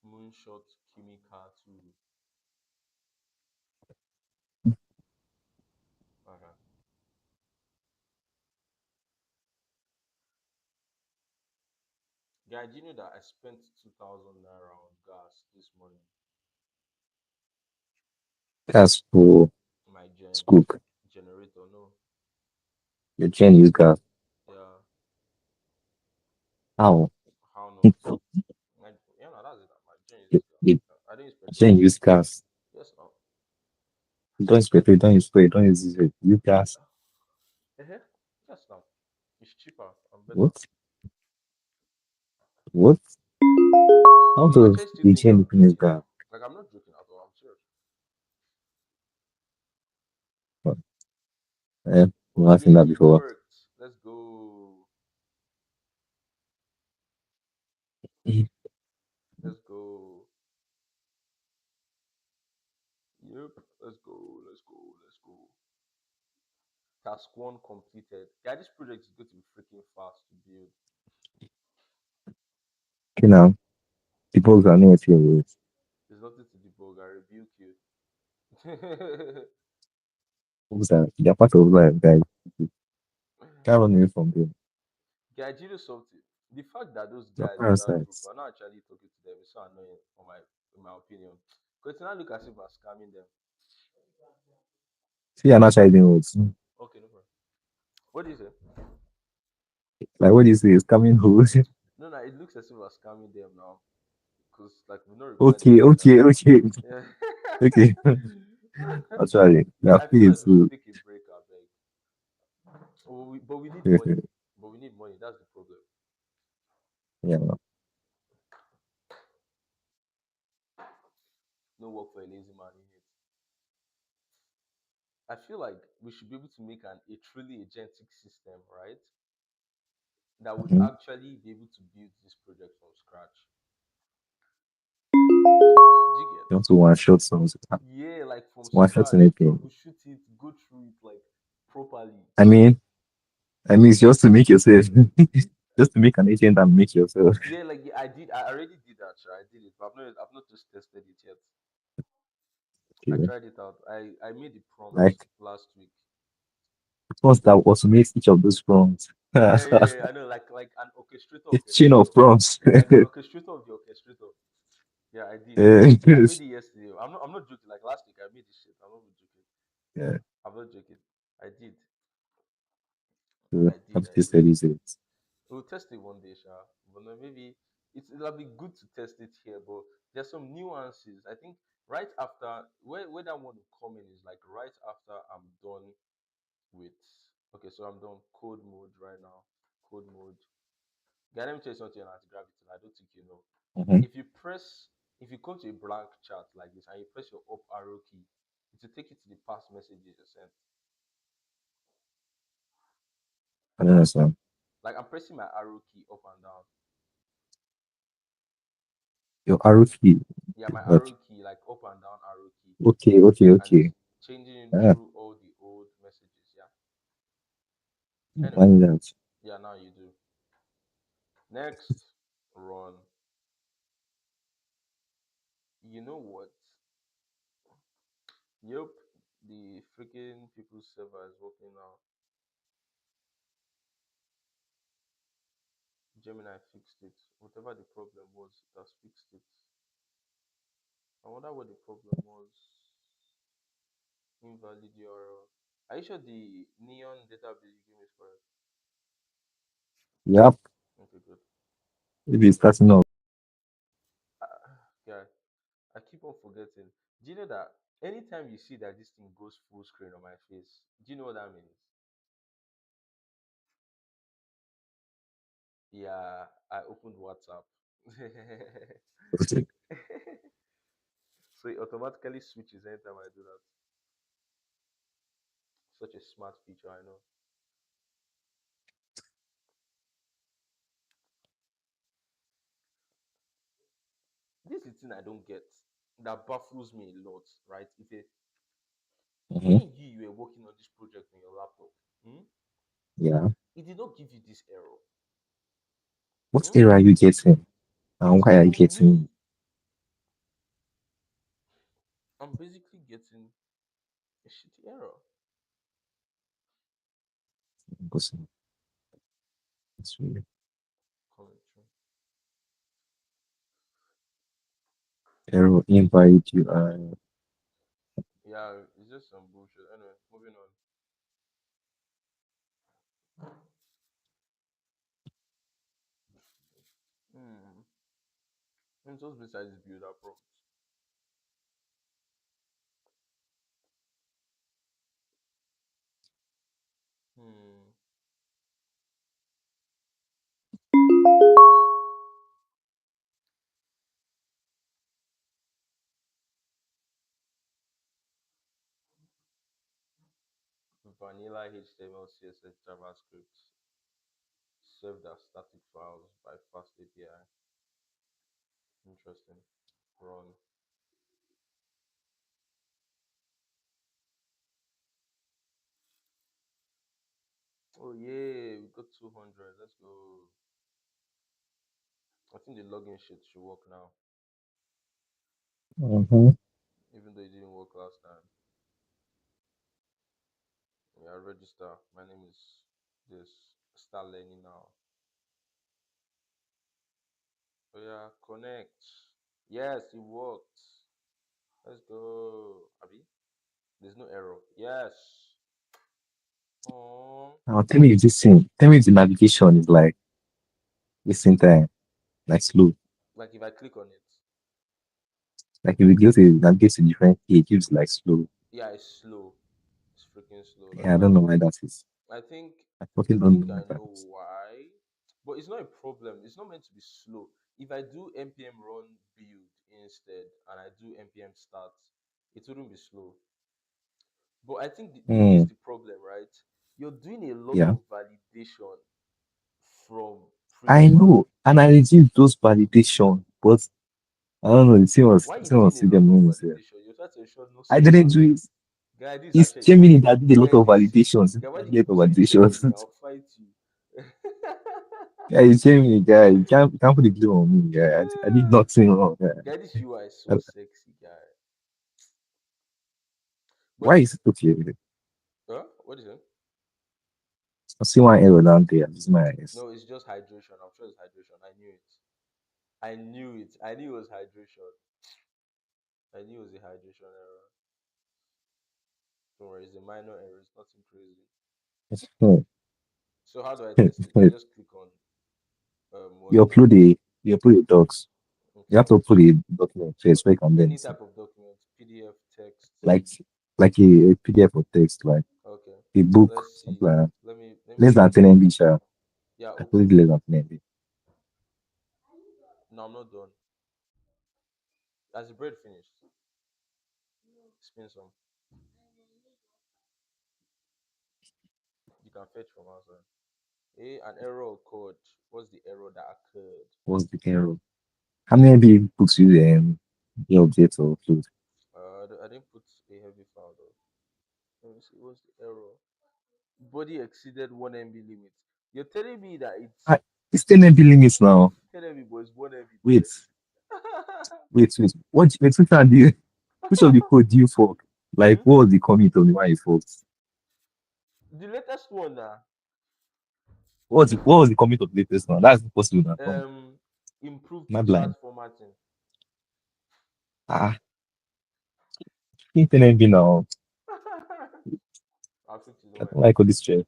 Moonshot Kimika 2. Okay. Guy, do you know that I spent 2,000 naira on gas this morning? That's for My Scoop. generator, no. Your gen use gas. Yeah, How? how not? Yeah, no, that's it. My gen uses gas. Your I don't use petrol. gen use gas. Yes, no. Don't use petrol, don't use fuel, don't use diesel. Use gas. Uh-huh. Yes, no. It's cheaper and better. What? What? How Do you does actually still the think gen I'm even use joking? gas? Like, I'm not joking at all. I'm serious. What? Eh, Oh, I've seen that yay, it before. worked. Let's go. Let's go. Yep. Let's go. Let's go. Let's go. Task one completed. Yeah, this project is going to be freaking fast to build. Okay, now, the bugs are not your words. There's nothing to debug. I rebuke you. Bugs are, they're part of life, guys. Can't run away from them. Guy, do you know something? The fact that those They're guys in that group parasites. are not actually talking to them is so annoying for in my opinion. Because now look as if we're scamming them. See, you're not chiding words. Okay, no problem. What is it? Like, what do you say? It's coming who? No, no, it looks as if we're scamming them now. Because like we've not replied Okay, anything okay, okay, yeah. okay. Actually, they're I feel paid like we should too. take a break, I beg. But we need money. But we need money. That's the problem. Yeah, No work for a lazy man in it. I feel like we should be able to make a truly agentic system, right? That would mhm. actually be able to build this project from scratch. Do you get? You want to one shot songs. Yeah, like from One shot scratch, anything. troubleshoot it, go through it like properly. I mean, it's just to make yourself, just to make an agent and make yourself. Yeah, like yeah, I did. I already did that. Sure, I did it, but I've not just tested it yet. I Okay. tried it out. I made the prompt Like, last week. once that automates each of those prompts. Yeah, yeah, yeah. I know, like an orchestrator The of chain of orchestrator, prompts. like an orchestrator of the orchestrator. Yeah, I did. I made Yes. it yesterday. I'm not joking. Like last week, I made this shit. I'm not even joking. Yeah. I'm not joking. I did. So I did. I've I did. tested it. We'll test it one day, Sha. But no, maybe it'll be good to test it here. But there's some nuances. I think right after where that one will come in is like right after I'm done with. Okay, so I'm done code mode right now. Code mode. Guy, let me tell you something on anti-gravity. I don't think you know. Mm-hmm. If you press, if you come to a blank chat like this and you press your up arrow key, it will take you to the past messages you sent. I don't understand. Like I'm pressing my arrow key up and down. Your arrow key. Yeah, my But arrow key, like up and down arrow key, okay, okay, and it's okay. changing Ah, through all the old messages. Yeah. Anyway, find that. yeah, now you do. Next, run. You know what? Yep, the freaking people's server is working now. Gemini fixed it. Whatever the problem was, it has fixed it. I wonder what the problem was. Invalid URL. Are you sure the neon database you gave me is correct? Yep. Okay, good. Maybe it's starting off. Yeah, I keep on forgetting. Do you know that anytime you see that this thing goes full screen on my face, do you know what that means? Yeah, I opened WhatsApp. Okay. So it automatically switches anytime I do that. Such a smart feature, I know. This is the thing I don't get that baffles me a lot, right? Mm-hmm. When you were working on this project on your laptop, Yeah. it did not give you this error. What Hmm? error are you getting? And why are you From getting me, I'm basically getting a shitty error. it? Because it's really Coming through. error invalid UI. Yeah, it's just some bullshit. Anyway, moving on. Hmm. And just besides this builder prompt. Hmm. Vanilla HTML, CSS, JavaScript served as static files by fast API. Interesting. Run. Oh yeah, we got 200. Let's go. I think the login shit should work now, Mm-hmm. even though it didn't work last time. Yeah, register. My name is this. Start learning now. Oh yeah, connect. Yes, it worked. Let's go. Abby, there's no error. Yes. Oh, Now tell me if this thing, tell me if the navigation is like this same time, like slow. like if I click on it, Like if it goes to navigate to different page, it gives like slow. yeah, it's slow. It's freaking slow. Like Yeah, I don't know why that is. I think I I fucking don't think know why I that know is. why, but it's not a problem. It's not meant to be slow. If I do npm run build instead and I do npm start, it wouldn't be slow. But I think this is Hmm. the problem, right? You're doing a lot Yeah. of validation from I Prisma. know, and I reduced those validation, but I don't know. Why The you thing was doing a still lot getting of me. validation? You're trying to ensure no I didn't spam. do it. Guy, this is It's actually Gemini that did a lot guy of this validations. guy. Why do you A keep lot of saying Gemini? validations. I'll fight you. Yeah, it's Gemini, guy. You can't put the blame on me, guy. I did nothing wrong. Guy, this UI is Uh, so sexy, guy. But Why is it okay? huh? What is it? I see one error down there. This is my eyes. No, it's just hydration. I'm sure it's hydration. I knew it. I knew it. I knew it was hydration. I knew it was a hydration error. Don't worry, it's a minor error. It's nothing crazy. Hmm. So how do I test it? I just click on You what's it upload called? the you upload the docs. You Okay. have to upload the document first, where you can then Any see. type of document, PDF, text. Like a PDF or text, like Okay. a book, Let's see. something like that. Let me Less than see. 10 MB, sha. Yeah. I put it less than 10 MB. No, I'm not done. Has the bread finished? Spin some. You can fetch from outside. An error occurred. What's the error that occurred? What's the error? How many MB books you update or upload? I didn't put a heavy file though. Let me see. What's the error? Body exceeded 1 MB limit. You're telling me that it's Ah, it's 10 MB limits now. 10 MB, but it's 1 MB Wait, there. wait. Which one do you, which of the code do you fork? Like, Hmm? what was the commit of the one you forked? The latest one now. What was the commit of the latest one? That's impossible now. Improved Am I chart blind? formatting. Ah, 10 MB now. I'll fix it. Don't I worry. don't like all this stress.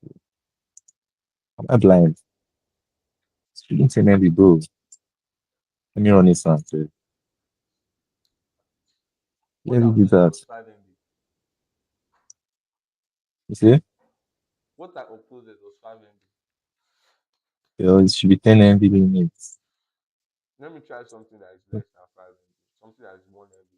Am I blind? It's 10 MB, bro. Let me run this one, too. What Let I me do uploaded that. was 5 MB. You see? What I uploaded was 5 MB. It should be 10 MB limits. Let me try something that is less than 5 MB. Something that is 1 MB.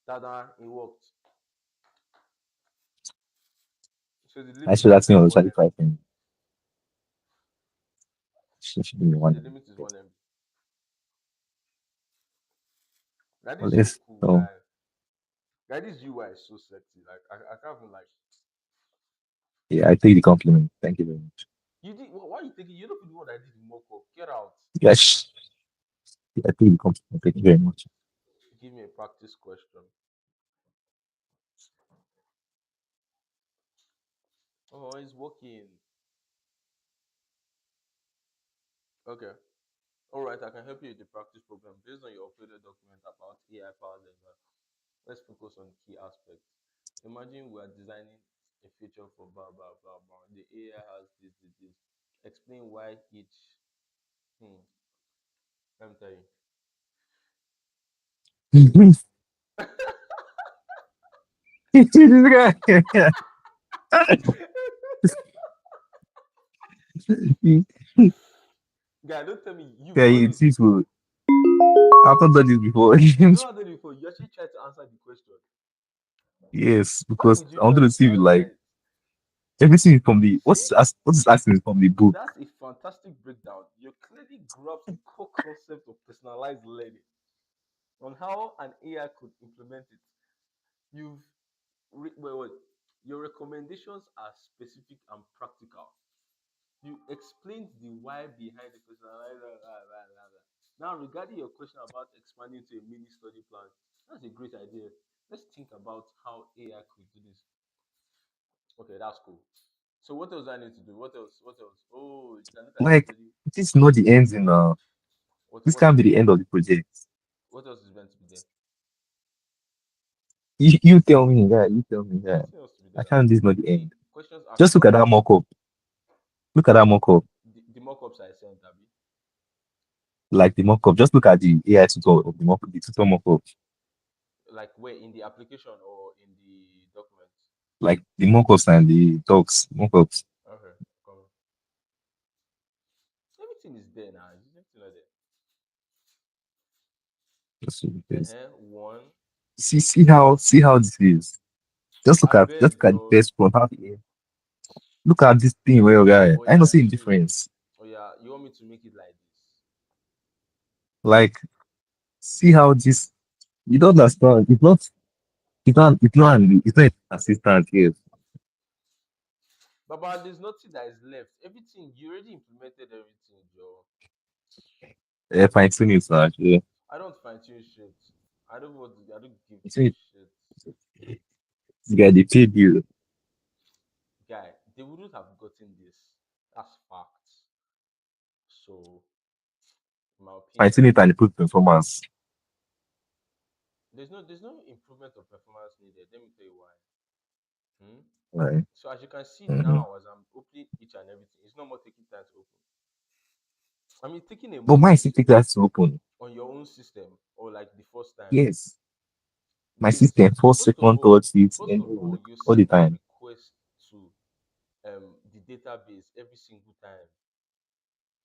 Tada, it worked. So the I limit should is actually now on 1 MB. 25 MB. Should be So one the limit is MB. 1 MB. That Well, is so let's cool, no. guy. Guy, this UI is so sexy. Like I can't even like. Yeah, I take the compliment. Thank you very much. You did. Why are you thinking? You're not the one that did the mock up. Get out. Yes, yeah, I take the compliment. Thank you very much. Give me a practice question. Oh, it's working. Okay. All right. I can help you with the practice program based on your uploaded document about AI powered design. Let's focus on key aspects. Imagine we are designing a feature for blah blah blah blah. The AI has this. Explain why each. Hmm. Let me tell you. This guy. Guy, don't tell me you've Yeah, done this this before. will. I've not done this before. You don't have done it before. You actually try to answer the question. Yes, Why because would you I wanted try to to see if, answer like, it? everything is from the See, what is asking is from the book. that's a fantastic breakdown. You clearly grasp the core concept of personalized learning on how an AI could implement it. You've wait. Your recommendations are specific and practical. You explained the why behind the personalized. Now, regarding your question about expanding to a mini study plan, that's a great idea. Let's think about how AI could do this. Okay, that's cool. So what else do I need to do? What else? What else? Oh, you can look at the Like, study. this is not the end in What this what can't be the end of the project. what else is meant to be there? You tell me, yeah, you tell me, There's yeah. nothing else to be I there. can't this is not the See, end. questions asked Just look at about that mock-up. Look at that mock-up. the mock-ups I sent, Abby. Like the mock-up. Just look at the AI tutor of the tutor mock-up. Like where in the application or in the document? Like the mock-ups and the docs mock-ups. Okay, come on. Everything is there now. Everything is Just so there. because One. see how this is. Just I look beg at the your. first one. Look at this thing where guy. Oh I yeah, don't see a two. difference. Oh yeah, you want me to make it like this? Like, see how this you don't understand. It's not an assistant here. But there's nothing that is left. Everything you already implemented everything, Joe. Fine tune it now. Yeah. I don't fine tune shit. I don't want to, I don't give You two see, shit. this guy they paid you. Guy, they wouldn't have gotten this. That's facts. So, in my Fine opinion, tune it and put performance. there's no improvement of performance needed. Let me tell you why. Hmm? Right. So as you can see Mm-hmm. now, as I'm opening each and everything, it's no more taking time to open. I mean, taking a But mine moment still take that to open. on your own system or like the first time, Yes. My there's system, first, first of second, all, third seat, first and of all, you all the send a time. request to the database every single time.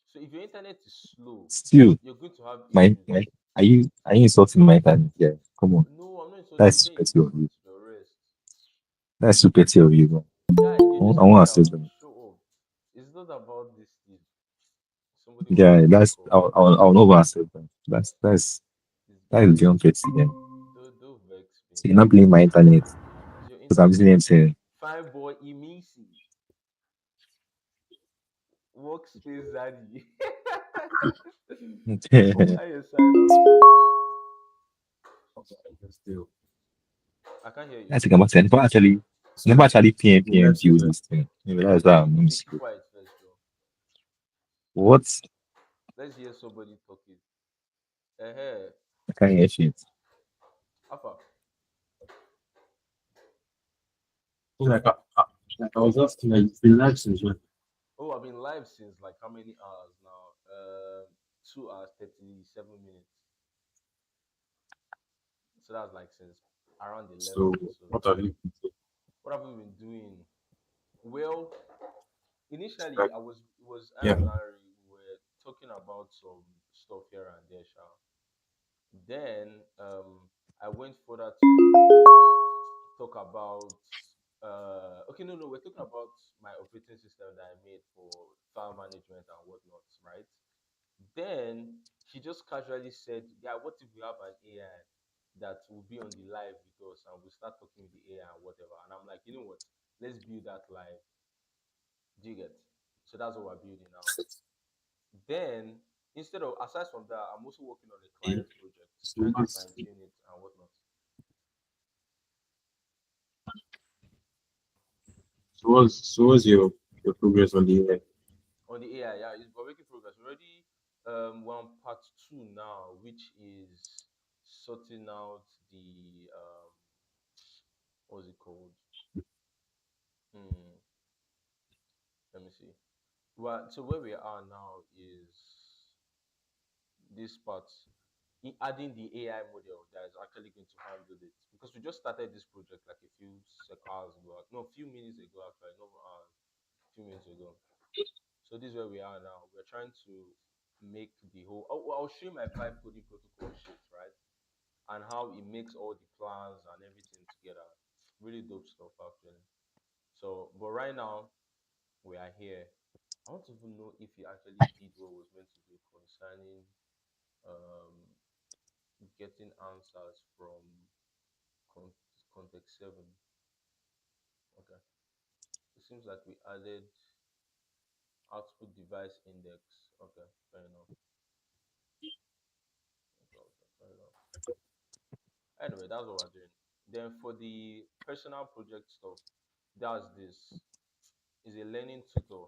So if your internet is slow, Still, you're going to have my, issues. my are you insulting my internet? Yeah. Come on. No, I'm not insulting. I'm That's saying petty of you. your rest. That's super petty of you, bro. Guy, you're just I saying want to that say to that. show off. It's not about this thing. Somebody was Yeah, trying to that's call. I'll never accept that. This That is guy, beyond petty. Yeah. don't vex me. So you're not blaming my internet It's your because I'm internet. using MTN. Fine boy, Emisi. Workspace Zaddy. How you sign up? Still. I can't hear you. I think I'm actually never actually PM view this thing. Maybe that's why I'm Keep missing. quiet first, Joe. What? Let's hear somebody talking. Eh, I can't hear shit. Alpha. I was asking, like, it's been live since when? Oh, I've been live since like how many hours now? 2 hours 37 minutes. So that's like since around 11. So, So what are you? what have we been doing? Well, initially Like, I yeah. and Larry were talking about some stuff here and there, Sha. Then I went further to talk about okay, no, we're talking about my operating system that I made for file management and whatnot, right? Then she just casually said, yeah, what if we have an AI that will be on the live with us and we start talking with the AI and whatever? And I'm like, you know what? Let's build that live. Do you get? So that's what we're building now. Then instead of aside from that, I'm also working on a client project, So trying to what's fine tune it and whatnot. so what's your progress on the AI? On the AI, yeah, we're making progress. We're already we're on part two now, which is sorting out the what's it called? Hmm, let me see. Well, so where we are now is this part, in adding the AI model that is actually going to handle it. Because we just started this project like a few hours ago. No, a few minutes ago actually, no hours, a few minutes ago. So this is where we are now. We're trying to make the whole. I'll show you my vibe coding protocol shit, right? And how it makes all the plans and everything together. Really dope stuff actually. So, but right now we are here. I don't even know if he actually did what was meant to do concerning um, getting answers from con- context 7. Okay. It seems like we added output device index. Okay, fair enough. Okay, fair enough. Anyway, that's what we're doing. Then for the personal project stuff, that's this. Is a learning tutor.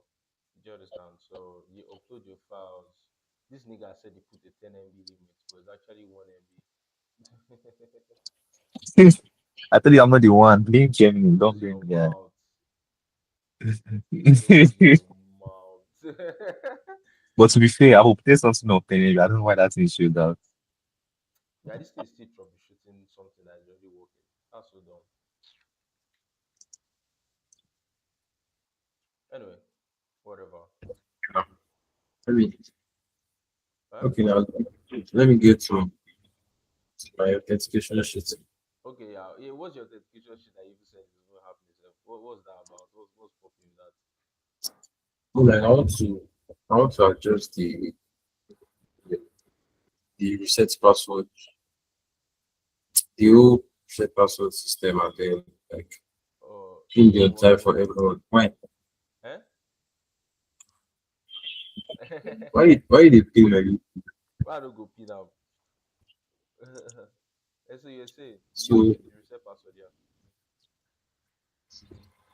Do you understand? So you upload your files. This nigga said he put a 10 MB limit, but it's actually 1 MB. I tell you, I'm not the one. Blame Gemini. Don't Close blame your me. Yeah. mouth. Close your mouth. But to be fair, I hope there's something on pen. I don't know why that thing showed out. Yeah, this thing is still troubleshooting something that is already working. That's so dumb. Anyway, whatever. Let me Huh? okay now. Let me get to my authentication sheet. Okay, yeah. Yeah, what's your dedication sheet that you said is not happening? What's that about? What's popping with that? Well, like, I want to adjust the reset password, the whole reset password system, and then like in the So what? entire for everyone. Why? Eh? Why did they feel like it? Why I don't go pin now? And so you're saying you So the reset password, yeah.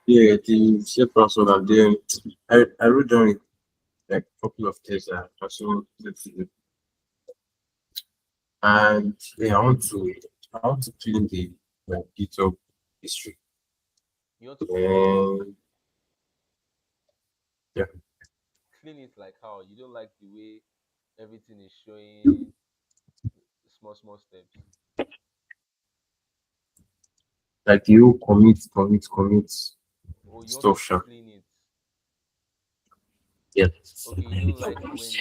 yeah, the shape password and then I wrote down like a couple of things that also let's see. And yeah, I want to clean the GitHub history. You want to clean it? And yeah, Clean it like how? You don't like the way everything is showing small steps. like you commit Or you want to stuff, sure. clean it. Yeah. Okay, you don't like when it's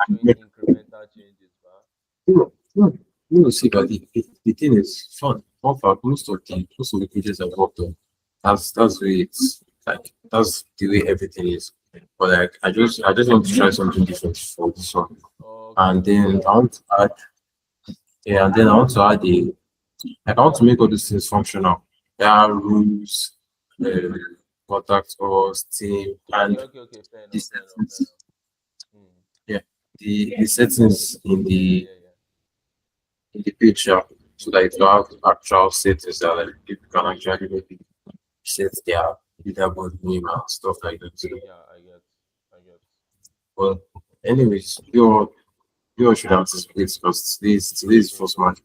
showing incremental changes, but No, no, no, see, but the thing is fun fact, most of the projects I've worked on, that's the way it's like that's the way everything is. But like I just want to try something different for this one. okay, And then okay. I want to add yeah, and then I want to add the like I want to make all these things functional. There are rules, uh, contact us, team, Okay, and okay, okay. Fair the enough, fair enough, fair settings. enough. Hmm. Yeah, the settings Yeah, yeah, yeah, yeah. in the picture so Hmm. that it will have actual settings that like people can actually maybe set their leaderboard name and stuff like that. So, Yeah, I get. well, anyways, you all should anticipate because today's first match.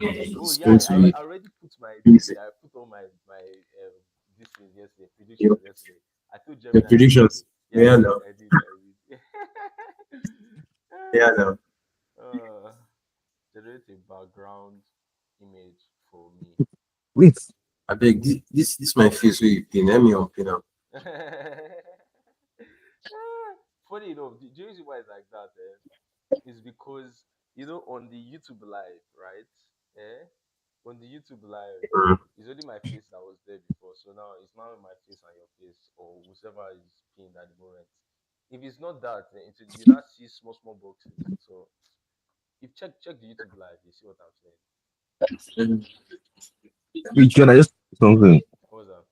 Oh It's yeah, going to be I already put my this easy. thing. I put all my this thing yesterday, You know, predictions yesterday. I told the Gemini predictions. yesterday. Yeah, Yeah, no, I did. yeah, no. uh, generate a background image for me. Wait, I beg this my face where you pin. Let me open up. Funny enough, the reason why it's like that is because on the YouTube live, right? Eh? On the YouTube live, Mm. it's only my face that was there before. So now it's now my face and your face, or whichever is pinned at the moment. If it's not that, you not see small boxes. So if check the YouTube live, you see what I'm saying. Mm. wait, John, I just something. What was that?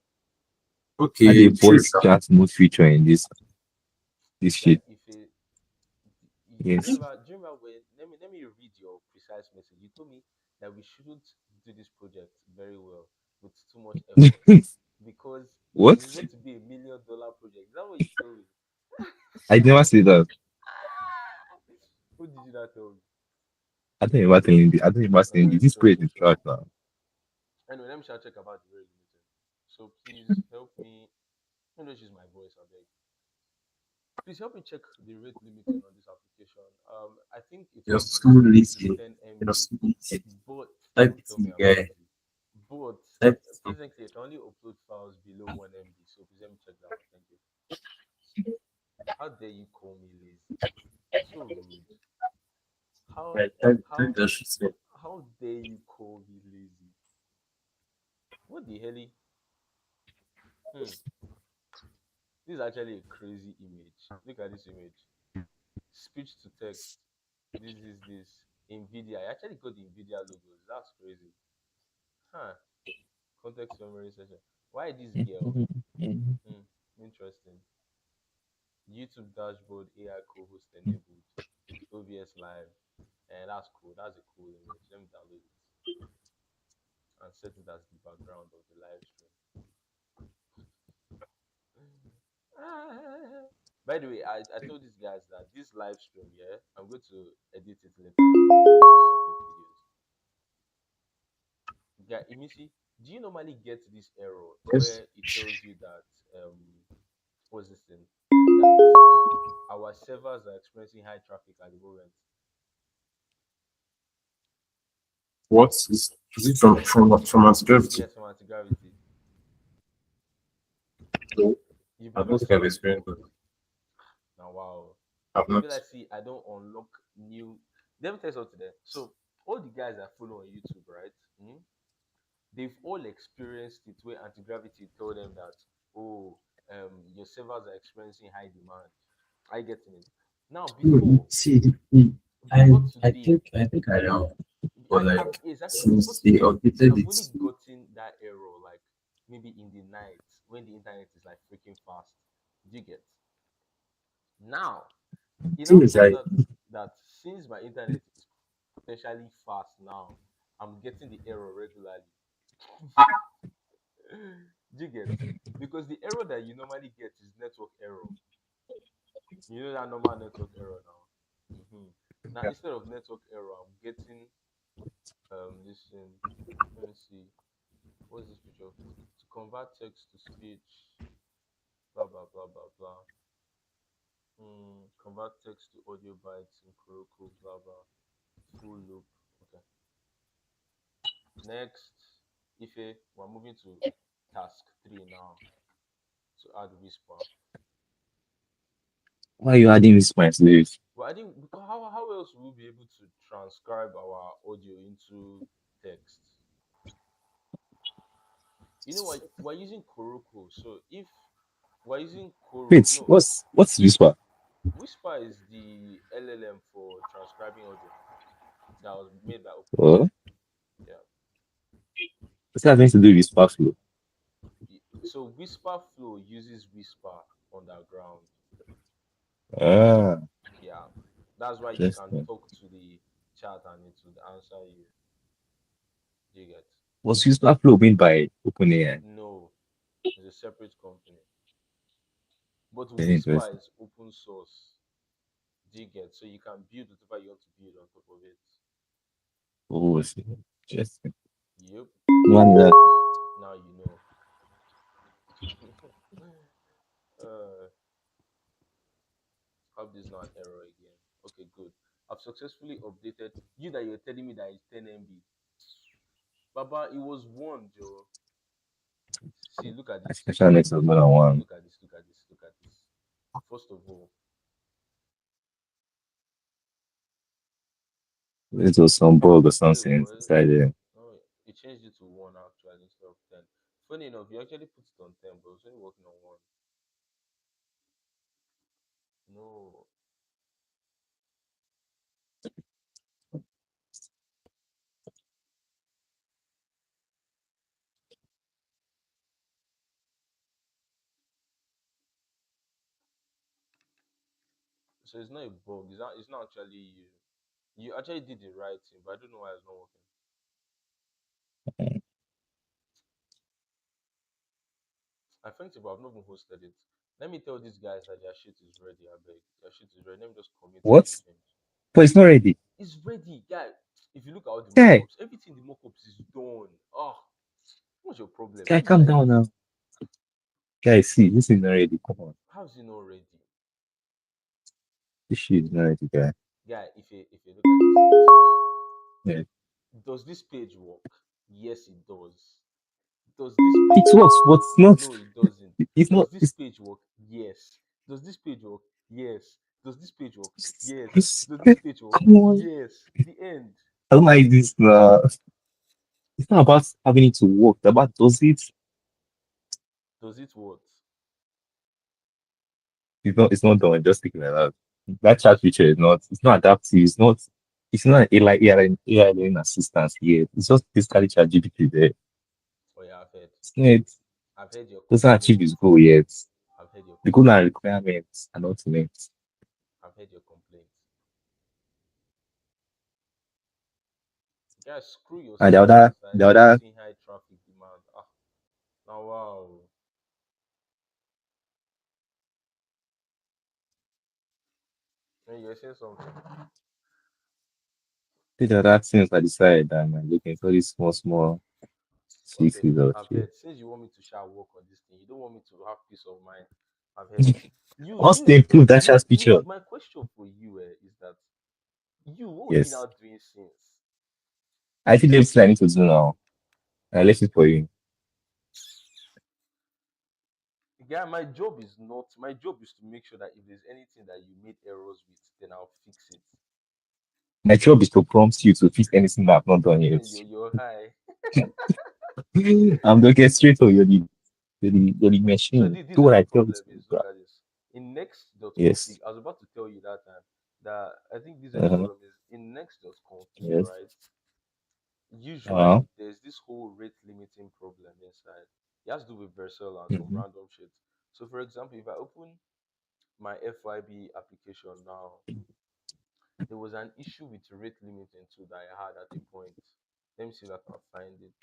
How Okay, the true. voice chat mode feature in this Guy, shit? if it, Yes. do you remember when? Let me read your precise message. You told me that we shouldn't do this project very well with too much effort because What? it is going to be $1 million project. Is that what you told me? I never say that. Who did you not tell me? I don't remember saying this. I don't remember saying this. It's This true, project it's is true. trash now. Anyway, let me shall check about the very limited. So please help me. Let me just use my voice, I beg. Please help me check the rate limiting on this application. I think it You're was so set to lazy. 10 You're MB, so lazy. but Type don't it tell in me the I'm guy. lazy. But Type it in. presently, I can only upload files below 1 MB. So please let me check that one. Thank you. How dare you call me lazy? So rude. How Type how that shit in. how dare you call me lazy? What the hell? Hmm. This is actually a crazy image. Look at this image. Speech to text. This NVIDIA. I actually got the NVIDIA logos. That's crazy. Huh. Context summary session. Why this girl? Hmm. Interesting. YouTube dashboard AI co-host enabled. OBS live. And that's cool. That's a cool image. Let me download it and set it as the background of the live stream. By the way, I told these guys that this live stream, yeah, I'm going to edit it later and turn it into separate videos. Yeah, Imisi, do you normally get this error Yes. where it tells you that what's this thing? That our servers are experiencing high traffic at the moment. What is it from anti-gravity? Yes, from anti-gravity. No, You've I never don't think I've seen it before. experienced it. Now, wow. I've Maybe not. let's see. I don't unlock new. Let me tell you something there. So all the guys I follow on YouTube, right? They've all experienced it where anti-gravity told them that, oh, your servers are experiencing high demand. I getting it. Now No, before see, before I today, think I know, but I've like exactly before since they today, updated I've it, only gotten that error like maybe in the night when the internet is like freaking fast. Do you get? Now it thing now is turns like out that since my internet is potentially fast now, I'm getting the error regularly. Do you get? Because the error that you normally get is network error. You know that normal network error now. Now instead of network error, I'm getting this thing. Let me see. What's this picture? To convert text to speech. Blah blah blah blah blah. Convert text to audio bytes in Kuroko. Blah blah. Full loop. Okay. Next, Ife, we're moving to task 3 now to add whisper. Why are you adding this my slave? Well, I think because how else will we be able to transcribe our audio into text? You know what? We're using Kuroko, so if we're using Koro, Wait, no, what's whisper? Whisper is the LLM for transcribing audio that was made by OpenAI. Oh, Yeah. what's that going to do with whisper flow? So Whisper Flow uses Whisper underground. Ah, Yeah. That's why you can interesting. talk to the chat and it will answer you. Do you get? Was whisper flow made by OpenAI? No, it's a separate company. But Very Whisper interesting. is open source. Do you get? So you can build whatever you want to build on top of it. Oh, I see. Interesting. Yep. One that. Now you know. uh, hope this is not an error again. Okay, good. I've successfully updated you that you're telling me that it's 10 MB. Baba, it was one, Joe. See, look at I this. think I shall next was more than one. Look at this. Look at this. Look at this. First of all, It was some bug or no, it something was. inside there. No, it changed it to one actually instead of 10. Funny enough, you actually put it on 10, but it was only working on one. No. So it's not a bug. It's not actually you. You actually did the right thing, but I don't know why it's not working. I think about I've not even hosted it. Let me tell these guys that their shit is ready. I beg. Their shit is ready. Let me just commit to What? this change. But it's not ready. It's ready, guy. If you look at all the Guy, mockups, everything in the mockups is done. Oh, what's your problem? guy, Why are you calm like down this? now. Guy, see, this is not ready. Come on. How's it not ready? This shit is not ready, guy. Guy, if you look at this, see, Yeah. does this page work? Yes, it does. Does this It page work? works, but it's not. No, it doesn't. It's not. Does this page work? Yes. Does this page work? Yes. Does this page work? Yes. It's, Does this page work? come on. Yes. The end. I don't like this. It's not about having it to work. It's about does it? Does it what? It's not. It's not done. Just thinking like that. That chat Just feature is not. It's not adaptive. It's not. It's not an AI learning assistance here. It's just basically chat GPT there. oh yeah, I've heard. It's not. It I've heard your doesn't achieve complaints. its goal yet. I've heard your The goal and complaints. requirements are not met. I've heard your complaints. Guys, screw your And servers. I the start other, seeing high traffic demand. Ah, now wow. Hey, you're saying something. the other things I decided that I'm looking for these small Okay, fixes or I've shit. heard. Since you want me to shall work on this thing, you don't want me to have peace of mind. I've heard. What's to improve that chat feature? My question for you is that what have you Yes. now doing since? I think there's I need to do now. I left it for you. Yeah, my job is not. My job is to make sure that if there's anything that you made errors with, then I'll fix it. My job is to prompt you to fix anything that I've not done yet. You're high. I'm the orchestrator, you're the So machine. this is Do where what the I tell you problem to do, is. bro. Look at this. In next.config, Yes. I was about to tell you that time that I think this is where the Uh-huh. problem is. In next.config, Yes. right? Uh-huh. Usually there's this whole rate limiting problem inside. It has to do with Vercel and some Mm-hmm. random shit. So for example, if I open my FYB application now, There was an issue with rate limiting too that I had at a point. Let me see if I can find it.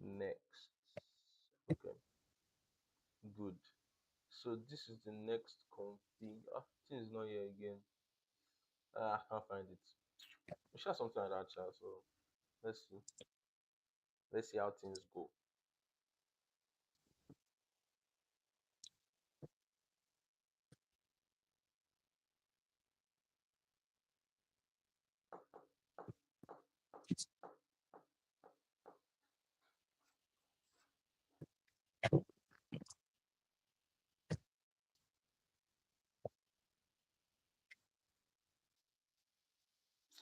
Next. Okay, good. So this is the next config. Ah, thing is not here again. I can't find it. We share something like that, chat. So let's see. Let's see how things go.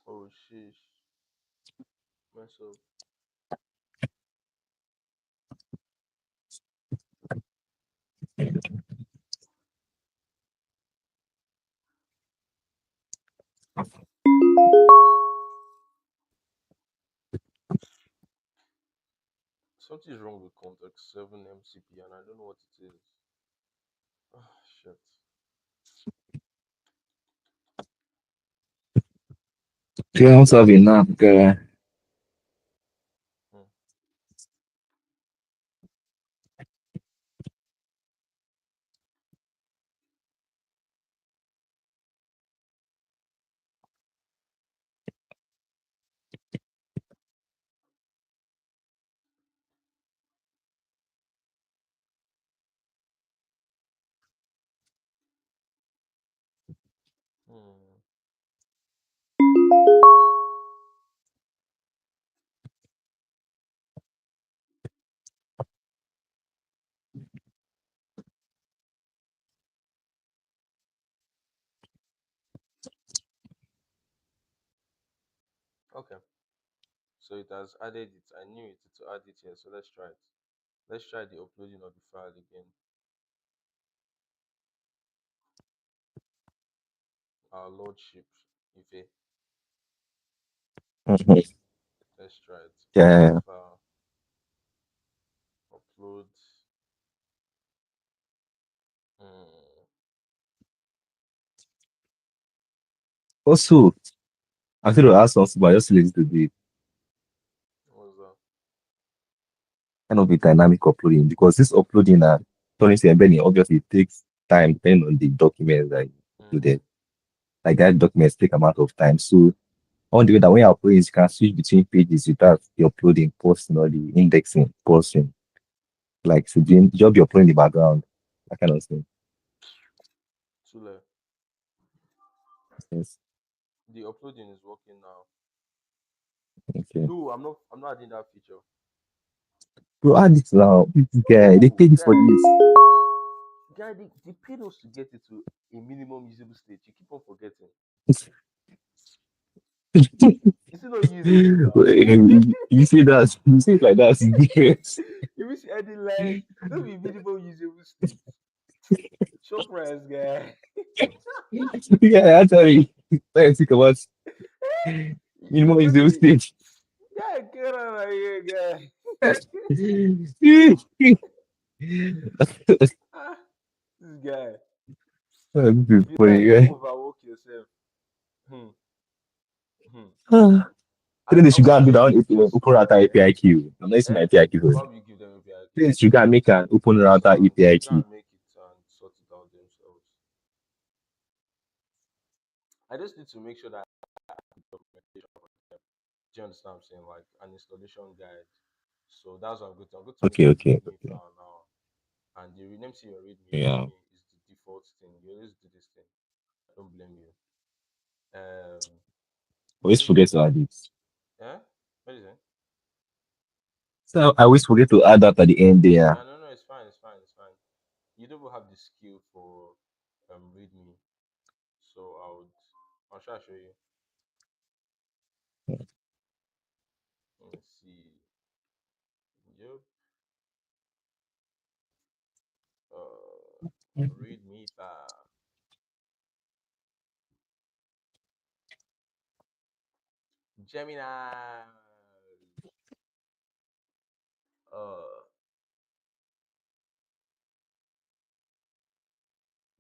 Oh sheesh. Mess up. Something is wrong with context 7 MCP and I don't know what it is. Ah, shit. Yeah, I'm sorry, now, guy. Hmm. Hmm. Okay. So it has added it. I knew it to add it here. So let's try it. Let's try the uploading of the file again. Our lordship, Ife. Mhm. Let's try it. Yeah. Upload file. Upload. Hmm. Also, I think to ask something, but I just lazy to do it. What's that? Kind of a dynamic uploading because this uploading turning to embedding obviously takes time depending on the documents that you Hmm. included. Like that documents take amount of time. So on the way that when you're uploading, you can switch between pages without the uploading, posting or the indexing, posting. Like so the job you're uploading in the background, that kind of thing. Too. Yes. The uploading is working now. Okay. No, I'm not adding that feature. Bro, add this now. This guy, they No, paid this for guy. this. Guy, they paid us to get it to a minimum usable state. You keep on forgetting. It's not usable now. You see that? You see it like that? Yes. You miss any line. Don't be minimum usable state. Show price, guy. Yeah, actually, let's think about You minimum is just the be stage. guy, get out of here, guy. Ah, this guy. This is If you funny, like, don't right? overwork yourself. Hmm. Hmm. Then they I should will go and do show that you one pictures open router tomorrow. API key. I'm not using my Eh? API key for Why it. will you give them a Then VIP? they should go and make an open Just router API go key. and make it and sort it out themselves. I just need to make sure that I have the documentation for them. Do you understand what I'm saying? Like an installation guide. So that's what I'm going to. I'm going to make Okay, a okay, README okay. file now. And the name see your README. Your Yeah. README is the default thing. You always do this thing. I don't blame you. You Always just forget go. to add it. Yeah? What is it? So I always forget to add that at the end there. Yeah, no, no, it's fine, it's fine, it's fine. You don't have the skill for README, so I'll try to show you. Let's see. Yep. README file. Gemini. Uh.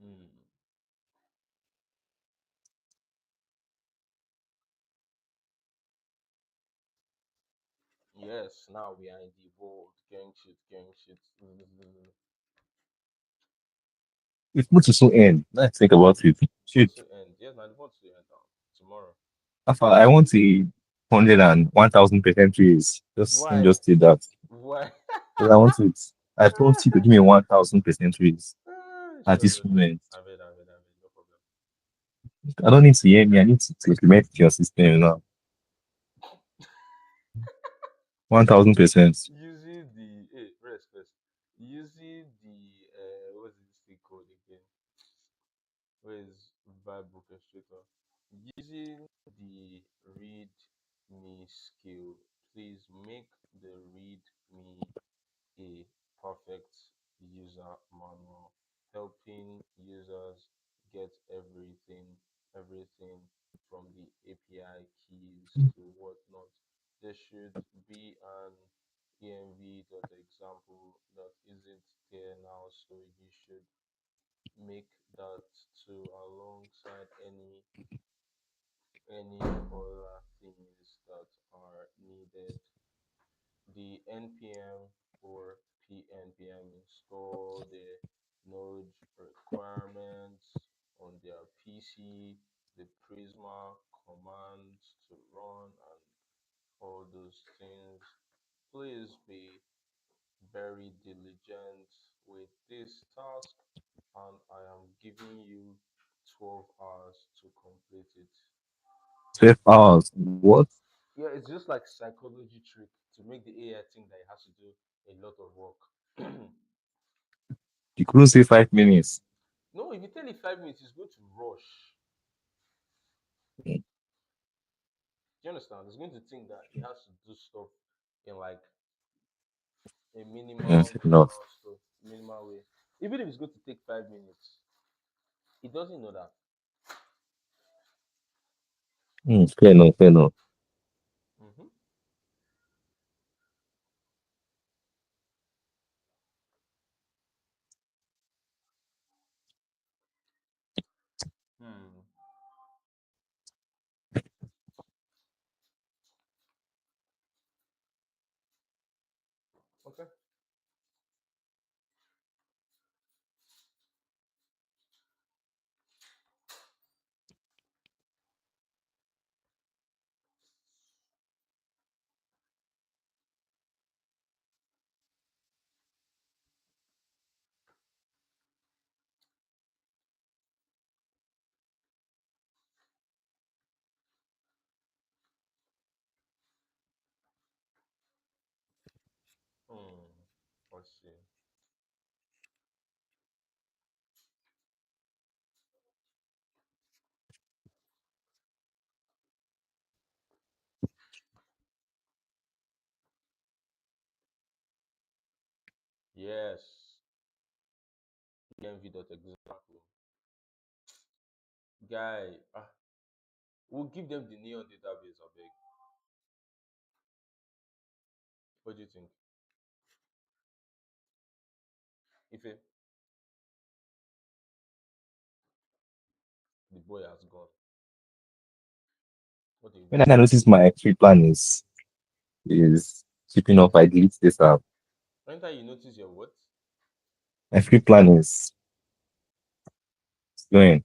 Hmm. Yes, now we are in the world. Gang shit, gang shit. If much so end, let's think about it. Shit. What's the end? Yes, now the what's the end now? Tomorrow. I want a 100 and 1,000% raise. Let me Why? just say that. Why? Because I want it. I want you to give me 1,000% raise at Sure, this sure, sure. moment. No problem. I don't need to hear me. I need to implement your system now. 1,000%. Using the rest first. Using the what's this thing called again? Where is Vibe Orchestrator? Using the read me skill, please make the read me a perfect user manual, helping users get everything from the API keys to whatnot. There should be an env.example that isn't there now, so you should make that too alongside any other things that are needed. The npm or pnpm install the node requirements on their PC, the Prisma commands to run, and all those things. Please be very diligent with this task, and I am giving you 12 hours to complete it. 12 hours. What? Yeah, it's just like psychology trick to make the AI think that it has to do a lot of work. You couldn't say 5 minutes. No, if you tell it 5 minutes, it's going to rush. Do you understand? It's going to think that it has to do stuff in like a Yes, enough. minimal way. Even if it's going to take 5 minutes, it doesn't know that. Fair enough, fair enough. Mm-hmm. Hmm. Okay. Hmm. Let's see. Yes. Env.example. Guy, we'll give them the neon database, I beg. What do you think? Ife, the boy has gone. What do you When I do? notice my free plan is keeping up, I delete this app. Anytime you notice your what? My free plan is going.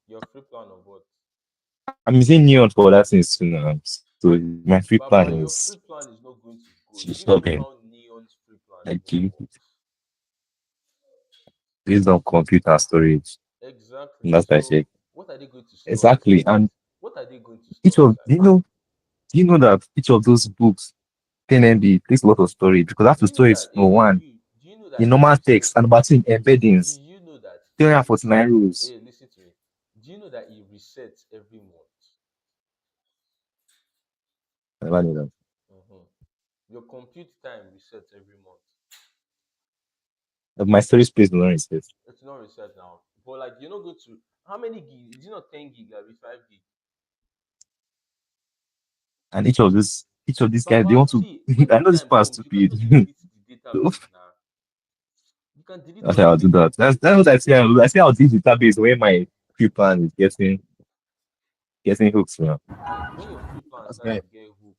Your free plan of what? I'm using Neon for other things too now. So my free Baba, plan your is free plan is not going to go. Even if you stopping. found Neon's free plan, I it won't delete work. it based on computer storage. And Exactly. that's what I So, check. what are they going to store Exactly. inside? And What are they going to each store of inside? do you know that each of those books 10 MB takes a lot of storage because I have Do to you know store it that? for one Do you know in that a normal reset? text and about in Do embeddings you know that? 349 rules. Hey, listen to me. Do you know that it resets every month? I never knew that. Mm-hmm. Your compute time resets every month. My storage space will not reset. It's not reset now, but like you're not going to. How many gig? Is it not 10 gig? Like 5 gig? And each of these guys they Baba, want to see, when I the know this time part is comes, you can stupid. just delete the So, database now. You can delete all okay, the I'll do data. that. That's what I say. I say I'll delete the database when my free plan is getting hooked now. When your free plan That's starts right. to get hooked,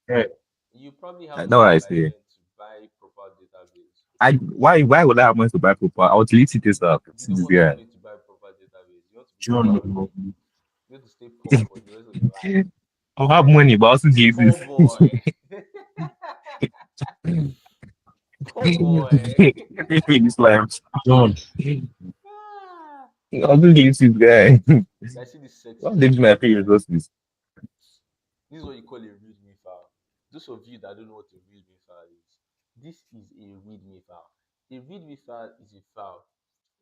Right. You probably have That's what money I by say. then to buy proper database. Why would I have money to buy proper? I would delete it this up. You See don't this want guy. money to buy proper database. You want to be John, poor. You want to stay poor for the rest of your life. I'll have money, but I'll still delete Poor boy. Poor boy. it. This life. John. Ah. I'll still delete this guy. I see this sexy Why did readme my pay file. resources? This is what you call a readme file. Those of you that don't know what a readme file is, this is a readme file. A readme file is a file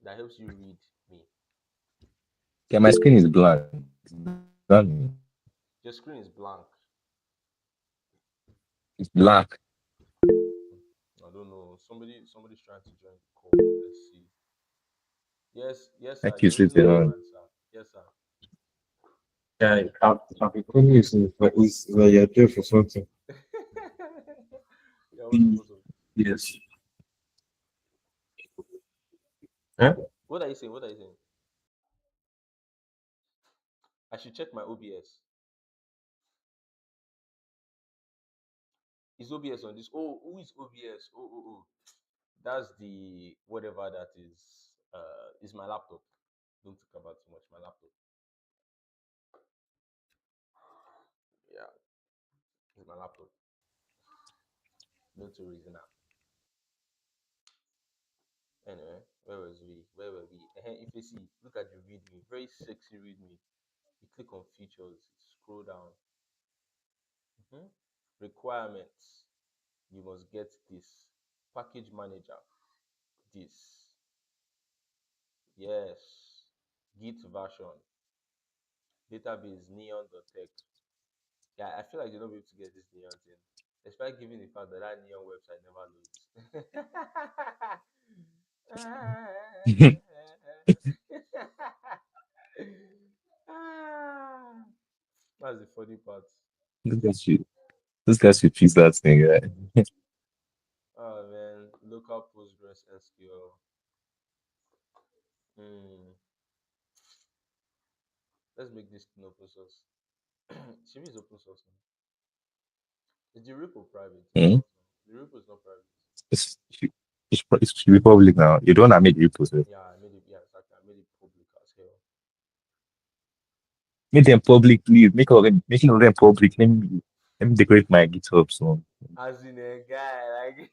that helps you read me. Yeah, my screen is blank. That mean? Your screen is blank. It's black. I don't know. Somebody's trying to join the call. Let's see. Yes, yes, sir. Like you You're sleep raising your on. hand, sir. Yes, sir. Yeah, I've been calling you since, but it's like you're there for something. Yeah, what's up? What's up? Yes. Huh? What are you saying? What are you saying? I should check my OBS. Is OBS on this? Oh, who is OBS? Oh. That's the whatever that is. Is my laptop. Don't talk about too much. My laptop. Yeah, it's my laptop. Don't reason now. Anyway, where was we? Where were we? If you see, look at the readme. Very sexy readme. You click on features. Scroll down. Requirements. You must get this. Package manager. This. Yes. Git version. Database neon.tech. Yeah, I feel like you're not able to get this neon thing. Despite given the fact that that neon website never loads. That's the funny part. This guy should, this guy should fix that thing, right? Oh man, local Postgres SQL. Hmm. Let's make this thing open source. Should is open source now? Is the repo private? It's Hmm? not. The repo is not private. It should be public now. You don't have made the process. Yeah, I made it. Yeah, exactly. I made it public as hell. Make them public, please. Making all them public. Let me decorate my GitHub so. As in a guy, like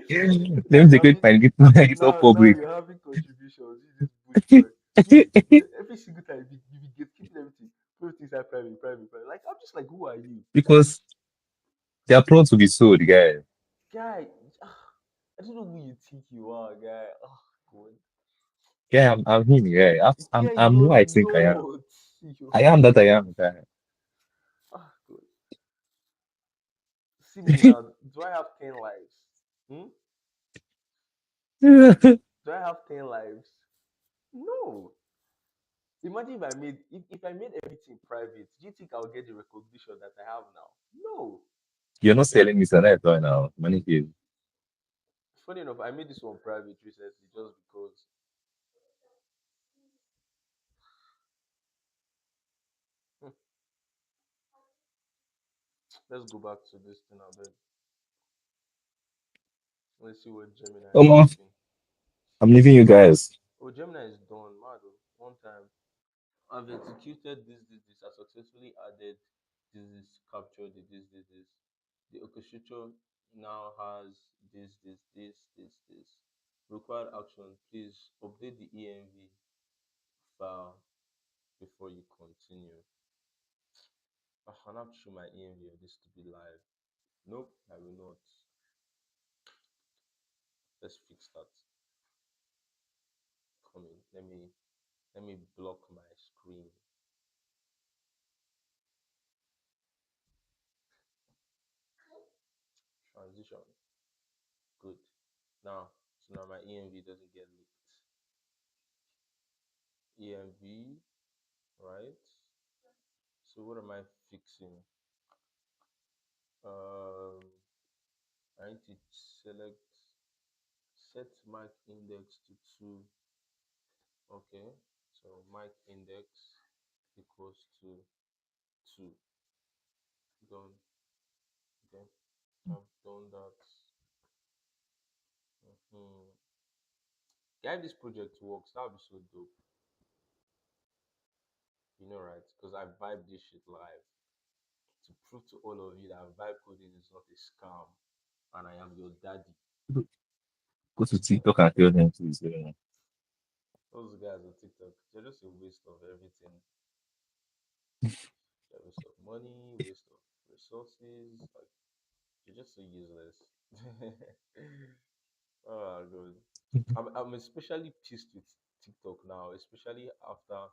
Let me now you're decorate having my GitHub now public. you're having contributions. This bush boy. Every single time you be gatekeeping everything. Put things like private. Like I'm just like, who are you, Because they are prone to be sold, guy. guy? I don't know who you think you are, guy. Oh God. Yeah, I'm him, guy. Yeah, I'm who you're I think I am. not. You're I am that I am, guy. ah God. See me now. Do I have 10 lives? Hmm? Do I have 10 lives? No. Imagine if I made everything private, do you think I'll get the recognition that I have now? No. You're not selling me Sana right now. Money here. Funny enough, I made this one private recently just because. Hmm, let's go back to this thing. I beg. Let's see what Gemini is Come on. thinking. I'm leaving you guys. Oh, Gemini is done. Mad. Oh. One time, I've executed this. I successfully added this captured this. The orchestrator now has this. Required action. Please update the env file before you continue. I'll have to show my env on this to be live. Nope, I will not. Let's fix that. Come in. Let me block my screen. Transition. Good. So now my env doesn't get leaked. Env, right? So what am I fixing? Um, I need to set mic index to 2. Okay, so mic index equals to 2. Done. done that. Hmm. Yeah, if this project works, that would be so dope. You know, right? Because I vibe this shit live to prove to all of you that vibe coding is not a scam, and I am your daddy. Go to TikTok and tell them to Those guys on TikTok, they're just a waste of everything. They're a waste of money, waste of resources. Like they're just so useless. Oh god. I'm especially pissed with TikTok now, especially after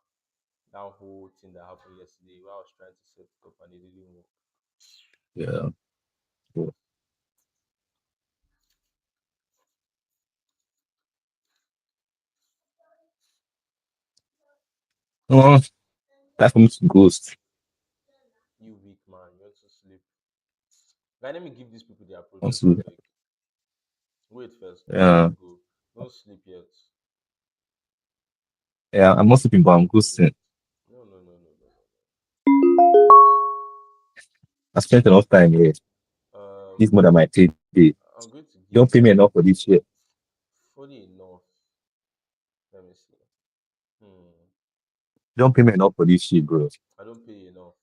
that whole thing that happened yesterday where I was trying to set it up and it didn't work. yeah. So, oh, time for me to ghost. You weak man, you want to sleep. Guy, let me give these people their project, I Also, beg. Wait first, before yeah, you go. Don't sleep yet. yeah, I'm not sleeping, but I'm Don't ghosting. wait. No, no, no, no, no, I spent enough time here. no. This more than my 3 day. I'm going to give Don't pay me you enough for this shit. fully enough. Let me see. Hmm. Don't pay me enough for this shit, bro. I don't pay enough.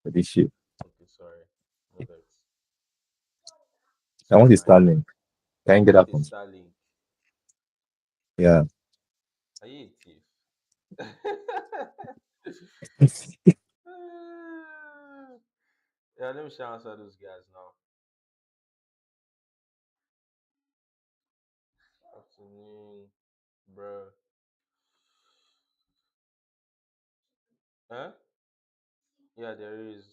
For this shit. Okay, sorry. No vex. I Sorry, want the my guy. Starlink. Can you You get want that a from? Starlink? Yeah. Are you a thief? Yeah, let me shout answer those guys now. Afternoon, bro. Huh? Yeah, there is.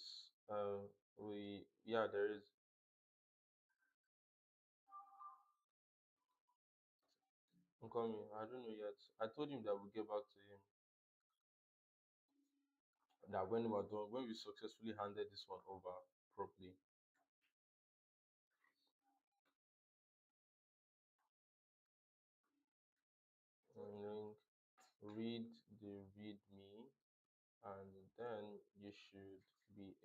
Yeah, there is. I'm coming. I don't know yet. I told him that we'll get back to him. That when we're done, when we successfully handed this one over properly. And then read the readme, and then you should be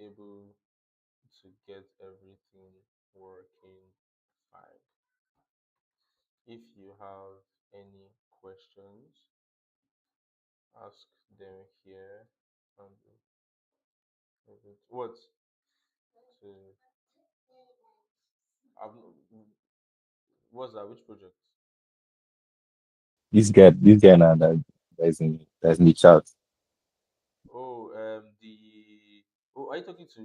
able to get everything working fine. If you have any questions, ask them here. And what? To, I've, what's that? Which project? This guy now that's in the chat. Oh, oh, are you talking to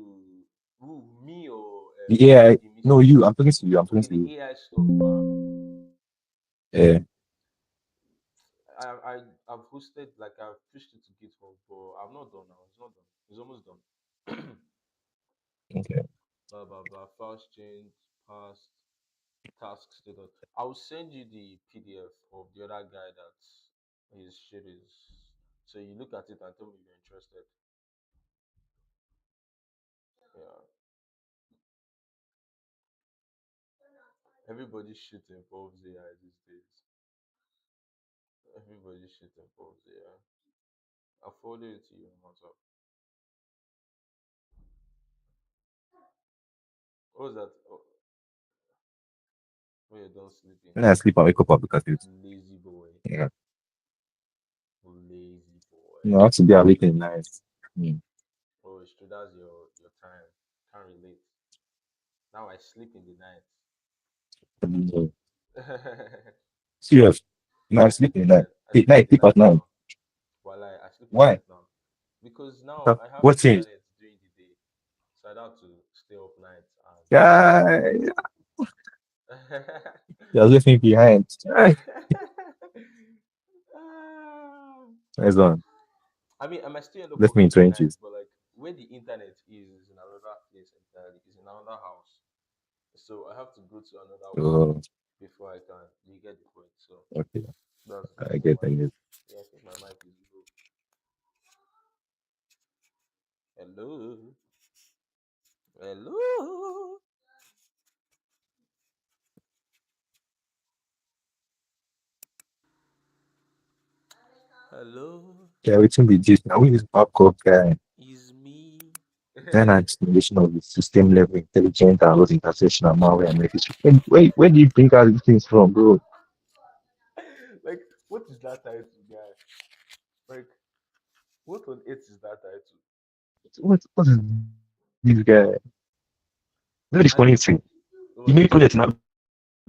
who? Me or The AI. the No, missus? you. I'm talking to you. I'm talking Okay, to the you. AI stuff, man. Yeah. I I've hosted like I've pushed it to GitHub, but I'm not done now. It's not done. It's almost done. Okay. Blah blah blah. Files change, past task status. I'll send you the PDF of the other guy that his shit is. So you look at it and tell me if you're interested. Yeah. Everybody's shit involves AI these days. Everybody's shit involves AI. I forwarded it to you on WhatsApp. What was that? Oh, when you're done sleeping. When I sleep, I wake up because it's Lazy boy. yeah. Lazy boy. No, I have to be awake in the night. Mm. Oh, it's true. That's your time. Can't relate. Now I sleep in the night. Mm. Serious. No, I sleep in the night. I Hey, sleep in night, the sleep night at night. now. Well, I sleep in the Why? night now because now I have What changed? internet during the day, so I don't have to stay up night Yeah, and. you're leaving me behind. Ah, Ah. nice one. I mean, I might still end up Left me in working the night, trenches. but like where the internet is in another place entirely, is in another house. So I have to go to another one Oh, before I can. You get the point. So okay. that's I the get, I mic. get. Yeah, I think my mic is low. Hello, hello, hello. Yeah, we can be this now. We use popcorn guy. Is me. Then an explanation of the system level intelligence and those intersection and malware and make it. Where do you bring out these things from, bro? Like, what is that title, guy? Like, what on earth is that title? What is this guy? No, this And funny thing. You what? make project now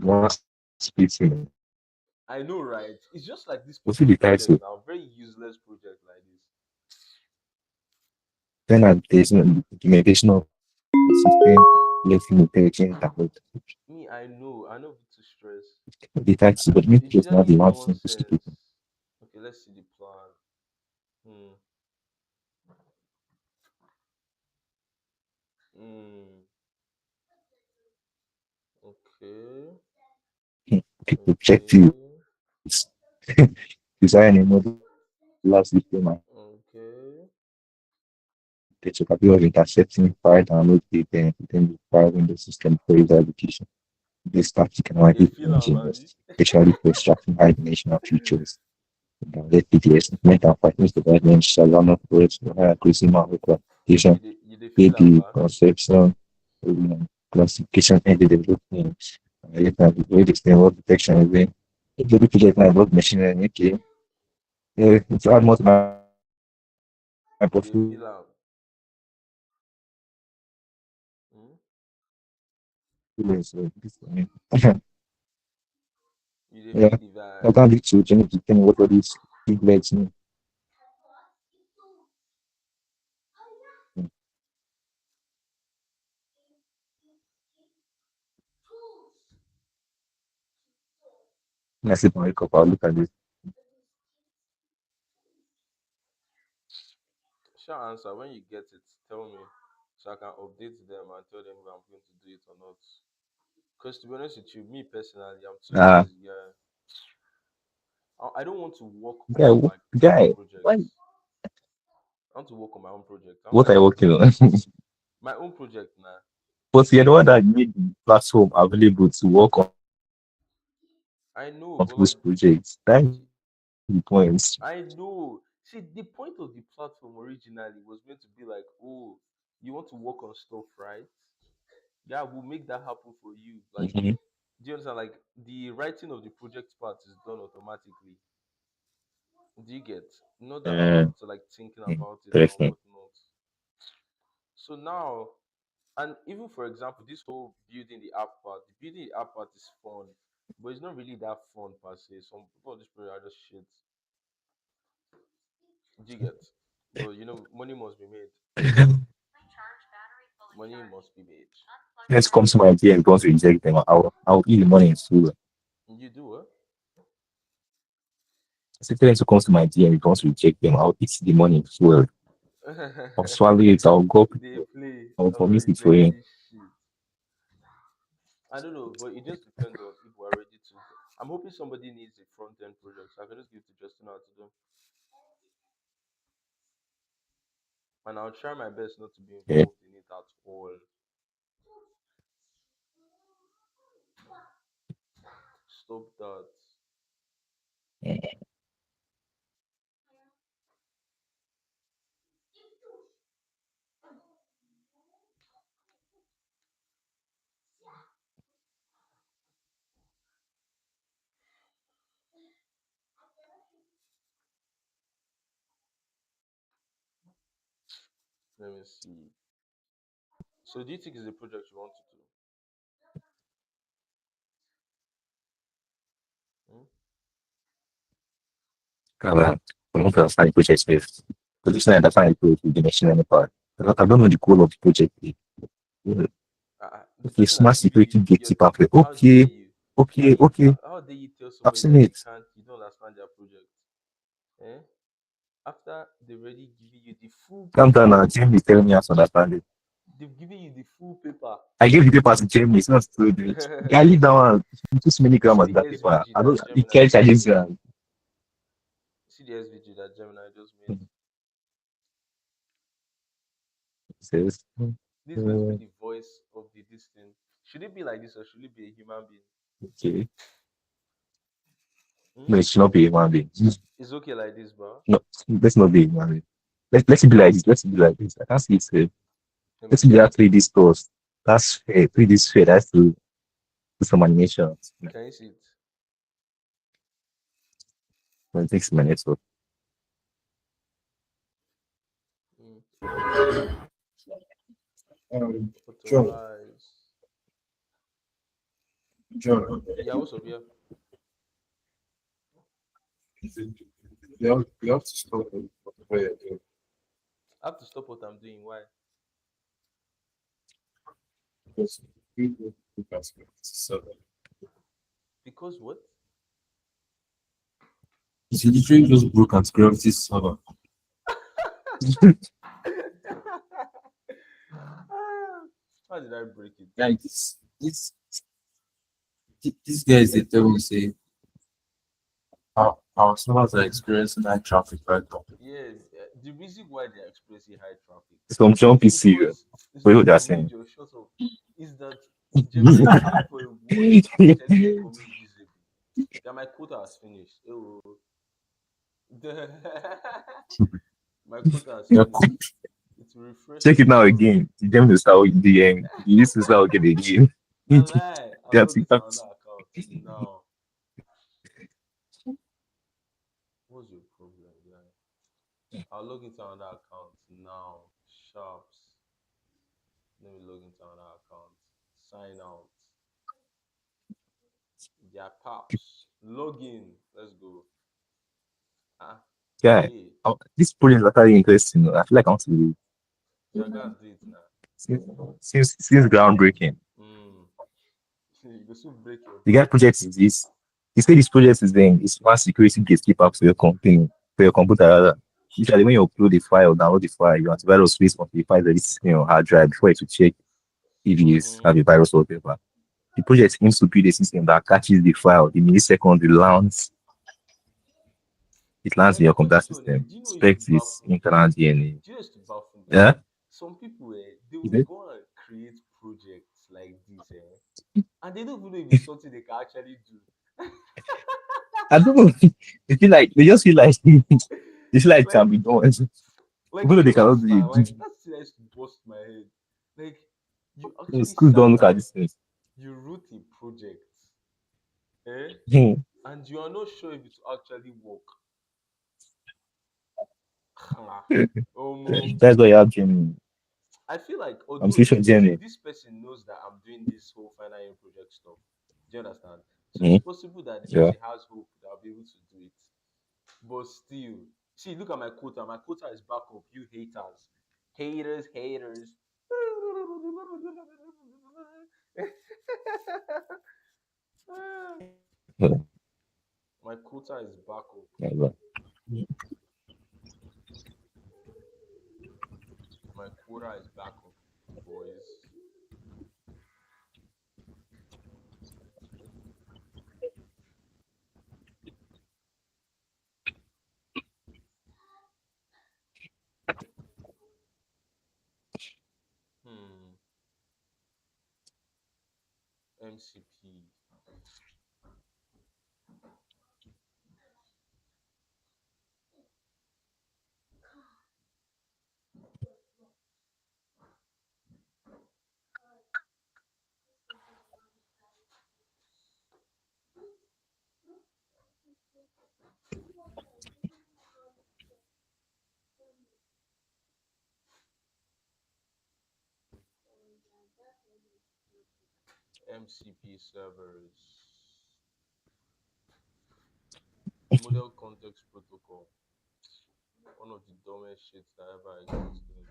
one split thing. I know, right? It's just like these We'll see people's the projects title. now, very useless projects like this. Then there's no implementation of the system, level intelligence and all Me, I know to stress. the title, but make It's just now usually the one thing to nonsense. stupid. Okay, let's see the plan. Hmm. Hmm. Okay. Objectives. Okay. Design a modular system and Okay. the capability of intercepting file download data and then the file in the system for user application. This static and You dey widely feel am, engineers, abi? especially for extracting high dimensional features. Let PDS implement and patterns the guidelines shall allow not for high accuracy malware classification, You dey feel am, AD, ba? conception, classification, and the development. Yet, the way this thing work detection is the project now about machine learning. Okay, it's almost my You dey portfolio. feel am. Hmm? So this for me. You dey Yeah, feel the I vibe. can't be too general to tell me what all these big legs mean. When I sleep and wake up, I'll look at this. Shall answer when you get it. Tell me, so I can update them and tell them if I'm going to do it or not. Because to be honest with you, me personally, I'm too Ah, lazy. Yeah, I don't want to work guy, on like people's guy, why? projects. I want to work on my own project. I want What to are you work working on? my own project now. But you're the one that made the platform available to work I know, on but people's like, projects. That's see, the point. I know. See, the point of the platform originally was meant to be like, oh, you want to work on stuff, right? Yeah, we'll make that happen for you. Like, Mm-hmm. do you understand? Like, the writing of the project part is done automatically. Do you get? Not that I'll Uh, have to like thinking about it and Interesting. whatnot. So now, and even for example, this whole building the app part, the building the app part is fun, but it's not really that fun per se. Some people on this project are just shit. Do you get? But you know, money must be made. Money must be made. Let's come to my idea and don't reject them. I'll eat the money in full. You do it. I said, parents who comes to my idea and don't reject them. I'll eat the money in full. I'll swallow it. I'll go. They play. I'll I'm not promise it for you. rejecting shit. I don't know, but it just depends on if we're ready to. I'm hoping somebody needs a front end project, so I can just give it to Justin how to do, and I'll try my best not to be Yeah. involved in it at all. Stop that. Let me see. So, do you think it's a project you want to do? Hmm? Cara, eu não pensar em project space. Position and define the machine learning part. I don't know the goal of the project. The Okay, person has smart given you security your. gatekeeper. How dare Okay, you? okay, okay. How dare you tell I've somebody seen that it. you don't understand their project? Eh? After they've already given you the full Calm down paper, now. Jamie is telling me how to understand it. they've given you the full paper. I gave the paper to Jamie. It's not so good. I leave that one. Too many See grammars the that paper. SVG I that don't. The Gemini care just charges. made. See the SVG that Gemini just made. Says. This is going to be the voice of the this thing. Should it be like this or should it be a human being? Okay. Hmm? No, it should not be a human being. It's okay like this, bro. No, let's not be a human being. Let's it be like this. Let's it be like this. I can't see it. Let me Let's see. do that 3D stores. That's fair. 3D sphere. That's to do some animations. Can you see it? It takes minutes. So Mm. John, Authorize. John, Yeah, what's up here? you have to stop what you're doing. I have to stop what I'm doing. Why? Because people look at it. So Because what? it's literally just broke anti-gravity server. How did I break it? Like these guys they tell me say our servers are experiencing high traffic right now. Yeah, the reason why they're experiencing high traffic some is jumpy serious. because it's What not they're the saying. major shut up. Is that Gemini is looking for a word to tell you becoming visible. Yeah, my quota has finished. Oh, my quota has Yeah, finished. It will refresh Check it now tomorrow. again. The gem is start the this is how get again. Now lie, I'll That's log it. into another account now. What's your problem, guy? I'll log into another account now. Sharps. Let me log into another account. Sign out. Yeah, pops. Log in. Let's go. Ah, Guy, yeah. this project is actually interesting. I feel like I want to do it. So I gotta do it now. Since, since groundbreaking. Hmm. You go soon break your The guy brain. project is this. He said this project is then it's one security gatekeeper for your company, for your computer rather. Usually when you upload the file, download the file, you antivirus space on the file that is hard drive before it to check if it is Mm-hmm. have a virus or whatever. The project aims to build a system that catches the file the millisecond it lands in your computer Question, system, do you know it used to inspects its baffle me? internal DNA. Do you know it used to baffle me? Yeah? Some people, they Is will it? go and create projects like this, and they don't even know if it's something they can actually do. I don't know. They feel like they just feel like they feel like it Like, can be done. like Even though you they don't cannot do understand. Like it. that's the thing that used to bust my head. Like you The actually schools don't sat look at down, these things. you wrote a project, eh? Hmm. And you are not sure if it will actually work. That's why you have Gemini. I feel like I'm although still sure Gemini. this person knows that I'm doing this whole final year project stuff, do you understand? So it's Hmm. possible that the Yeah. person has hope that I'll be able to do it. But still, see, look at my quota. My quota is back up. You haters, haters, haters. My quota is back up. Yeah, but My quota is back up, boys. Hmm. MCP. MCP servers. Model context protocol. One of the dumbest shits that ever existed.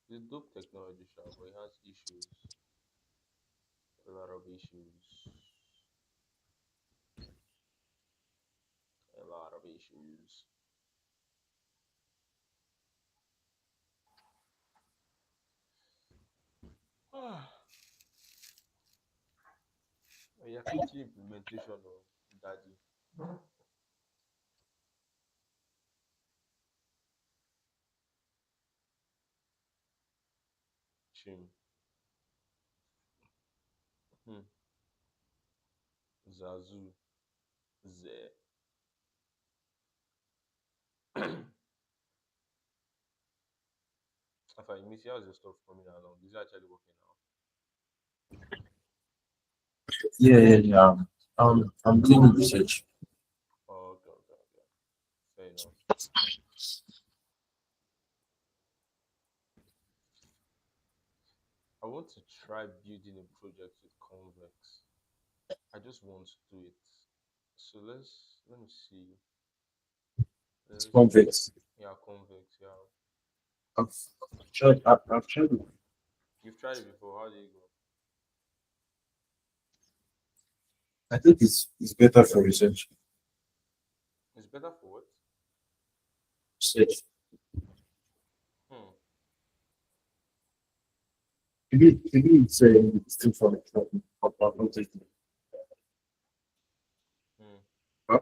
It's dope technology, sure, but it has issues. A lot of issues. A lot of issues. Yeah, quickly implementation of Daddy. Chim. Hmm. Zazu. Ze. If I miss, how's your stuff coming along? Is it actually working now? Yeah, yeah, yeah. I'm doing research. Oh, okay, okay, okay. Fair enough. I want to try building a project with Convex. I just want to do it. So let me see. It's Let's convex. Yeah, Convex. Yeah, I've, I've tried it. you've tried it before. How did it go? I think it's better for research. It's better for what? Research. Hmm. Maybe it's still for not taking. Hmm. Huh?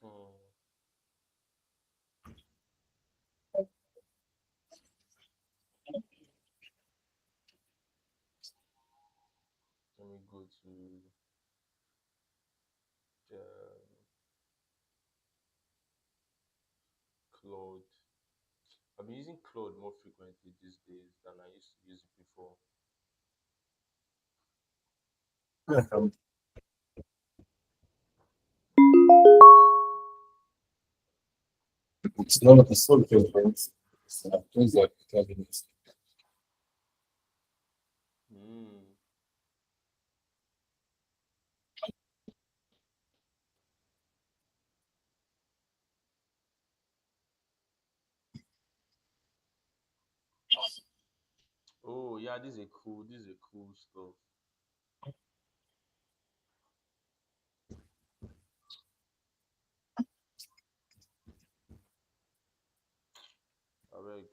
Hmm. Let me go to the Claude. I've been using Claude more frequently these days than I used to use it before. Yeah, it's not different. It's things like cabinets. Hmm. Oh yeah, this is a cool stuff. Alright.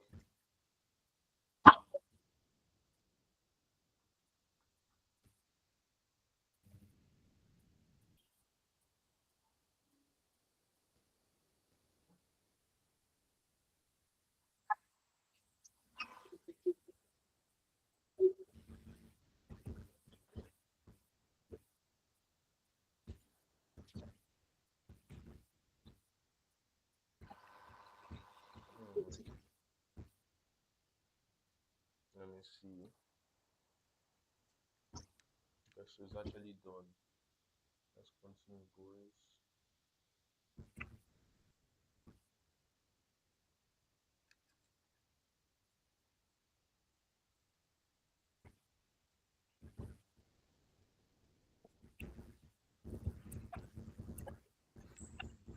Hmm. Let me see. Okay, so it's actually done. Let's continue, boys.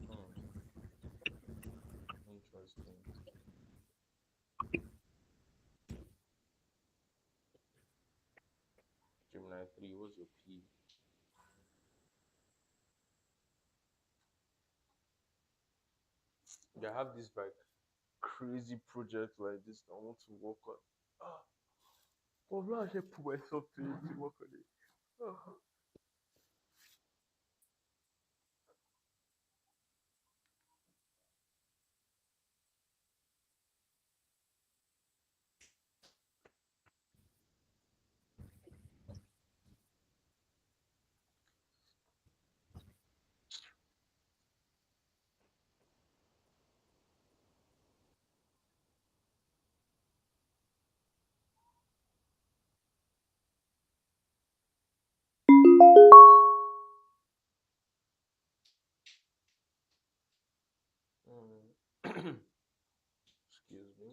Hmm. Interesting. Gemini 3, what's your P? Yeah, I have this like crazy project like this that I want to work on. Ah, but I'm not actually put myself to it to work on it. Ah. Hmm. Excuse me.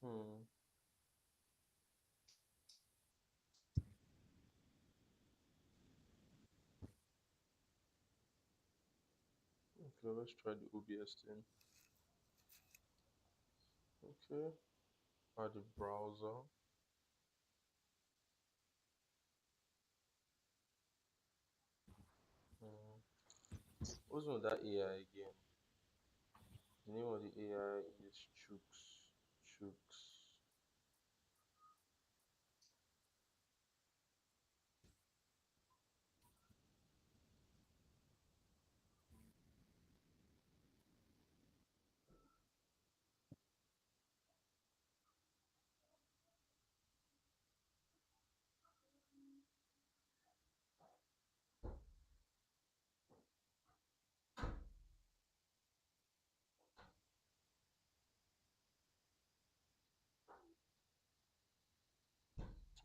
Hmm. Okay, let's try the OBS thing. Okay. Add the browser. What's on that AI again? The name of the AI is Chooks. Chooks.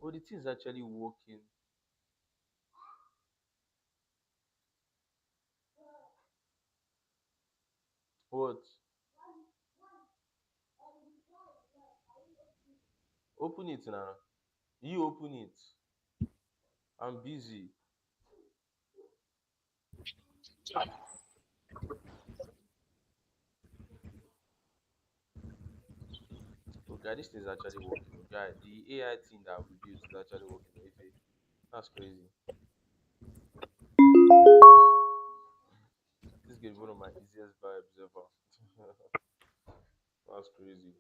Oh, the thing is actually working. What? Open it now. You open it. I'm busy. Oh, guy, this thing is actually working. Oh, guy, the AI thing that we built is actually working. Oh, Ife. That's crazy. This game is one of my easiest vibes ever. That's crazy.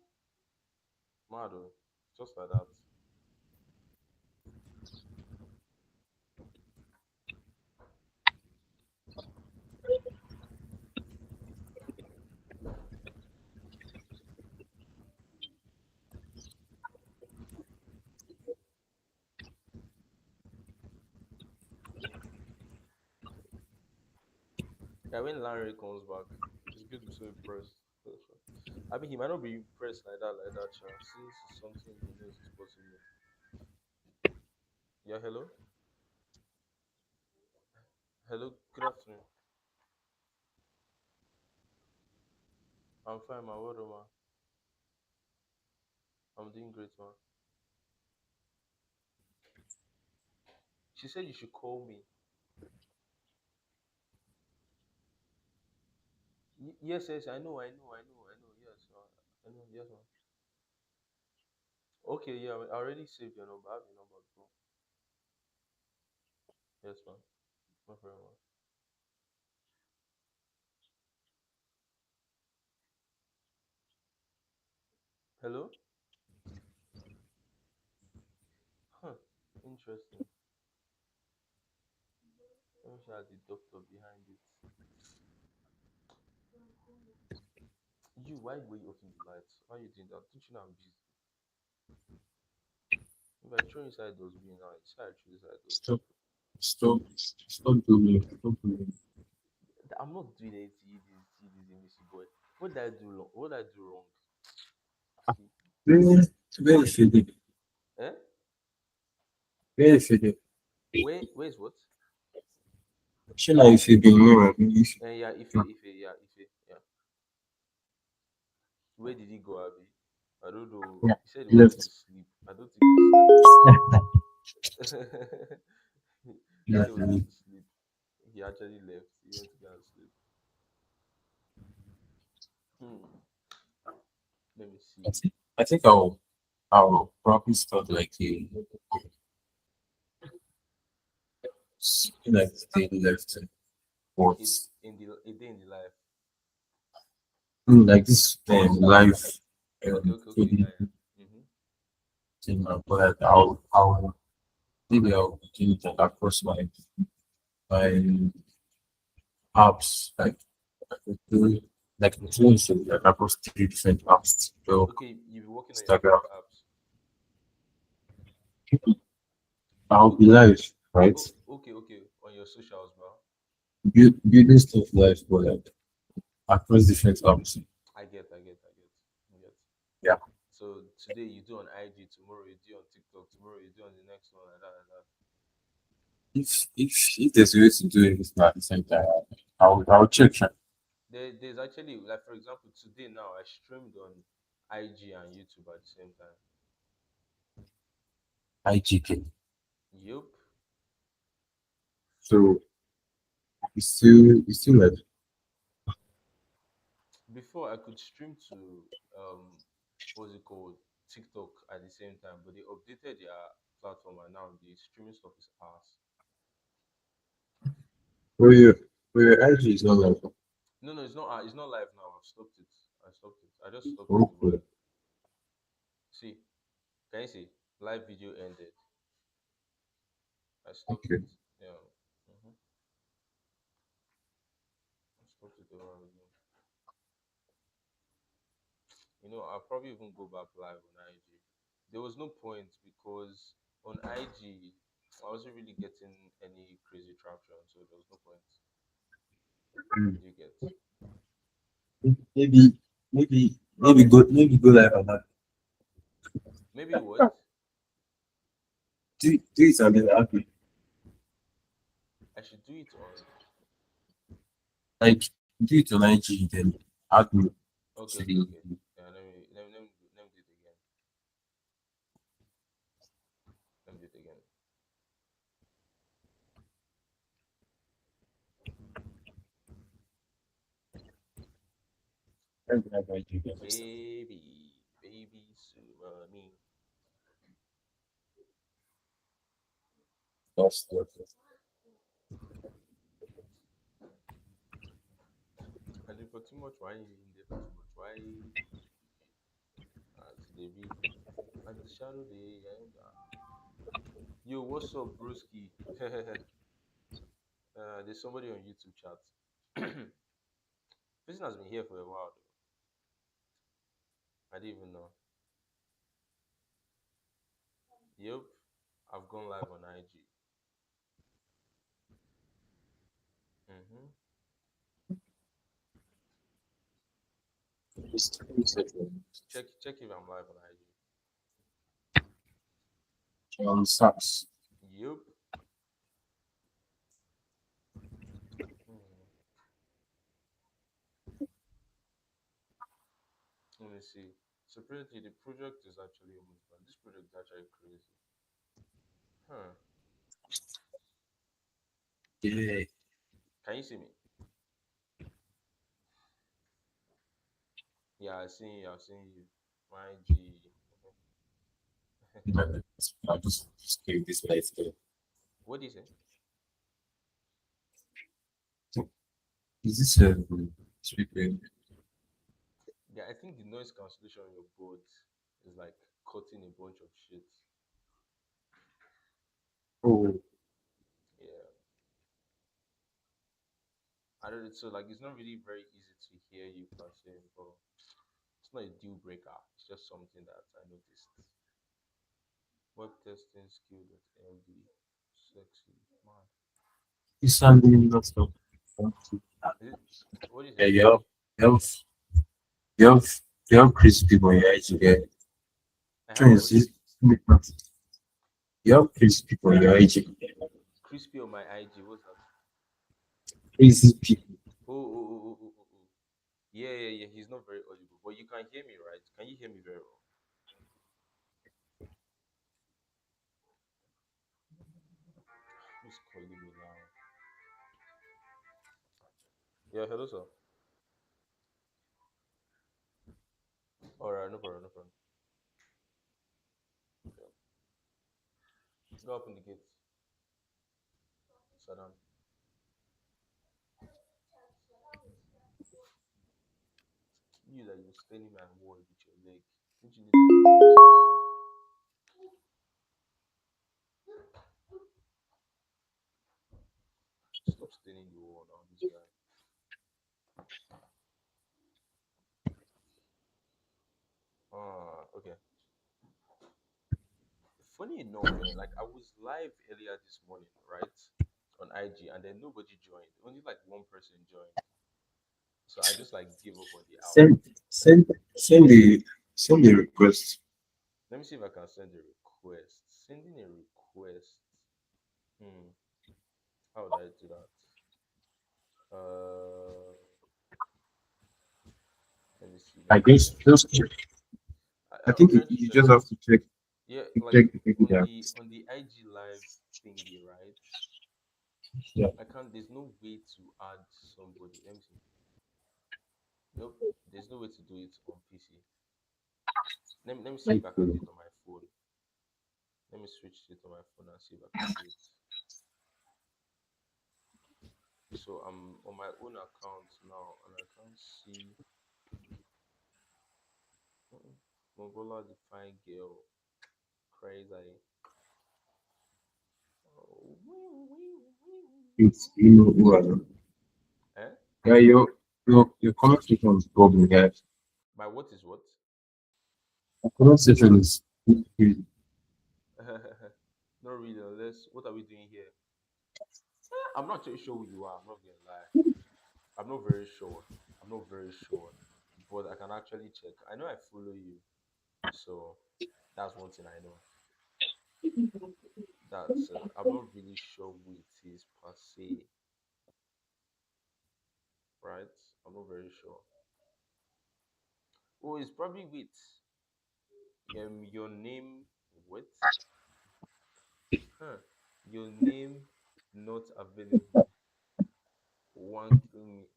Mad, oh. Just like that. Yeah, when Larry comes back, he's going to be so impressed. I mean, he might not be impressed like that, since it's something he knows is possible. Yeah, hello? Hello, good afternoon. I'm fine, man. What man? I'm doing great, man. She said you should call me. Yes, yes, I know. Yes, I know. Yes, man. Okay, yeah, I already saved your number. I have your number, bro. Yes, man. No problem, man. Hello? Huh. Interesting. Let me show the doctor behind it. You, why were you off the lights? Why are you doing that? Don't you know I'm busy? If I throw inside those being now, it's I throw inside those. Stop, stop, stop doing it. Stop doing it. I'm not doing anything. This missy boy. What did I do wrong? What did I do wrong? See, Where is it? eh? Where is it? Where's what? Shall I if you be near me? Yeah, yeah. Where did he go, Abby? I don't know. Yeah, He said he wanted to left. sleep. I don't think he slept. He said he wanted to sleep. He actually left. He went to go and sleep. Hmm. Let me see. I think I'll probably start like like the left what A day in the life. like this life Okay. Yeah, yeah. thing, but I'll maybe I'll do it across my apps I could do like influencing like across 3 different apps. So Okay, you'll be working on your Instagram, five apps. I'll be Okay, live, right? okay. On your socials, bro. Building stuff live, but like across different apps. I get. Yeah. So today you do on IG, tomorrow you do on TikTok, tomorrow you do on the next one, like that. If there's a way to do it at the same time, I'll check. There's actually, like, for example, today now I streamed on IG and YouTube at the same time. IGK. Yup. So it's still like Before I could stream to what's it called? TikTok at the same time, but they updated their platform and now the streaming stuff is ass. Where your IG is not like No, no, it's not. It's not live now. I've stopped it. I stopped it. I just stopped it. okay. See, can you see? Live video ended. I stopped Okay. it. Yeah. Mm-hmm. I stopped it over again. I'll probably even go back live on IG. There was no point because on IG, I wasn't really getting any crazy traction, so there was no point. Mm. You get? Maybe maybe go live on that. Maybe what? Do it and then happy. I should do it on. Like do it on IG then add me Okay, to okay, the okay. Yeah, let me do it again. Let me do it again. Baby, me. That's I did for too much. Why in there for too much? Why? To the be at the shadow day. Yo, what's up, broski? There's somebody on YouTube chat. Person has been here for a while. Though. I didn't even know. Yep, I've gone live on IG. Mm-hmm. Check if I'm live on IG. sucks. Yep. Hmm. Let me see. So apparently the project is actually almost done. This project is actually crazy. Huh. Yeah. Can you see me? Yeah, I see you. I've seen you. My G. I'll just give this place there. What do you say? Is this speaking? Yeah, I think the noise cancellation on your board is like cutting a bunch of shit. Oh, Yeah. I don't so like it's not really very easy to hear you per se, but it's not a deal breaker. It's just something that I noticed. Web testing skill at MD. Sexy. Man. you sounding not so. Is it, what do you Yeah, say? you have you have you have crazy people in your IG there. I have True, what? you have crazy people in your IG. Crispy on my IG. What's that? Crazy people. Oh. Yeah. He's not very audible, but you can hear me, right? Can you hear me very well? Who's calling me now? Yeah, hello, sir. All right, no problem, no problem. Yeah. Go open the gate. Sit down. You that you're standing my wall with your leg. Don't you need to control the side this way? Stop staining the wall now, this guy. Okay. Funny enough, like I was live earlier this morning, right? On IG, and then nobody joined. Only like one person joined. So I just like give up on the app. Send send send the send the request. Let me see if I can send a request. Sending a request. Hmm. How would I do that? Let me see. Let I me see. guess just check. I I'm think trying to you check just it. have to check Yeah, like check the people there. on the IG live thingy, right? Yeah. I can't. There's no way to add somebody. Let me see. Nope. There's no way to do it on PC. Let me see if I can do it on my phone. Let me switch it on my phone and see if I can do it. So I'm on my own account now and I can't see Mongola the fine girl. Crazy. You know who are you? Eh? Yeah, your comment section is problem, guys. My what is what? Your comment section is Not really, unless what are we doing here? I'm not too sure who you are, I'm not gonna lie. I'm not very sure. I'm not very sure. But I can actually check. I know I follow you. So that's one thing I know. That's I'm not really sure who it is per se, right? I'm not very sure. Oh, it's probably with your name. What? Huh? Your name not available. One kill me.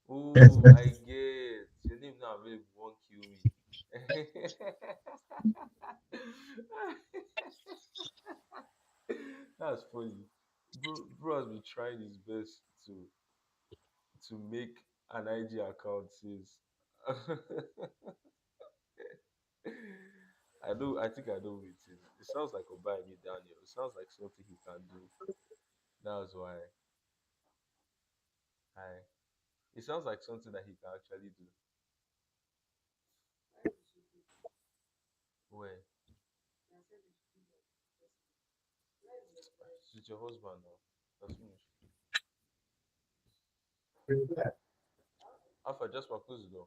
Oh, I get your name not available. One kill me. That's funny. Bro has been trying his best to make an IG account since. I know. I think I know who it is. It sounds like Obayemi Daniel. It sounds like something he can do. That's why. I. It sounds like something that he can actually do. Where? It's your husband now. That's finished. Alpha, just for close the door.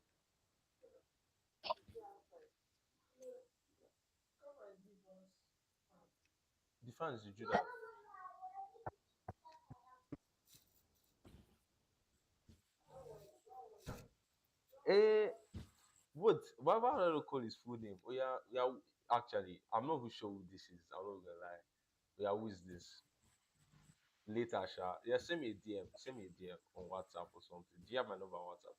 The fan is the Judah. Eh, what? Why don't I call his full name? Oh yeah, yeah. Actually, I'm not even sure who this is. I'm not gonna lie. Oh, yeah, who is this? Later, Sha. Yeah, send me a DM. Send me a DM on WhatsApp or something. Do you have my number on WhatsApp?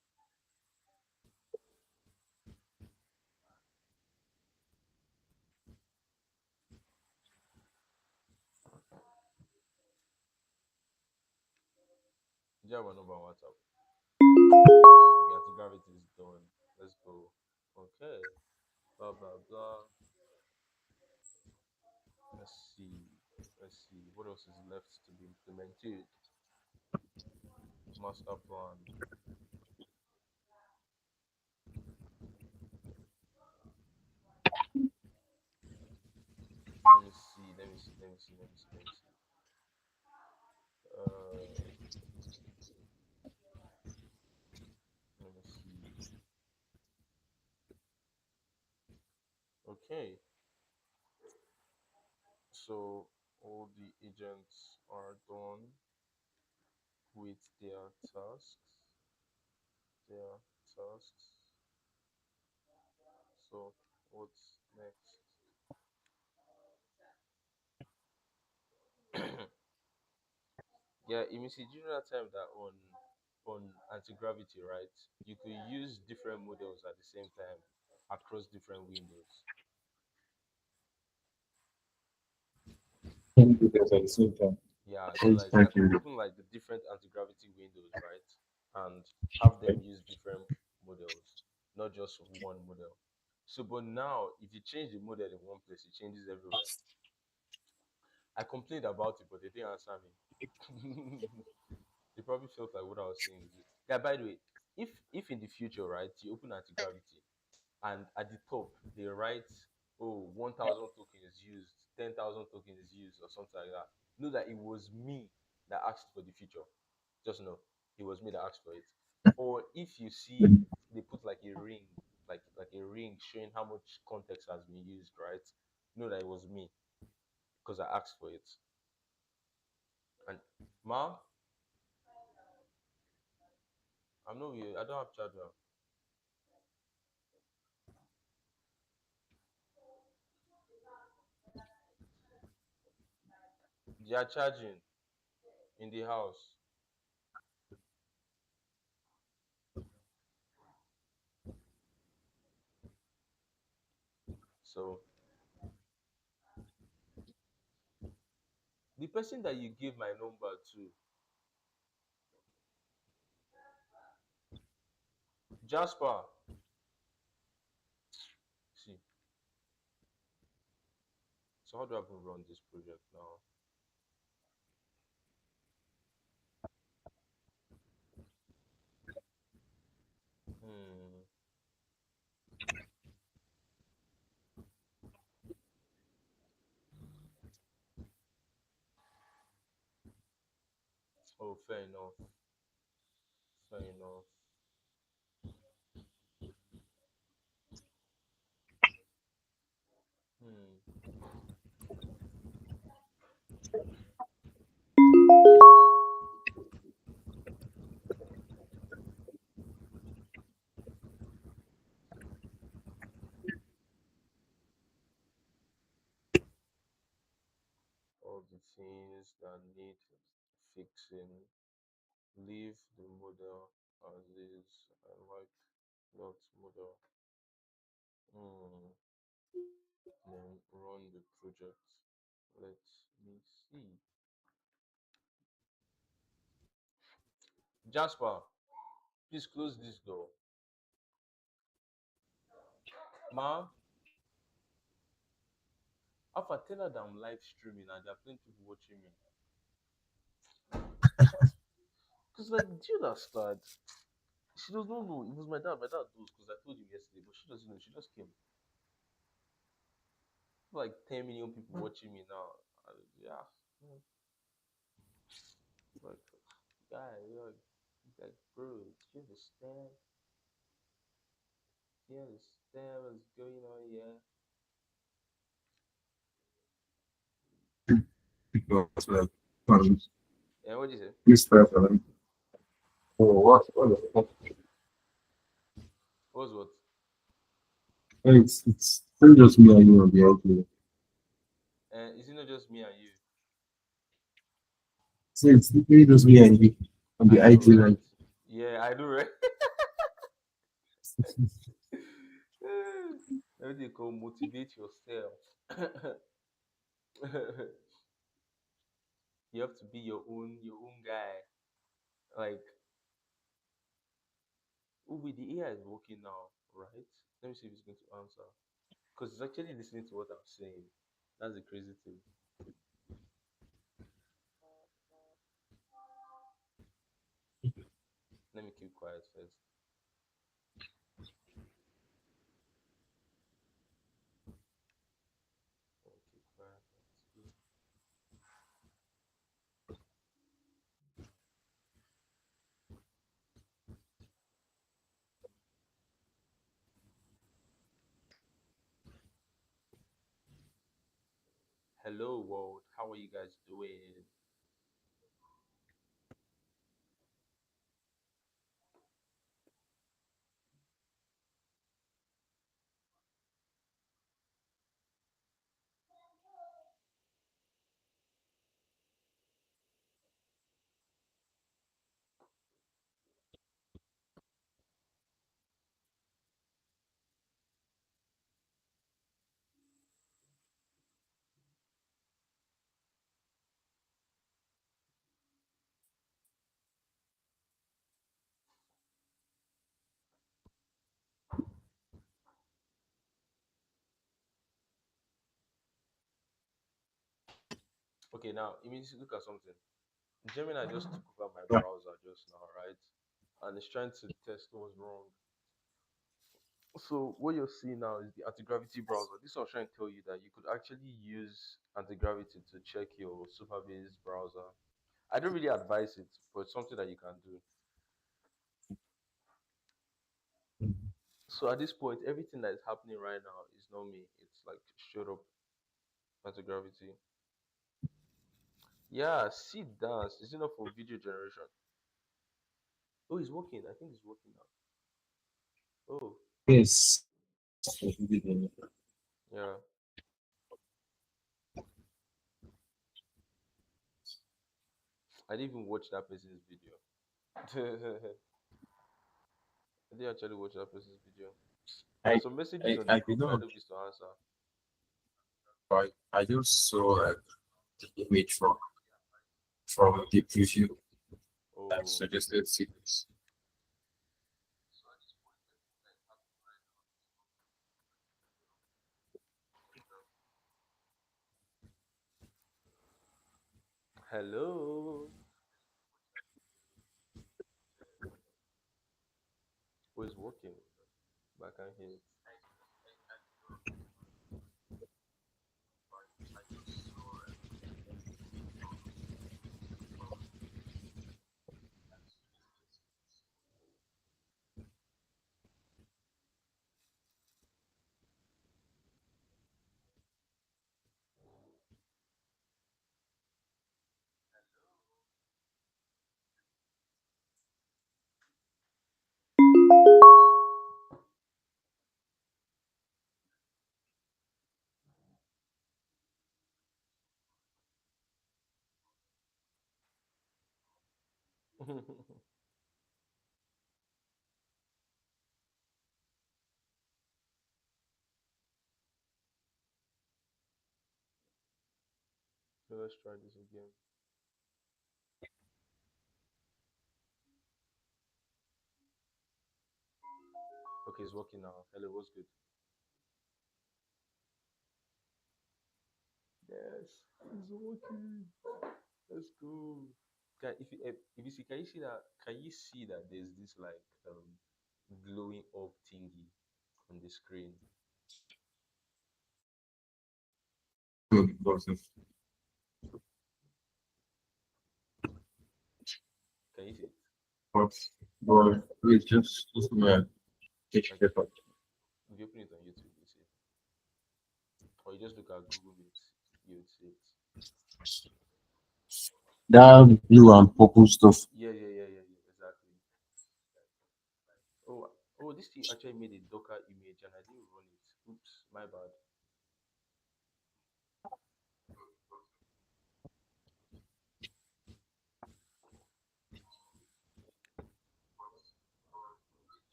Do you have my number on WhatsApp? Okay, anti-gravity is done. Let's go. Okay. Blah blah blah. Let's see. Let's see. What else is left to be implemented? Master plan. Let me see. Let me see. Let me see. Let me see. Let me see. Uh, Let me see. Okay. So all the agents are done with their tasks. Their tasks. So what's next? Yeah, you see during that time that on anti-gravity, right? You could use different models at the same time across different windows. can do that at the same time. Yeah, so Always like you thank can you. open like the different anti-gravity windows, right? And have them use different models, not just one model. So but now if you change the model in one place, it changes everywhere. I complained about it, but they didn't answer me. They probably felt like what I was saying is it. Yeah, by the way, if in the future, right, you open anti-gravity and at the top they write, oh, 1,000 tokens used, 10,000 tokens used, or something like that, know that it was me that asked for the feature. Just know it was me that asked for it. Or if you see they put like a ring, like a ring showing how much context has been used, right? Know that it was me because I asked for it. And ma, I'm not here. I don't have charger. They are charging in the house. So the person that you give my number to, Jasper. See, so how do I even run this project now? Hmm. Oh, fair enough. Fair enough. Hmm. All the things that need fixing. Leave the model as is and wipe not model. Hmm. Then run the project. Let me see. Jasper, please close this door. Ma, Alpha, tell her that I'm live streaming and there are plenty people watching me. Because, like, do you understand? She does not know. It was my dad. My dad knows because I told him yesterday, but she doesn't know. She just came. Like 10 million people watching me now. Yeah. Like, guy, like, bro, do you understand? Do you understand what's going on here? Because like, um, Yeah, what do you say? this stuff, oh, what the fuck? What's what? It's not just me and you on the outlet. Is it not just me and you? So it's literally just me and you on the I know, IG right? line. Yeah, I know, right? What do you call motivate yourself? You have to be your own guy. Like, oh wait, the AI is working now, right? Let me see if it's going to answer. Because it's actually listening to what I'm saying. That's the crazy thing. Let me keep quiet first. Let me keep quiet. Let's see. Hello world, how are you guys doing? Okay, now immediately look at something. Gemini just took over my Yeah. browser just now, right? And it's trying to test what's wrong. So what you're seeing now is the anti-gravity browser. This was trying to tell you that you could actually use anti-gravity to check your super-based browser. I don't really advise it, but it's something that you can do. So at this point, everything that is happening right now is not me. It's like straight up anti-gravity. Yeah, sit dance. Is enough for video generation. Oh, it's working. I think it's working now. Oh, Yes. yeah. I didn't even watch that person's video. I didn't actually watch that person's video. There are I, some messages on the I group did that I not. don't used to answer. But I just saw like the image from the preview that Oh, suggested sequence. hello. Who is working? But I can't hear it. So let's try this again. Okay, it's working now. Hello, what's good? Yes, it's working. Let's go. If you see, can you see that? Can you see that there's this like glowing up thingy on the screen? But Can you see it? but we just yeah, take Like the part. if you open it on YouTube, you see it. Or you just look at Google Maps, you would see it. That blue and purple stuff. Yeah, exactly. Oh, oh, this thing actually made a Docker image and I didn't run it. Oops, my bad.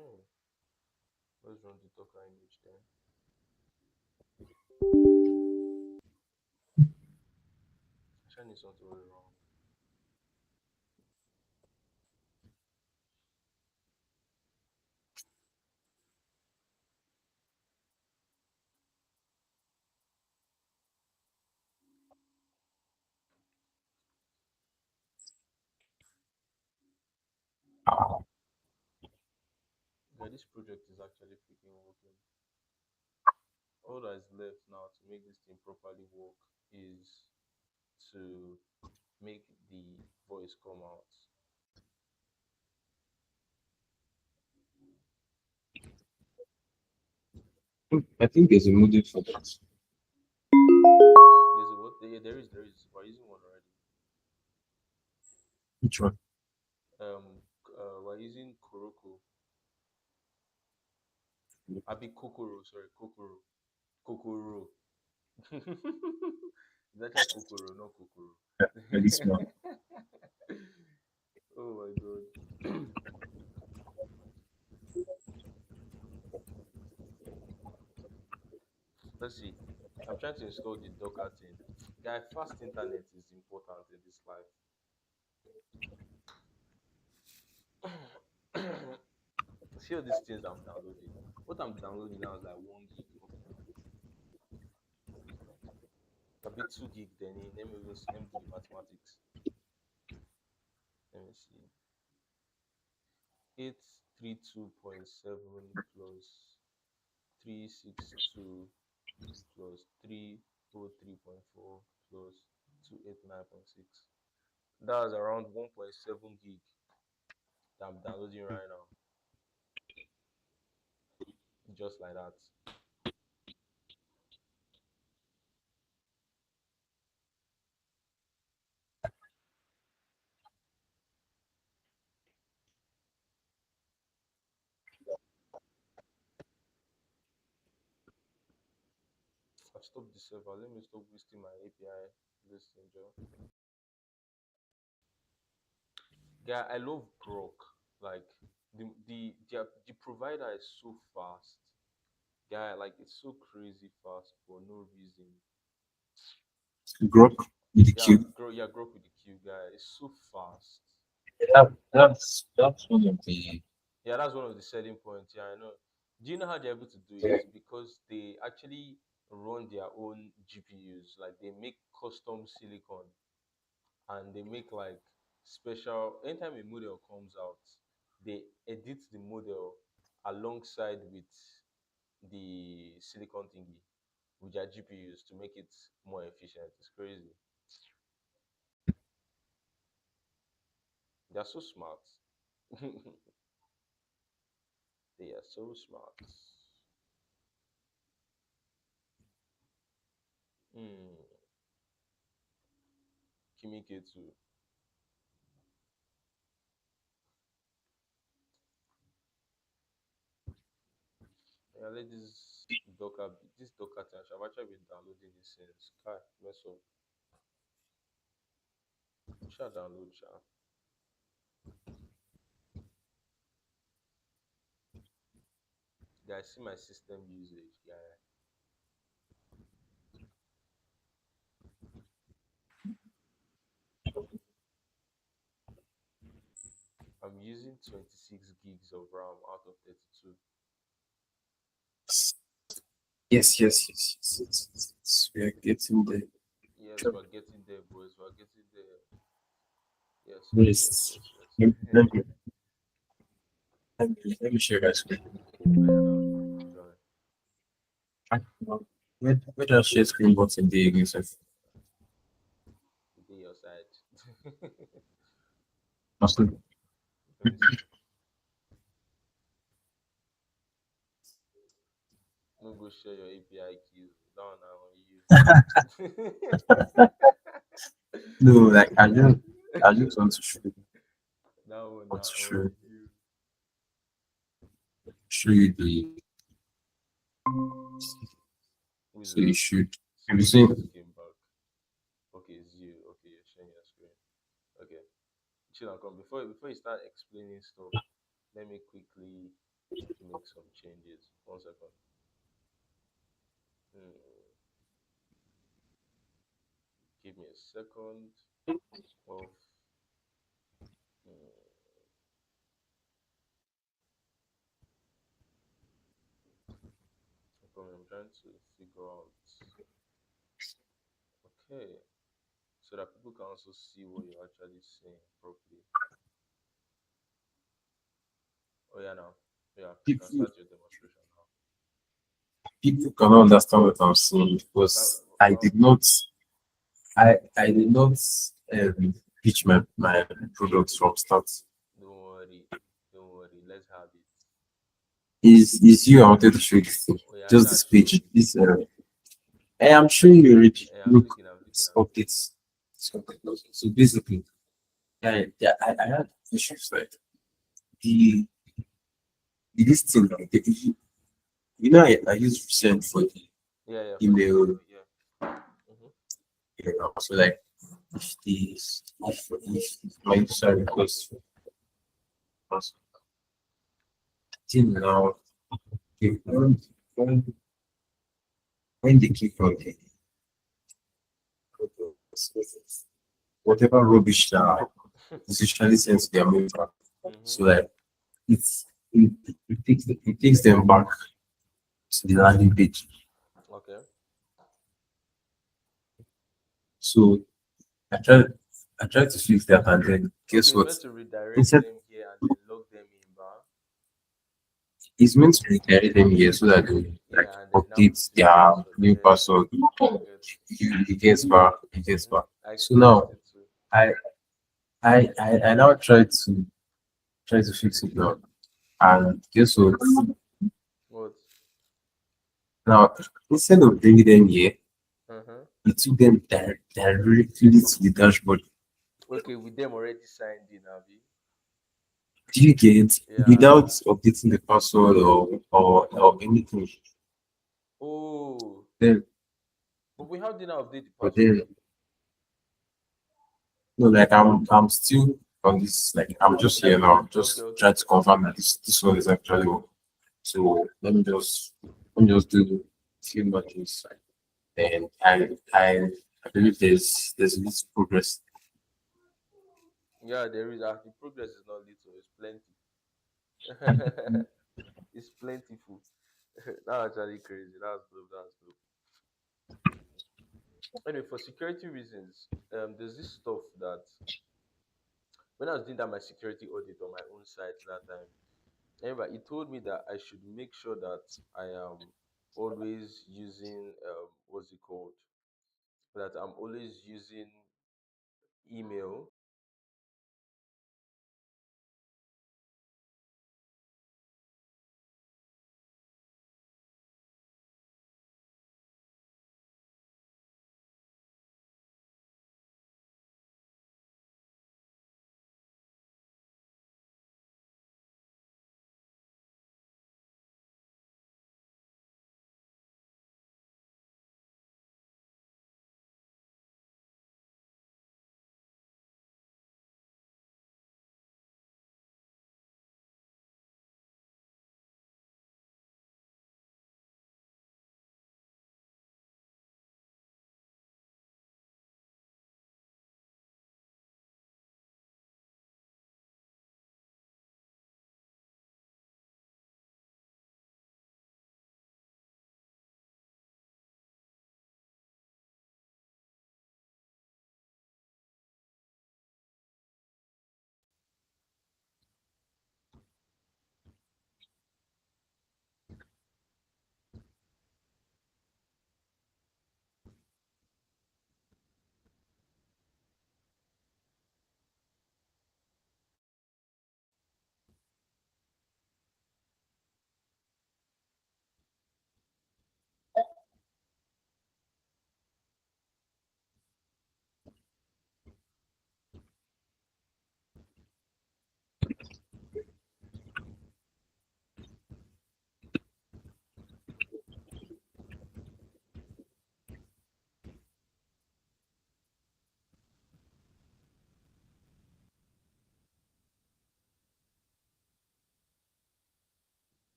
Oh, let's run the Docker image then. Actually, need something very wrong. Yeah, this project is actually freaking working. All that is left now to make this thing properly work is to make the voice come out. I think there's a model for that. There's a what? Yeah, there is. We're using one already. Which one? We're using Kuroko. Abi Kokoro, sorry, Kokoro. Kokoro. It's actually Kokoro, not Kokoro. Very smart. Oh my god. Let's see. I'm trying to install the Docker thing. Guy, fast internet is important in this life. See all these things I'm downloading. What I'm downloading now is like 1 gig. A bit 2 gig then let me do the mathematics. Let me see. 832.7 plus 362 plus 303.4 plus 289.6. That's around 1.7 gig that I'm downloading right now. Just like that. I've stopped the server. Let me stop wasting my API this thing, Joe. Yeah, I love Grok. Like the provider is so fast. Yeah, like it's so crazy fast for no reason. Grok with the Yeah, Q. Grok with the Q guy. It's so fast. That's one of the Yeah, that's one of the selling points. Yeah, I know. Do you know how they're able to do it? Because they actually run their own GPUs. Like they make custom silicon and they make like special. Anytime a model comes out, they edit the model alongside with the silicon thingy with their GPUs to make it more efficient. It's crazy. They're so smart. They are so smart. Hmm. Kimi K2. Yeah, let this Docker thing. I've actually been downloading this since. Kai, mess up. Shall download, shall. Guys, see my system usage, guy. I'm using 26 gigs of RAM out of 32. yes. We are getting there. Yes, we're getting there, boys. We're getting there. Yes, yes, yes, Yes. yes, yes. Let me, let me share my screen. Oh, yeah, now. Join. Where does share screen button be again, sir? Be your side. Mustn't. Let me see. No go share your API keys. Down now on you. No, like I just That one want now to on you. show you the Who's so you that? should have you Somebody seen just came back. Okay, it's you. Okay, you're sharing your screen. Okay. Chill and come. Before you start explaining stuff, let me quickly make some changes. 1 second. Hmm, give me a second of hmm, I'm trying to figure out. Okay. So that people can also see what you're actually saying properly. Oh yeah now. Yeah, you can people start your demonstration now. people cannot understand what I'm saying That, because I did not pitch my product from start. don't worry. Don't worry. Let's have it. Is you I wanted to show you this thing. Oh yeah, Just sure, this show. page. This I'm showing you already. Yeah, I'm Look, looking, I'm looking, it's I'm looking. updates. It's updates. So basically, I had issues like the this thing like you know I use Resend for the Yeah, yeah, for the email. email, yeah. Mm-hmm. You know, so like if my user request was till now if when they click on the whatever rubbish that is usually sent to their mail back. Mm-hmm. So like it's it takes them back to the landing page. Okay. So I tried I tried to fix that and then Okay, guess it's what? meant to redirect Instead them here and then log them in bar. it's meant to redirect them here so that they like Yeah, and then now update put in the their password. new Yeah, password. I get. It gets back, it gets Mm-hmm. back. I So experienced now it too. I I now try to fix it now. And guess what? What? Now instead of bringing them here, Uh-huh. it took them directly to the dashboard. Okay, with them already signed in, Abby. Do you get Yeah. without updating the password or anything? Oh, Then but we how did I update the but password? then no, like I'm still on this. Like I'm just here now, just Okay. trying to confirm that this one is actually on. So let me just do few matches, and I believe there's this progress. Yeah, there is actually progress is not little, it's plenty. It's plentiful. That's actually crazy. That's dope. That's dope. Anyway, for security reasons, there's this stuff that when I was doing that my security audit on my own site that time, anyway, he told me that I should make sure that I am always using what's it called? That I'm always using email.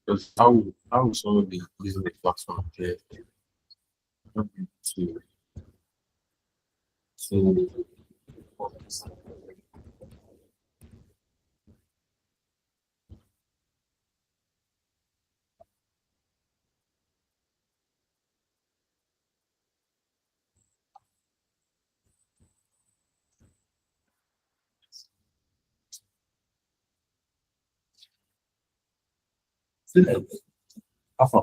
Because how will someone be using the platform to to still have a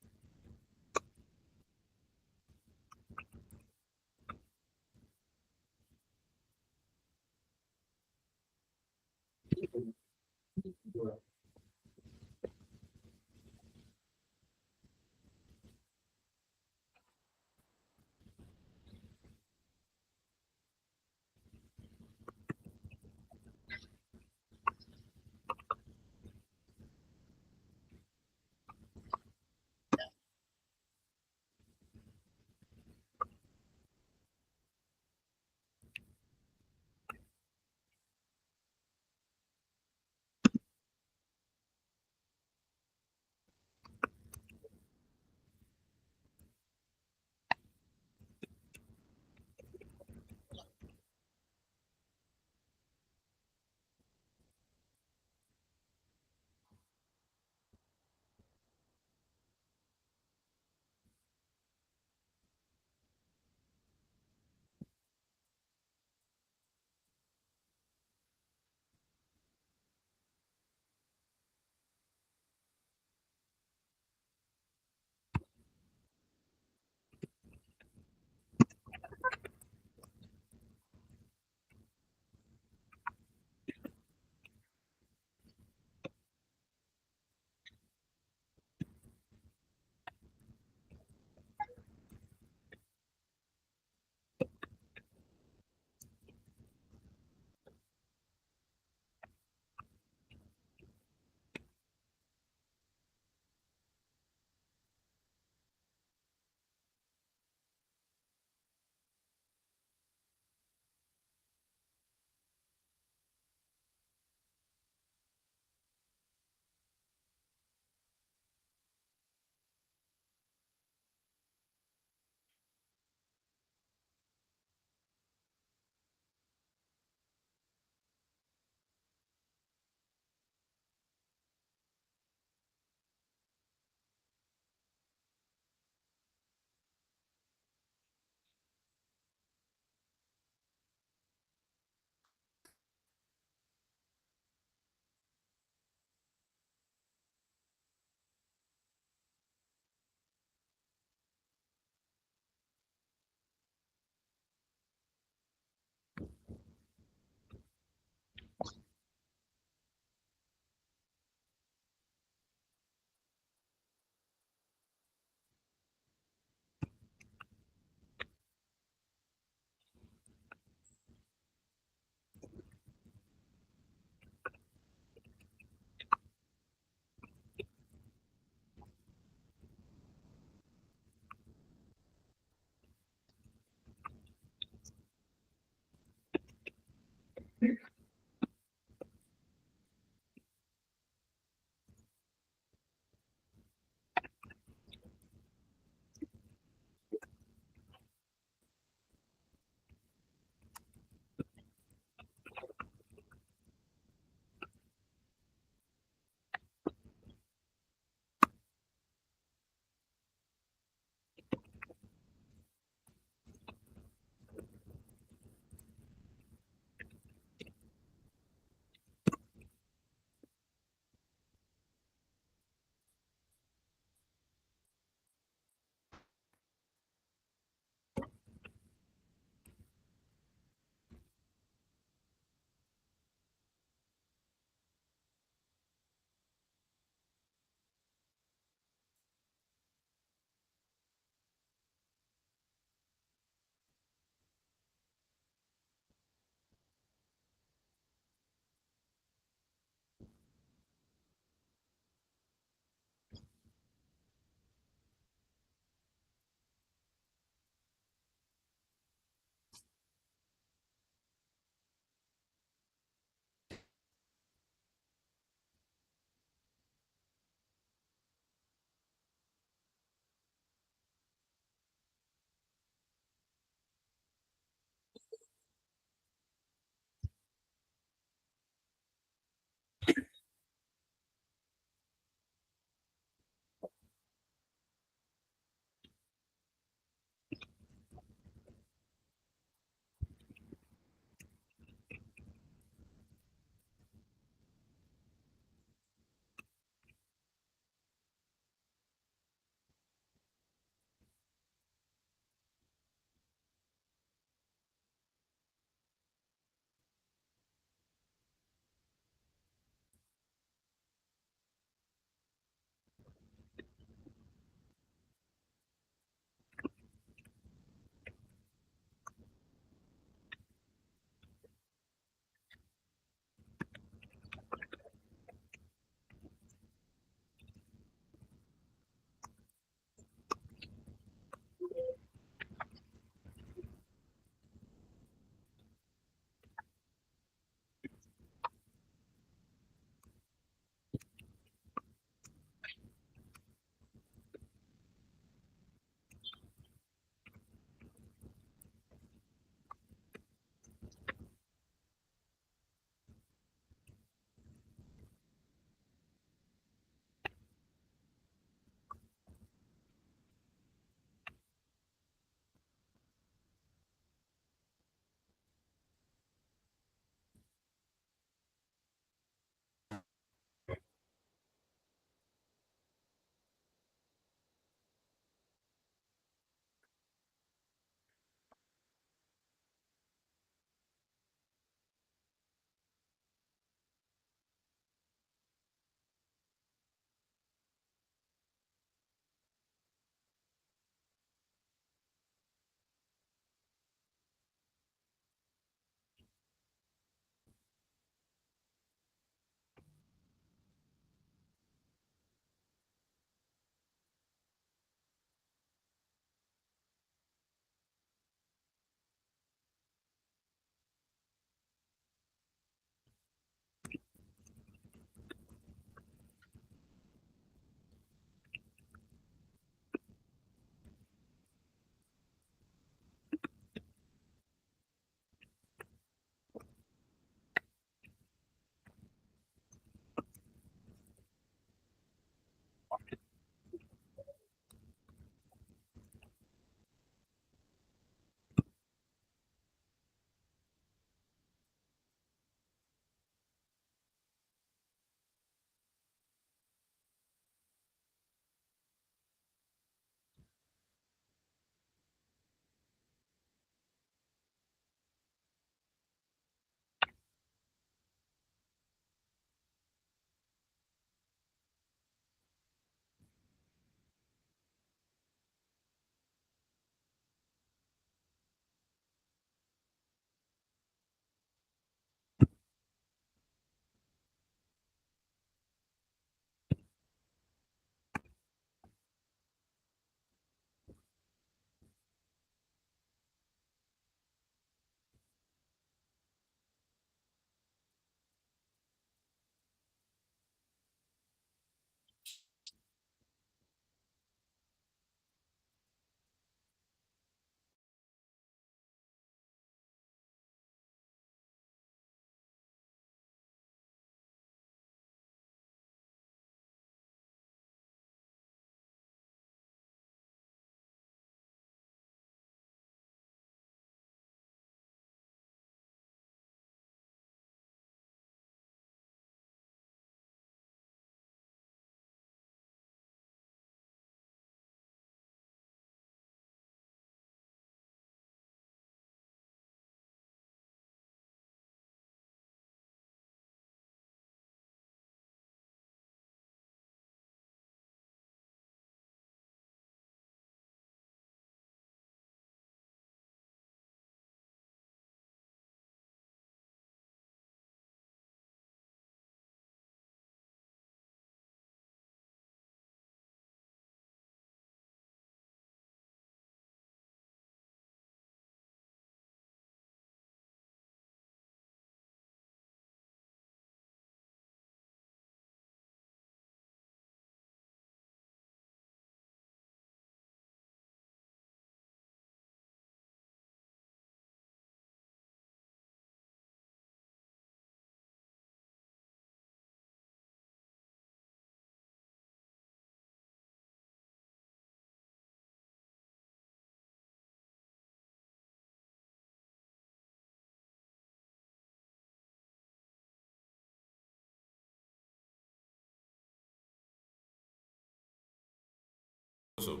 So,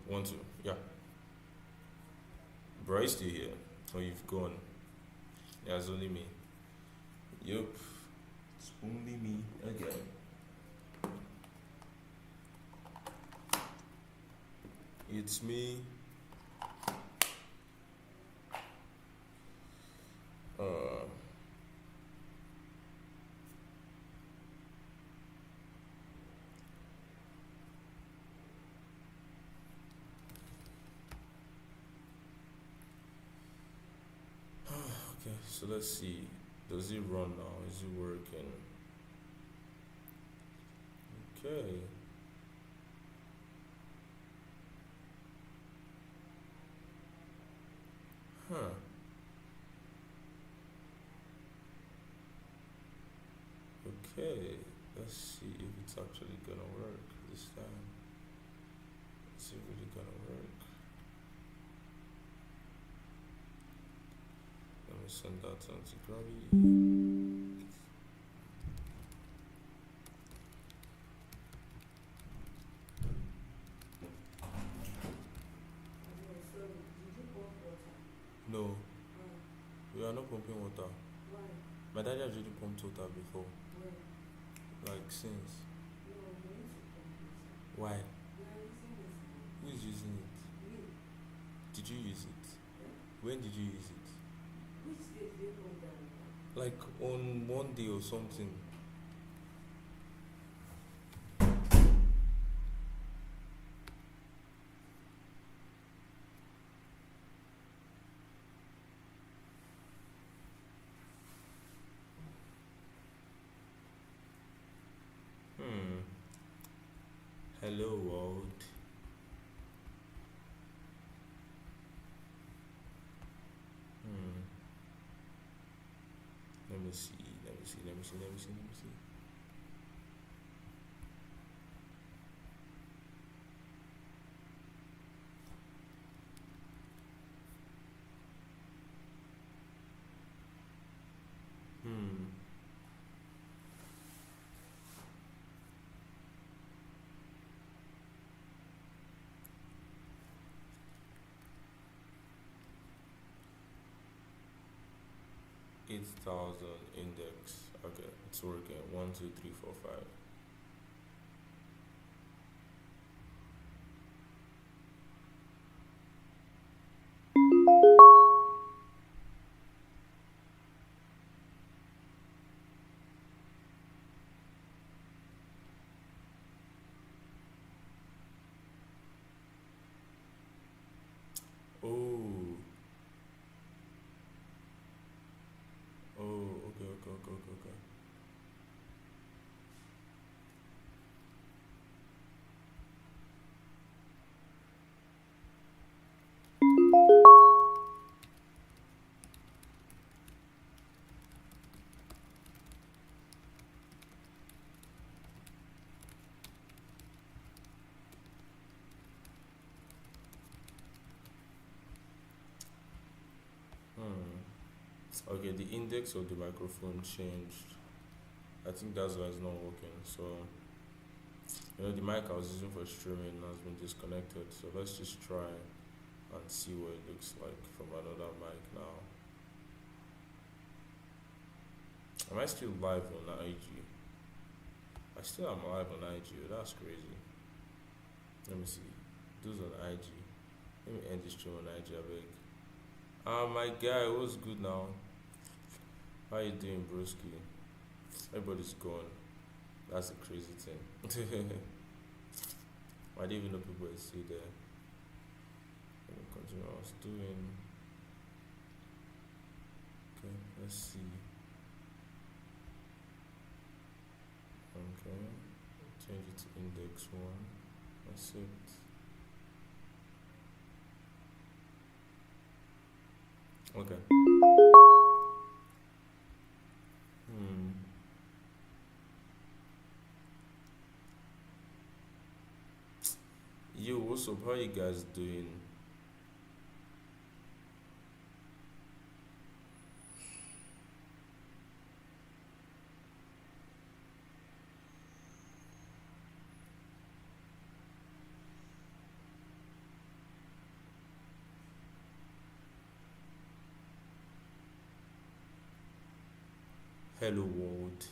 want to, yeah. Bro, still here? Or you've gone? Yeah, it's only me. Yup. It's only me again. It's me. Uh, okay, so let's see. Does it run now? Is it working? Okay. Huh. Okay. Let's see if it's actually gonna work this time. Is it really gonna work? Let me send that on to Gravity. No, we are not pumping water. My daddy actually pumped water before. Like since. Why? Who is using it? Did you use it? When did you use it? Like on Monday or something. Hello world. Let me see. Hmm. 8,000 index. Okay, it's working. 1, 2, 3, 4, 5. Oh. Oh, okay. Okay, the index of the microphone changed. I think that's why it's not working. So, the mic I was using for streaming has been disconnected. So let's just try and see what it looks like from another mic now. Am I still live on IG? I still am live on IG. That's crazy. Let me see. Those on IG. Let me end this stream on IG, I beg. My guy, what's good now? How you doing, broski? Everybody's gone. That's a crazy thing. I didn't even know people would see there. Let me continue what I was doing. Okay, let's see. Okay, change it to index 1. That's it. Okay. Yo, what's up? How you guys doing? Hello world.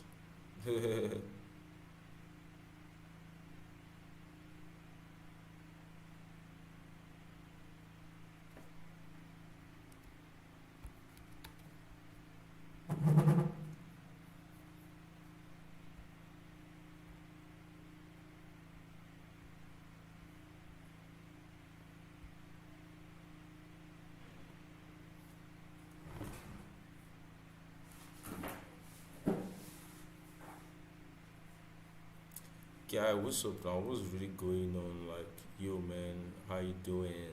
Guy, what's up now? What's really going on? Like, yo, man, how you doing?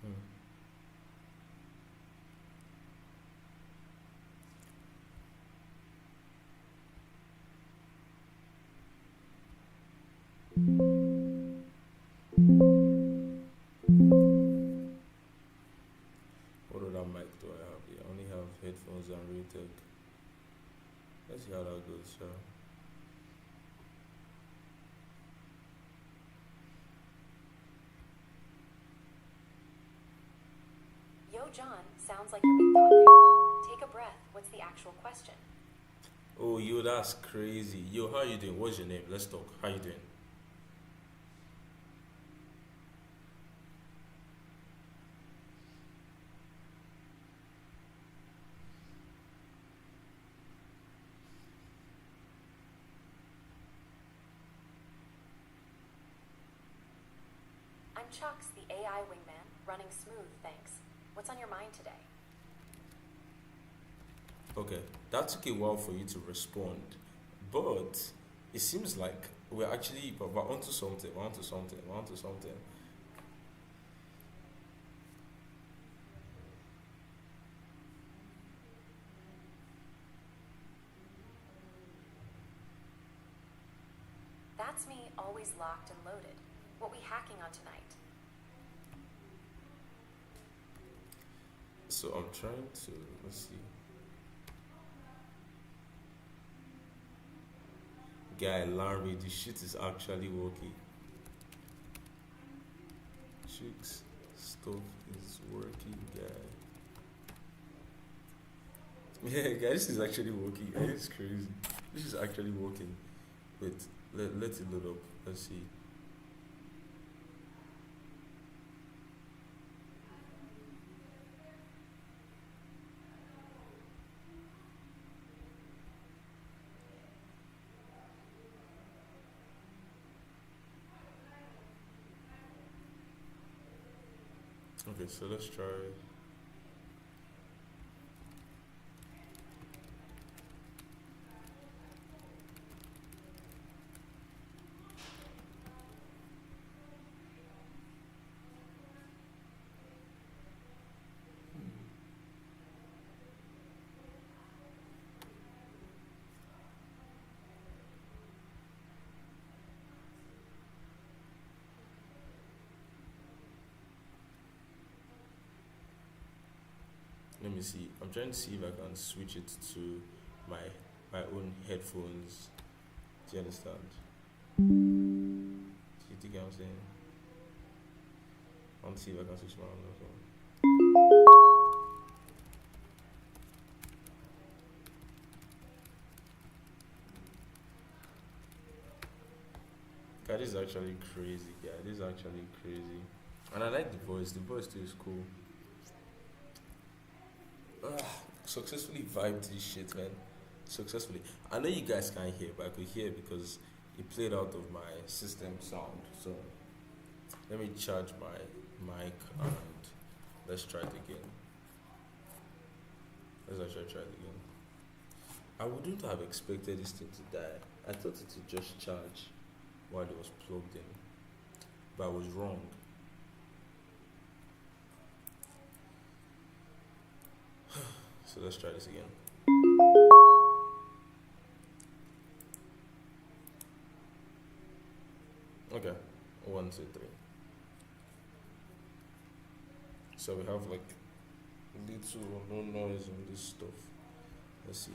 Hmm. What other mic do I have here? I only have headphones and Raytech. Let's see how that goes, sure. Yo, John, sounds like you're being thought there. Take a breath. What's the actual question? Oh, yo, that's crazy. Yo, how you doing? What's your name? Let's talk. How you doing? I'm Chucks, the AI wingman, running smooth, thanks. What's on your mind today? Okay, that took a while for you to respond, but it seems like we're onto something. We're onto something. We're onto something. That's me, always locked and loaded. What we hacking on tonight? So I'm trying to let's see. Guy Larry, this shit is actually working. Chicks stuff is working, guy. Yeah, guy, this is actually working. Guy, it's crazy. This is actually working. Wait, let it load up. Let's see. Okay, so let's try. Let me see. I'm trying to see if I can switch it to my my own headphones. Do you understand? Do you think I'm saying? I want to see if I can switch my own headphones. God, this is actually crazy, guy. This is actually crazy. And I like the voice. The voice too is cool. Ugh, successfully vibed this shit, man. Successfully. I know you guys can't hear, but I could hear because it played out of my system sound. So let me charge my mic and let's try it again. Let's actually try it again. I wouldn't have expected this thing to die. I thought it would just charge while it was plugged in. but I was wrong. So let's try this again. Okay, 1, 2, 3. So we have like little no noise on this stuff. Let's see,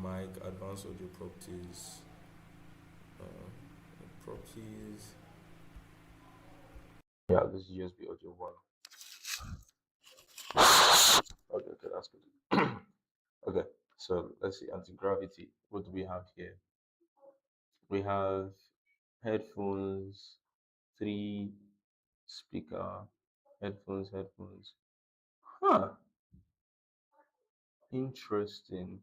mic, advanced audio properties, properties. Yeah, this is USB audio 1. Okay, that's good. Okay, so let's see, anti-gravity. What do we have here? We have headphones, 3 speaker, headphones. Huh, interesting.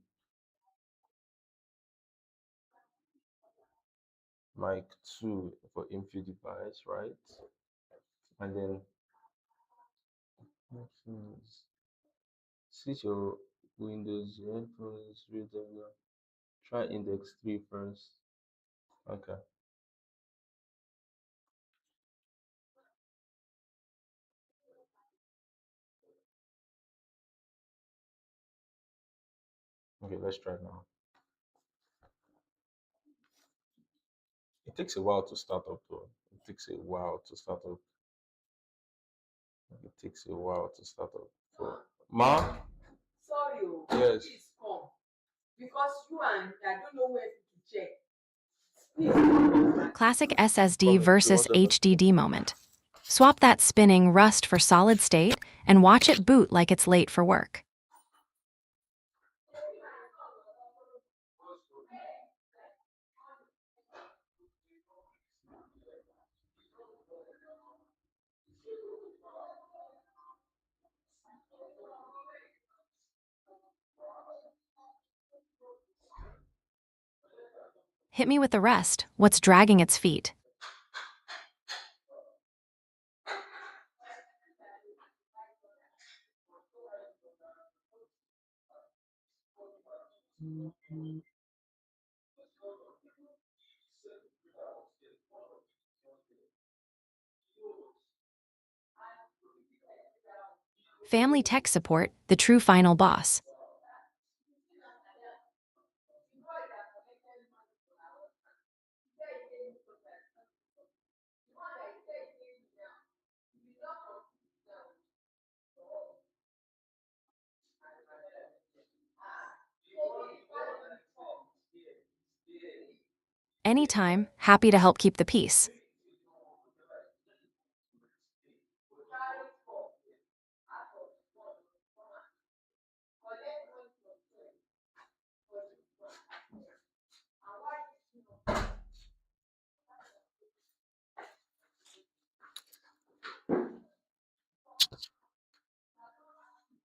Mic 2 for input device, right? And then headphones. Switch your Windows headphones, read them now. Try index 3 first. Okay. Okay, let's try now. It takes a while to start up though. It takes a while to start up. It takes a while to start up. So, Ma? Sorry, oh, Yes. please come. Because you and I don't know where to check. Classic SSD Comment. versus What's up? HDD moment. Swap that spinning rust for solid state and watch it boot like it's late for work. Hit me with the rest. What's dragging its feet? Family tech support, the true final boss. Anytime, happy to help keep the peace.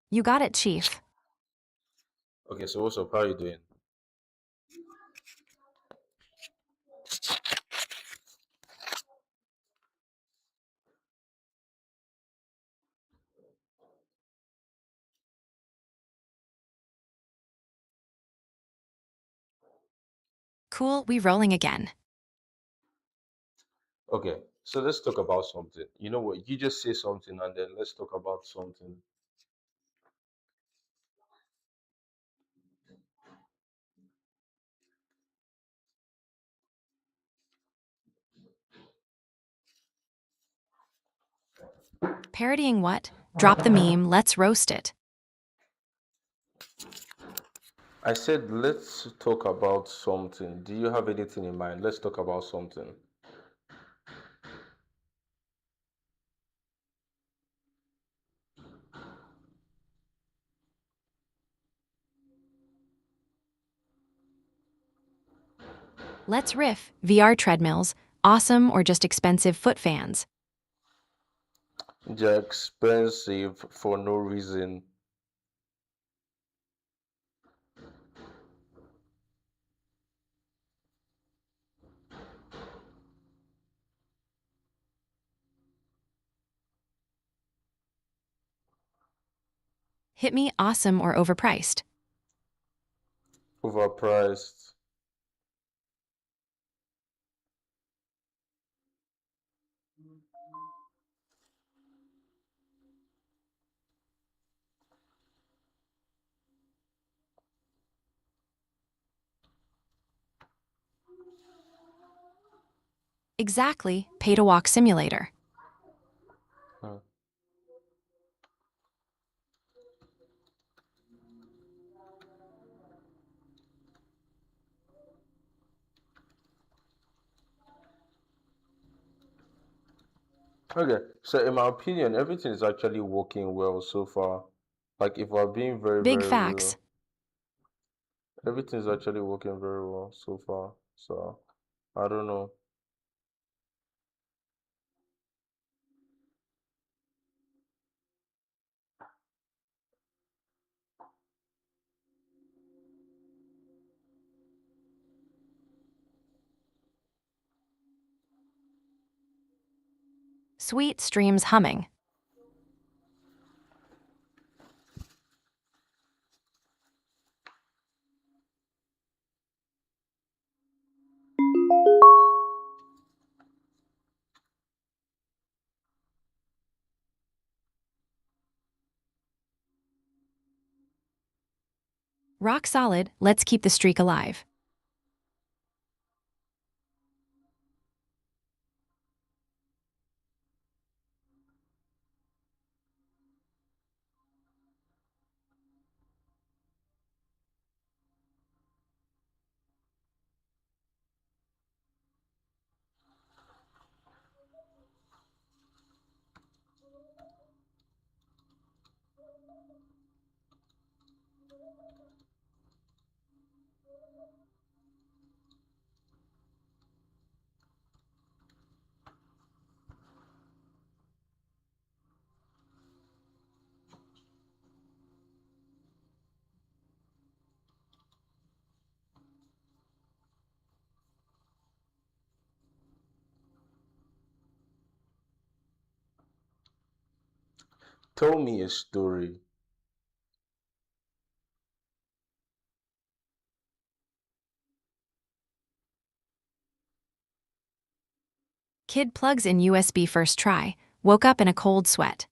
You got it, Chief. Okay, so what's up? How are you doing? Cool, we rolling again. Okay, so let's talk about something. You know what? You just say something and then let's talk about something. Parodying what? Drop the meme, let's roast it. I said let's talk about something. Do you have anything in mind? Let's talk about something. Let's riff. VR treadmills, awesome or just expensive foot fans. They're expensive for no reason. Hit me awesome or overpriced. Overpriced. Exactly, pay-to-walk simulator. Hmm. Okay, so in my opinion, everything is actually working well so far. Like, if we're being very, Big very facts. real, everything is actually working very well so far. So, I don't know. Sweet streams humming. Rock solid, let's keep the streak alive. Tell me a story. Kid plugs in USB first try, woke up in a cold sweat.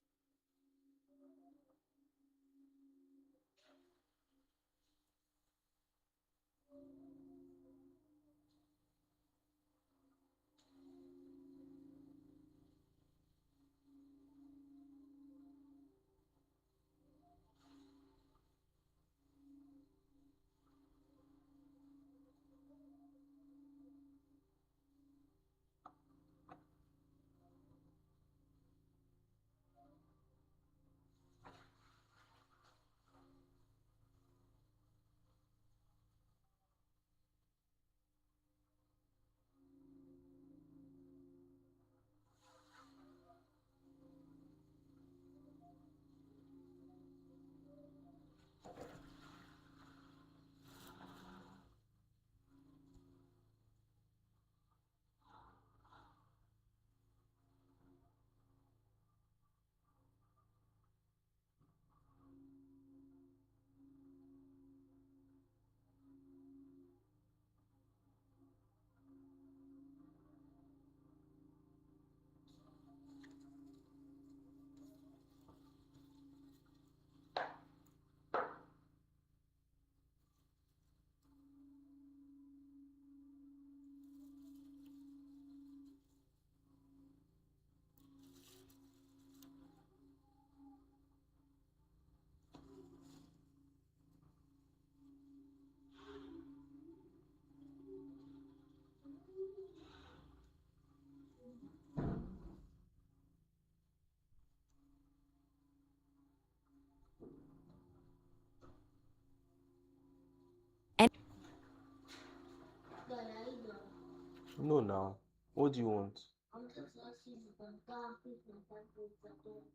No, now. What do you want?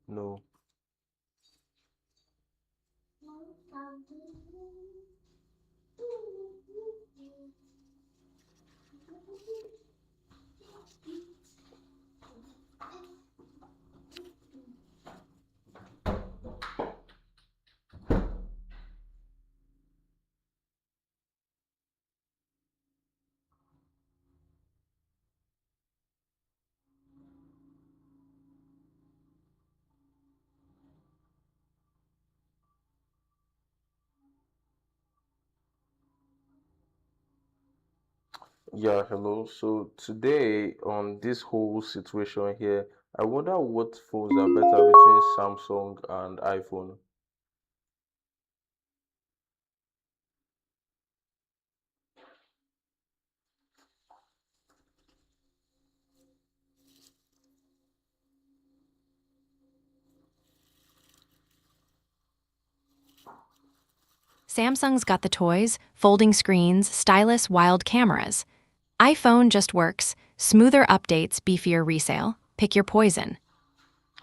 No. Yeah, hello. So today on this whole situation here, I wonder what phones are better between Samsung and iPhone. Samsung's got the toys, folding screens, stylish, wild cameras. iPhone just works. Smoother updates, beefier resale. Pick your poison.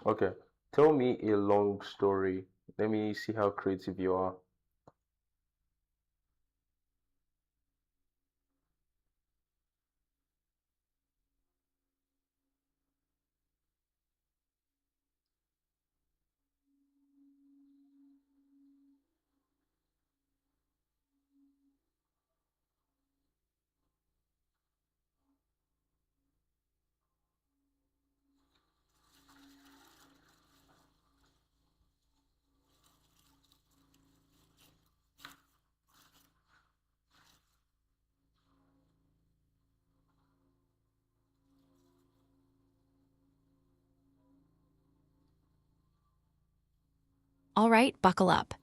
Okay, tell me a long story. Let me see how creative you are. All right, buckle up.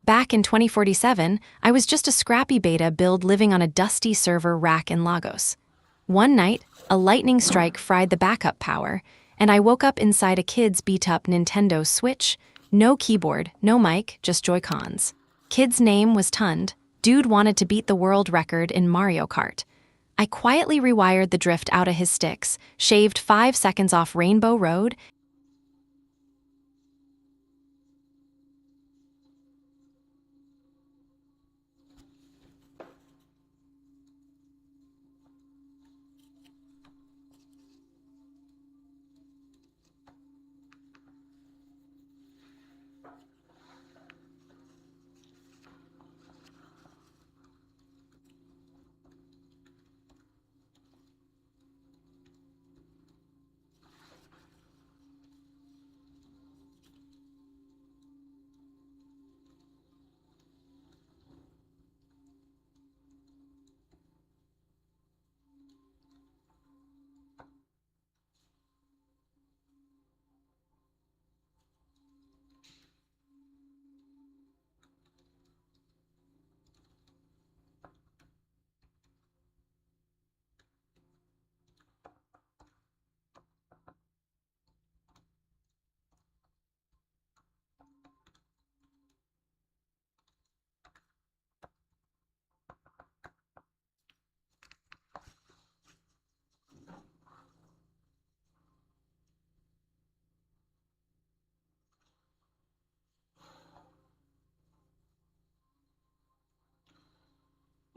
Back in 2047, I was just a scrappy beta build living on a dusty server rack in Lagos. One night, a lightning strike fried the backup power, and I woke up inside a kid's beat-up Nintendo Switch. No keyboard, no mic, just Joy-Cons. Kid's name was Tund. Dude wanted to beat the world record in Mario Kart. I quietly rewired the drift out of his sticks, shaved 5 seconds off Rainbow Road.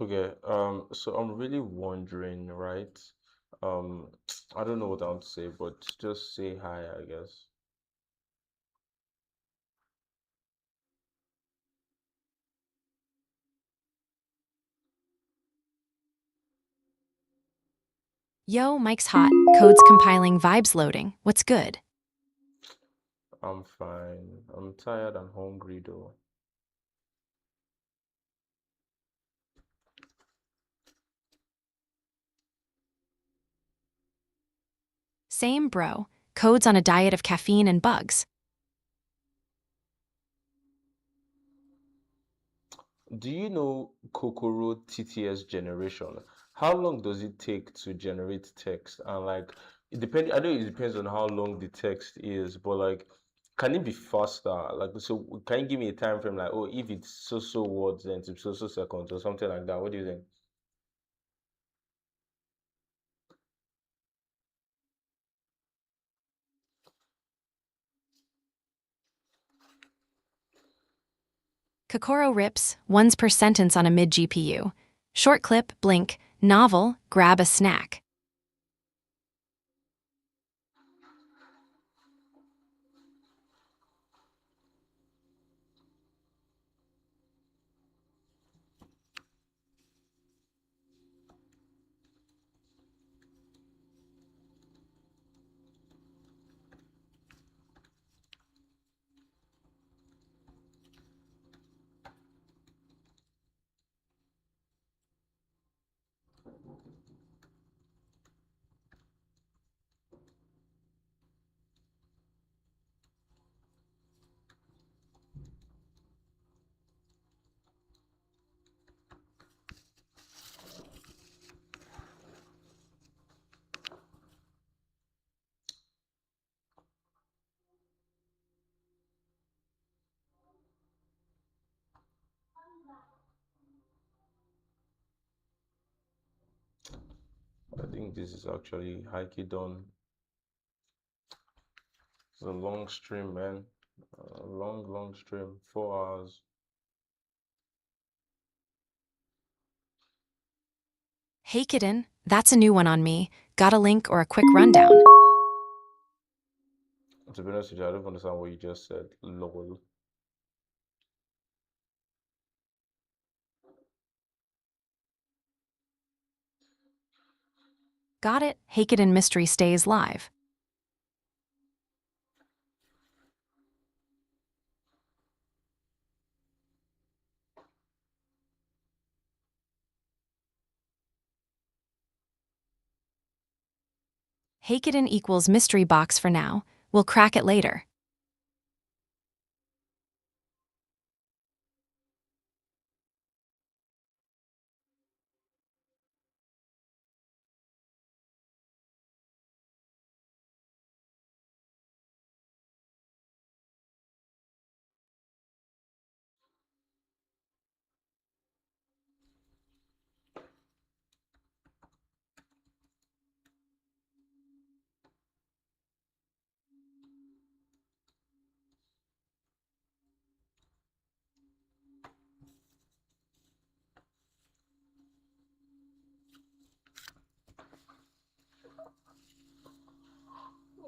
Okay, so I'm really wondering, right? Um, I don't know what I want to say, but just say hi, I guess. Yo, Mike's hot. Codes compiling, vibes loading. What's good? I'm fine. I'm tired and hungry though. Same, bro. Codes on a diet of caffeine and bugs. Do you know Kokoro TTS generation? How long does it take to generate text? And like, it depend. I know it depends on how long the text is, but like, can it be faster? Like, so can you give me a time frame? Like, oh, if it's so words, then it's so seconds or something like that. What do you think? Kokoro rips, ones per sentence on a mid GPU. Short clip, blink, novel, grab a snack. think this is actually hikey done. It's a long stream, man. A long stream. 4 hours. Hey kitten, that's a new one on me. Got a link or a quick rundown? To be honest with you, I don't understand what you just said. Lol. Got it, Hey kitten mystery stays live. Hey kitten equals mystery box for now. We'll crack it later.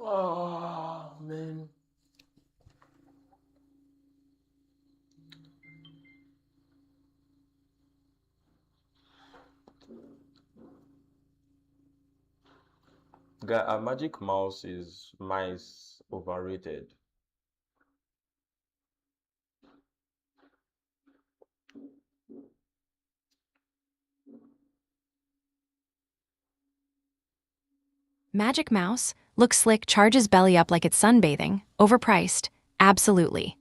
Oh, man. Guy, a magic mouse is mice overrated. Magic Mouse, looks slick, charges belly up like it's sunbathing, overpriced, absolutely.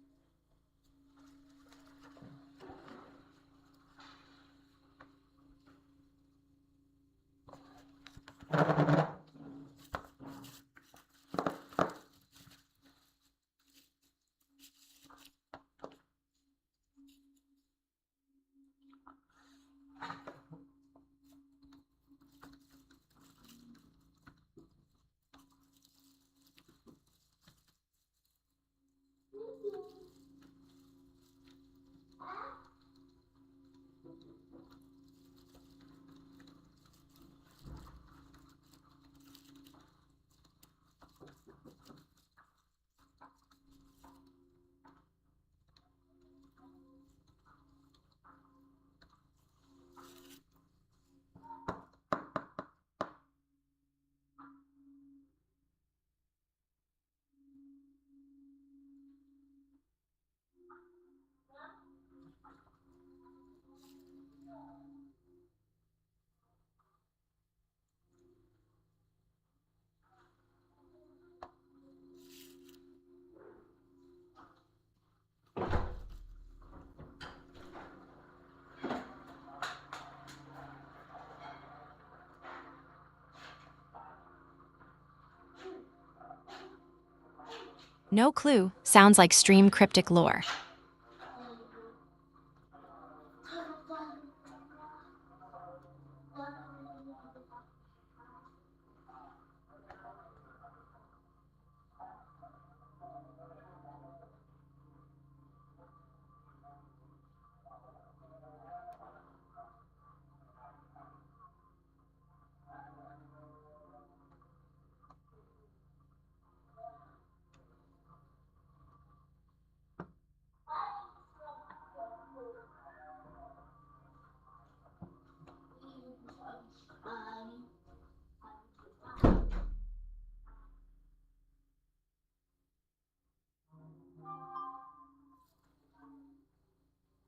No clue, sounds like stream cryptic lore.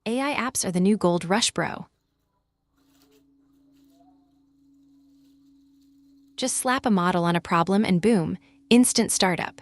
AI apps are the new gold rush, bro. Just slap a model on a problem and boom, instant startup.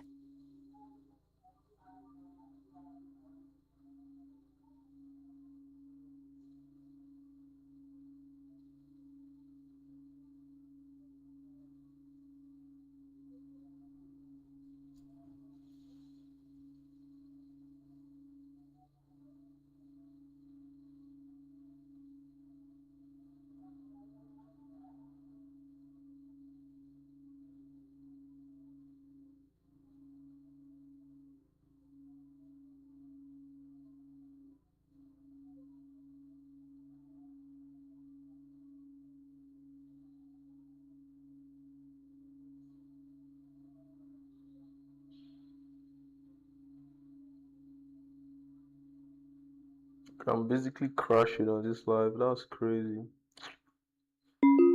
I'm basically crashing on this live. That's crazy.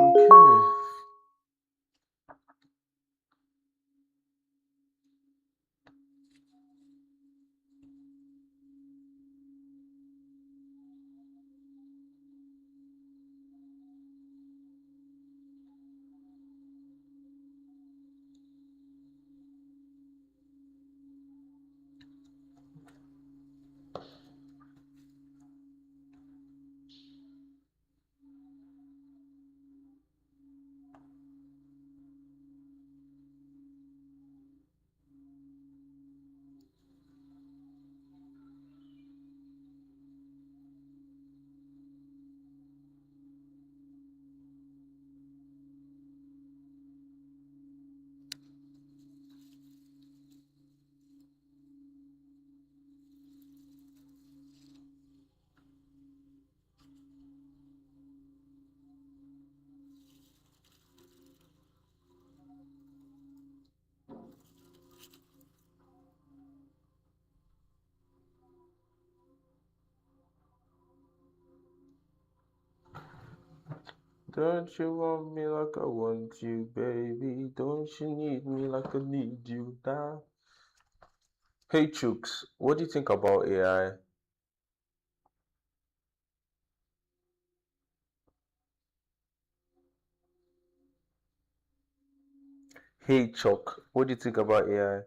Okay. Don't you want me like I want you, baby? Don't you need me like I need you now? Hey Chooks, what do you think about AI? Hey Chuck, what do you think about AI?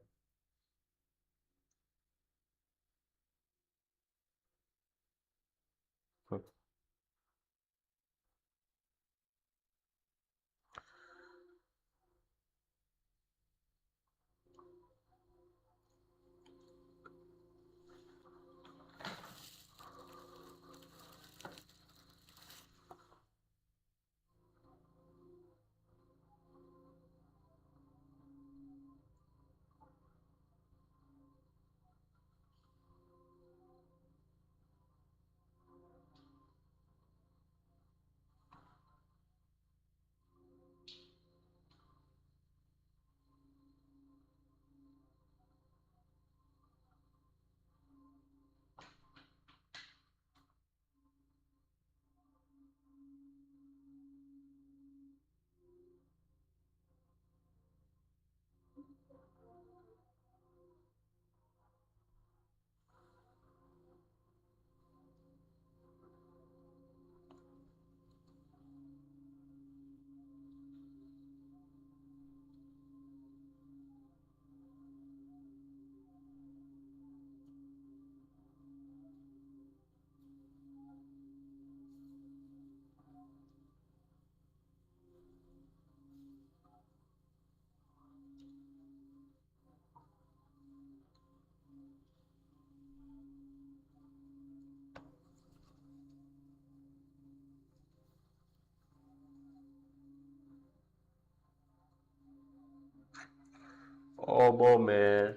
Oh, boy, man.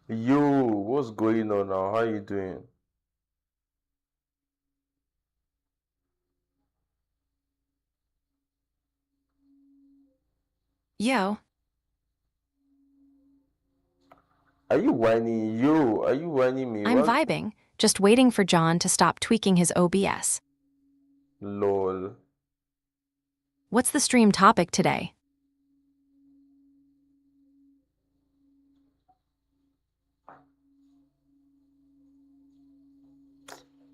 Yo, what's going on now? How you doing? Yo, Are you whining? Yo, are you whining me? I'm What? vibing, just waiting for John to stop tweaking his OBS. Lol. What's the stream topic today?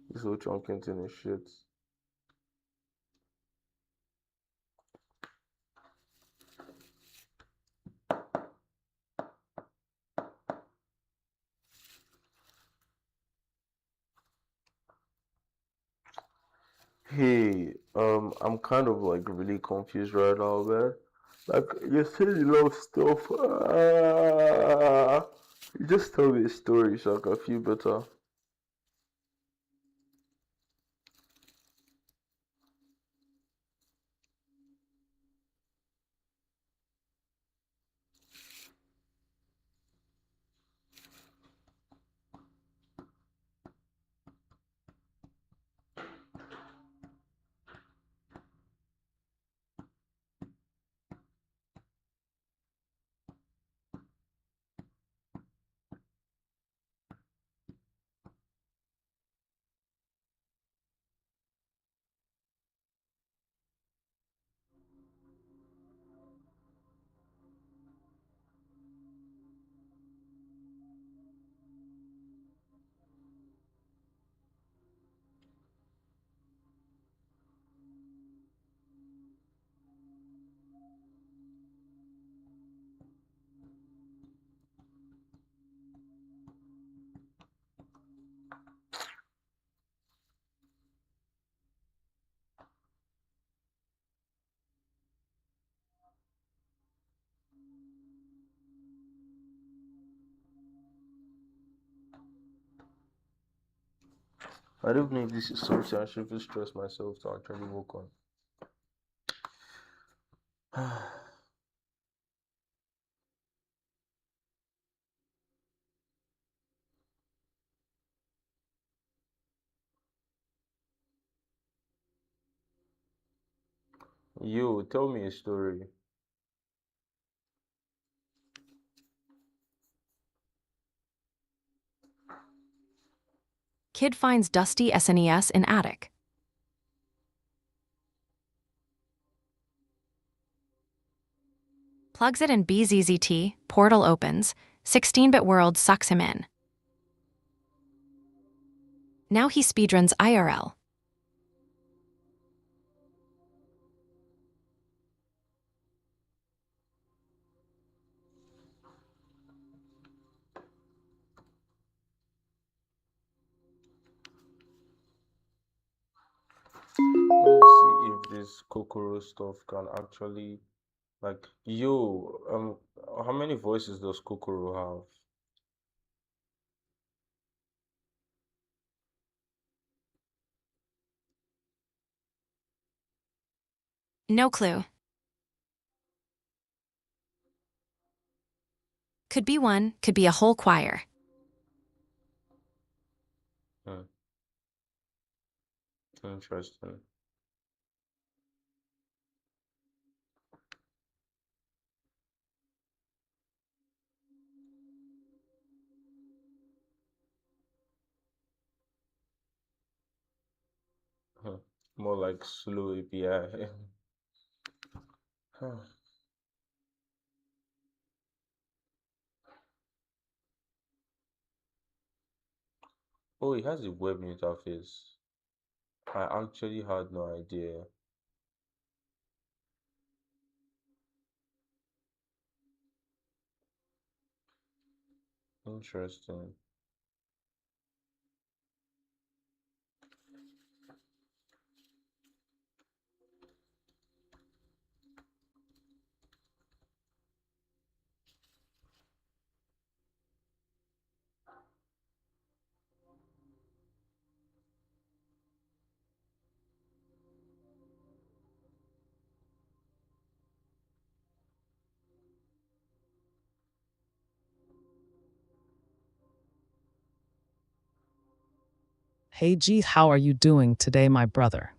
This whole chunk container shit. Hey, I'm kind of like really confused right now, man. Like you're saying a lot of stuff. You just tell me a story so I can feel better. I don't know if this is something I should even stress myself to actually work on. You tell me a story. Kid finds dusty SNES in attic. Plugs it in BZZT, portal opens, 16-bit world sucks him in. Now he speedruns IRL. Let me see if this Kokoro stuff can actually, like, how many voices does Kokoro have? No clue. Could be one, could be a whole choir. Hmm, interesting. Hmm, more like slow API. Huh. Oh, it has a web interface. I actually had no idea. Interesting. Hey G, how are you doing today, my brother?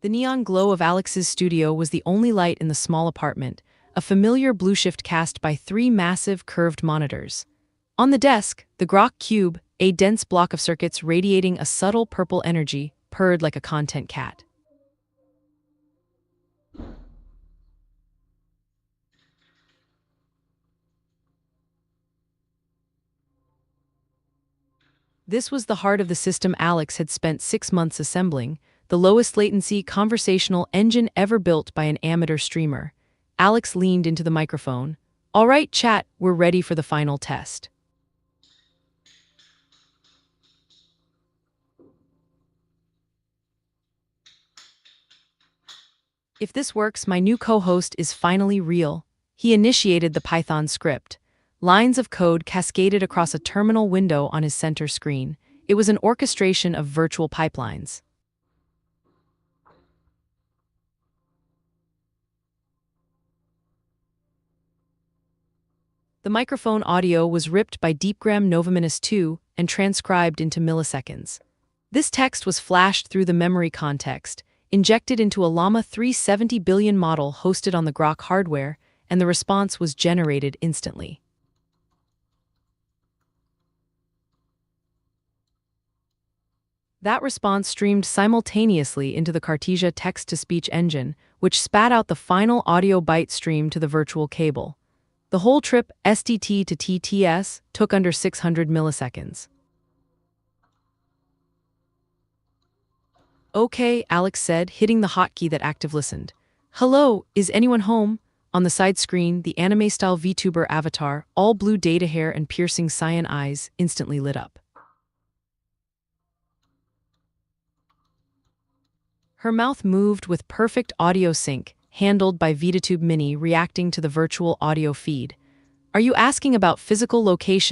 The neon glow of Alex's studio was the only light in the small apartment, a familiar blue shift cast by three massive curved monitors. On the desk, the Grok Cube, a dense block of circuits radiating a subtle purple energy, purred like a content cat. This was the heart of the system Alex had spent 6 months assembling, the lowest latency conversational engine ever built by an amateur streamer. Alex leaned into the microphone. All right, chat, we're ready for the final test. If this works, my new co-host is finally real. He initiated the Python script. Lines of code cascaded across a terminal window on his center screen. It was an orchestration of virtual pipelines. The microphone audio was ripped by DeepGram Novominus 2 and transcribed into milliseconds. This text was flashed through the memory context, injected into a Llama 370 billion model hosted on the Grok hardware, and the response was generated instantly. That response streamed simultaneously into the Cartesia text-to-speech engine, which spat out the final audio byte stream to the virtual cable. The whole trip, STT to TTS, took under 600 milliseconds. Okay, Alex said, hitting the hotkey that active listened. Hello, is anyone home? On the side screen, the anime-style VTuber avatar, all blue data hair and piercing cyan eyes, instantly lit up. Her mouth moved with perfect audio sync, handled by VitaTube Mini reacting to the virtual audio feed. Are you asking about physical location?